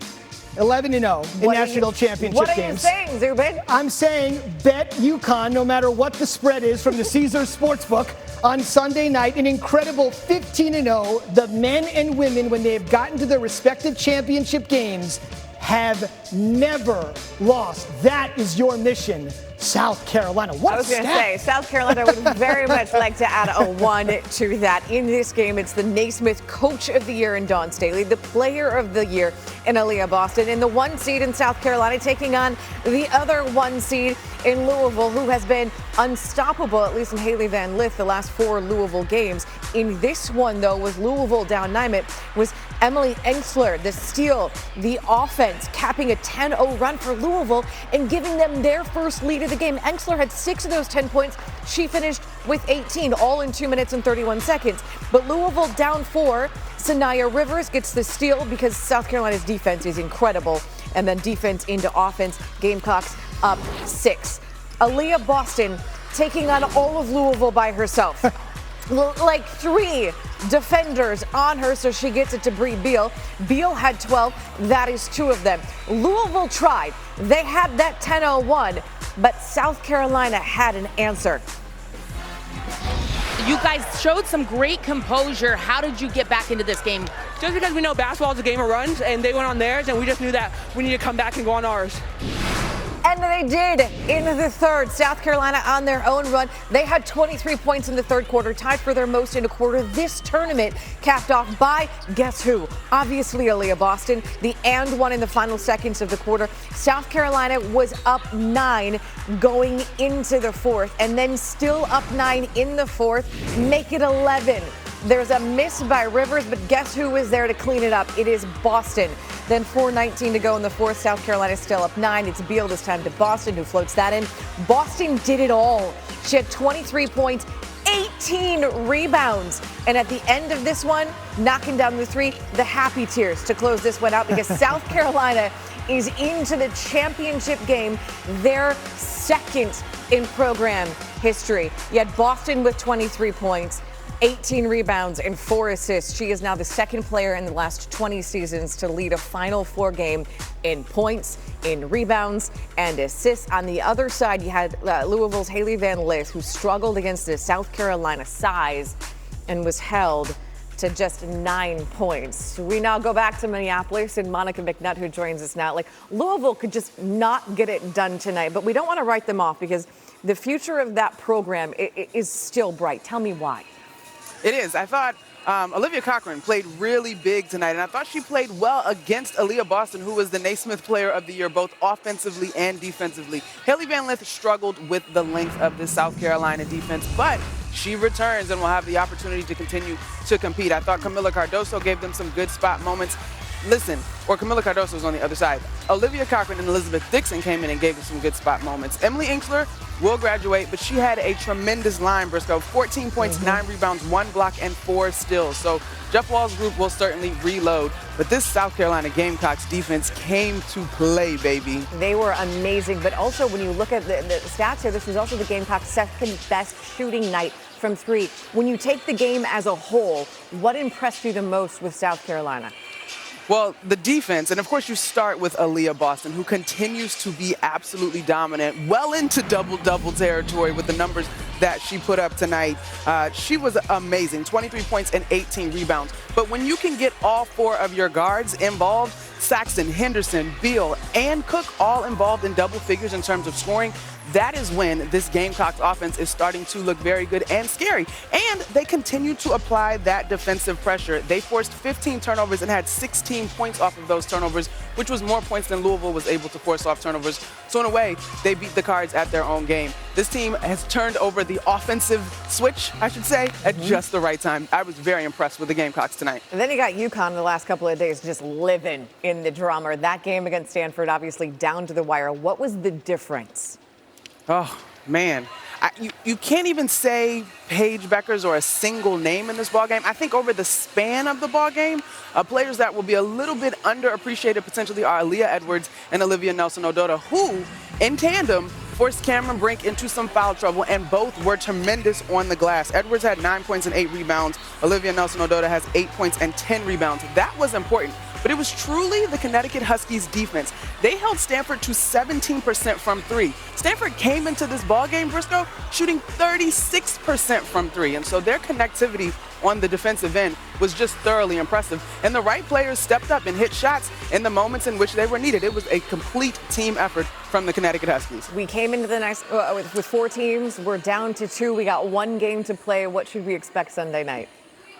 11-0 in national championship games. What are you saying, Zubin? I'm saying bet UConn, no matter what the spread is from the Caesars Sportsbook on Sunday night. An incredible 15-0. The men and women, when they have gotten to their respective championship games, have never lost. That is your mission, South Carolina. What I was going to say, South Carolina would very much like to add a 1 to that. In this game, it's the Naismith Coach of the Year in Dawn Staley, the Player of the Year in Aaliyah Boston, and the 1 seed in South Carolina taking on the other 1 seed in Louisville, who has been unstoppable, at least in Hailey Van Lith, the last 4 Louisville games. In this one, though, was Louisville down 9, was Emily Engstler, the steal, the offense, capping a 10-0 run for Louisville and giving them their first lead of the game. Engstler had 6 of those 10 points. She finished with 18, all in 2 minutes and 31 seconds. But Louisville down 4. Sanaya Rivers gets the steal because South Carolina's defense is incredible. And then defense into offense. Gamecocks up 6. Aaliyah Boston taking on all of Louisville by herself. Like 3 defenders on her, so she gets it to Bree Beal. Beal had 12. That is 2 of them. Louisville tried. They had that 10-0-1, but South Carolina had an answer. You guys showed some great composure. How did you get back into this game? Just because we know basketball is a game of runs, and they went on theirs, and we just knew that we need to come back and go on ours. And they did in the third. South Carolina on their own run. They had 23 points in the third quarter, tied for their most in a quarter. This tournament capped off by, guess who? Obviously Aaliyah Boston, the and 1 in the final seconds of the quarter. South Carolina was up 9 going into the fourth, and then still up 9 in the fourth, make it 11. There's a miss by Rivers, but guess who was there to clean it up? It is Boston. Then 4:19 to go in the fourth. South Carolina still up 9. It's Beal this time to Boston, who floats that in. Boston did it all. She had 23 points, 18 rebounds. And at the end of this one, knocking down the 3, the happy tears to close this one out because South Carolina is into the championship game, their second in program history. You had Boston with 23 points. 18 rebounds and 4 assists. She is now the second player in the last 20 seasons to lead a Final Four game in points, in rebounds, and assists. On the other side, you had Louisville's Hailey Van Lith, who struggled against the South Carolina size and was held to just 9 points. We now go back to Minneapolis and Monica McNutt, who joins us now. Louisville could just not get it done tonight, but we don't want to write them off because the future of that program is still bright. Tell me why. It is. I thought Olivia Cochran played really big tonight, and I thought she played well against Aaliyah Boston, who was the Naismith Player of the Year, both offensively and defensively. Hailey Van Lith struggled with the length of the South Carolina defense, but she returns and will have the opportunity to continue to compete. I thought Camila Cardoso gave them some good spot moments. listen, or Camila Cardoso was on the other side. Olivia Cochran and Elizabeth Dixon came in and gave us some good spot moments. Emily Inkster will graduate, but she had a tremendous line, Briscoe. 14 points, 9 rebounds, 1 block, and 4 steals. So Jeff Wall's group will certainly reload. But this South Carolina Gamecocks defense came to play, baby. They were amazing, but also when you look at the stats here, this was also the Gamecocks' second best shooting night from 3. When you take the game as a whole, what impressed you the most with South Carolina? Well, the defense, and of course you start with Aaliyah Boston, who continues to be absolutely dominant, well into double-double territory with the numbers that she put up tonight. She was amazing, 23 points and 18 rebounds. But when you can get all 4 of your guards involved, Saxton, Henderson, Beal, and Cook all involved in double figures in terms of scoring, that is when this Gamecocks offense is starting to look very good and scary. And they continue to apply that defensive pressure. They forced 15 turnovers and had 16 points off of those turnovers, which was more points than Louisville was able to force off turnovers. So in a way, they beat the Cards at their own game. This team has turned over the offensive switch, I should say, at just the right time. I was very impressed with the Gamecocks tonight. And then you got UConn the last couple of days just living in the drama. That game against Stanford, obviously down to the wire. What was the difference? Oh, man. You can't even say Paige Beckers or a single name in this ballgame. I think over the span of the ballgame, players that will be a little bit underappreciated potentially are Aaliyah Edwards and Olivia Nelson-Ododa, who, in tandem, forced Cameron Brink into some foul trouble, and both were tremendous on the glass. Edwards had 9 points and 8 rebounds. Olivia Nelson-Ododa has 8 points and 10 rebounds. That was important. But it was truly the Connecticut Huskies defense. They held Stanford to 17% from 3. Stanford came into this ballgame, Briscoe, shooting 36% from 3. And so their connectivity on the defensive end was just thoroughly impressive. And the right players stepped up and hit shots in the moments in which they were needed. It was a complete team effort from the Connecticut Huskies. We came into the next with 4 teams. We're down to 2. We got 1 game to play. What should we expect Sunday night?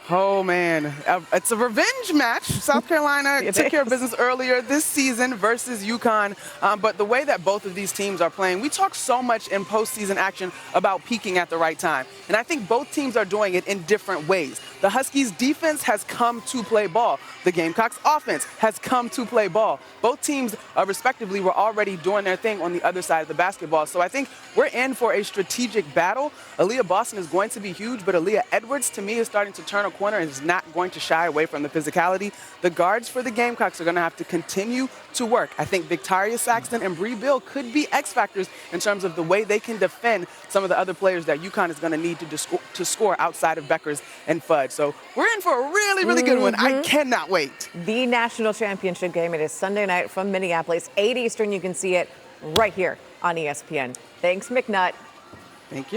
Oh, man. It's a revenge match. South Carolina took care of business earlier this season versus UConn. But the way that both of these teams are playing, we talk so much in postseason action about peaking at the right time. And I think both teams are doing it in different ways. The Huskies' defense has come to play ball. The Gamecocks' offense has come to play ball. Both teams, respectively, were already doing their thing on the other side of the basketball. So I think we're in for a strategic battle. Aaliyah Boston is going to be huge, but Aaliyah Edwards, to me, is starting to turn a corner and is not going to shy away from the physicality. The guards for the Gamecocks are going to have to continue to work. I think Victaria Saxton and Bree Beal could be X factors in terms of the way they can defend some of the other players that UConn is going to need to score outside of Beckers and Fudd. So we're in for a really, really good one. I cannot wait. The national championship game. It is Sunday night from Minneapolis, 8 Eastern. You can see it right here on ESPN. Thanks, McNutt. Thank you.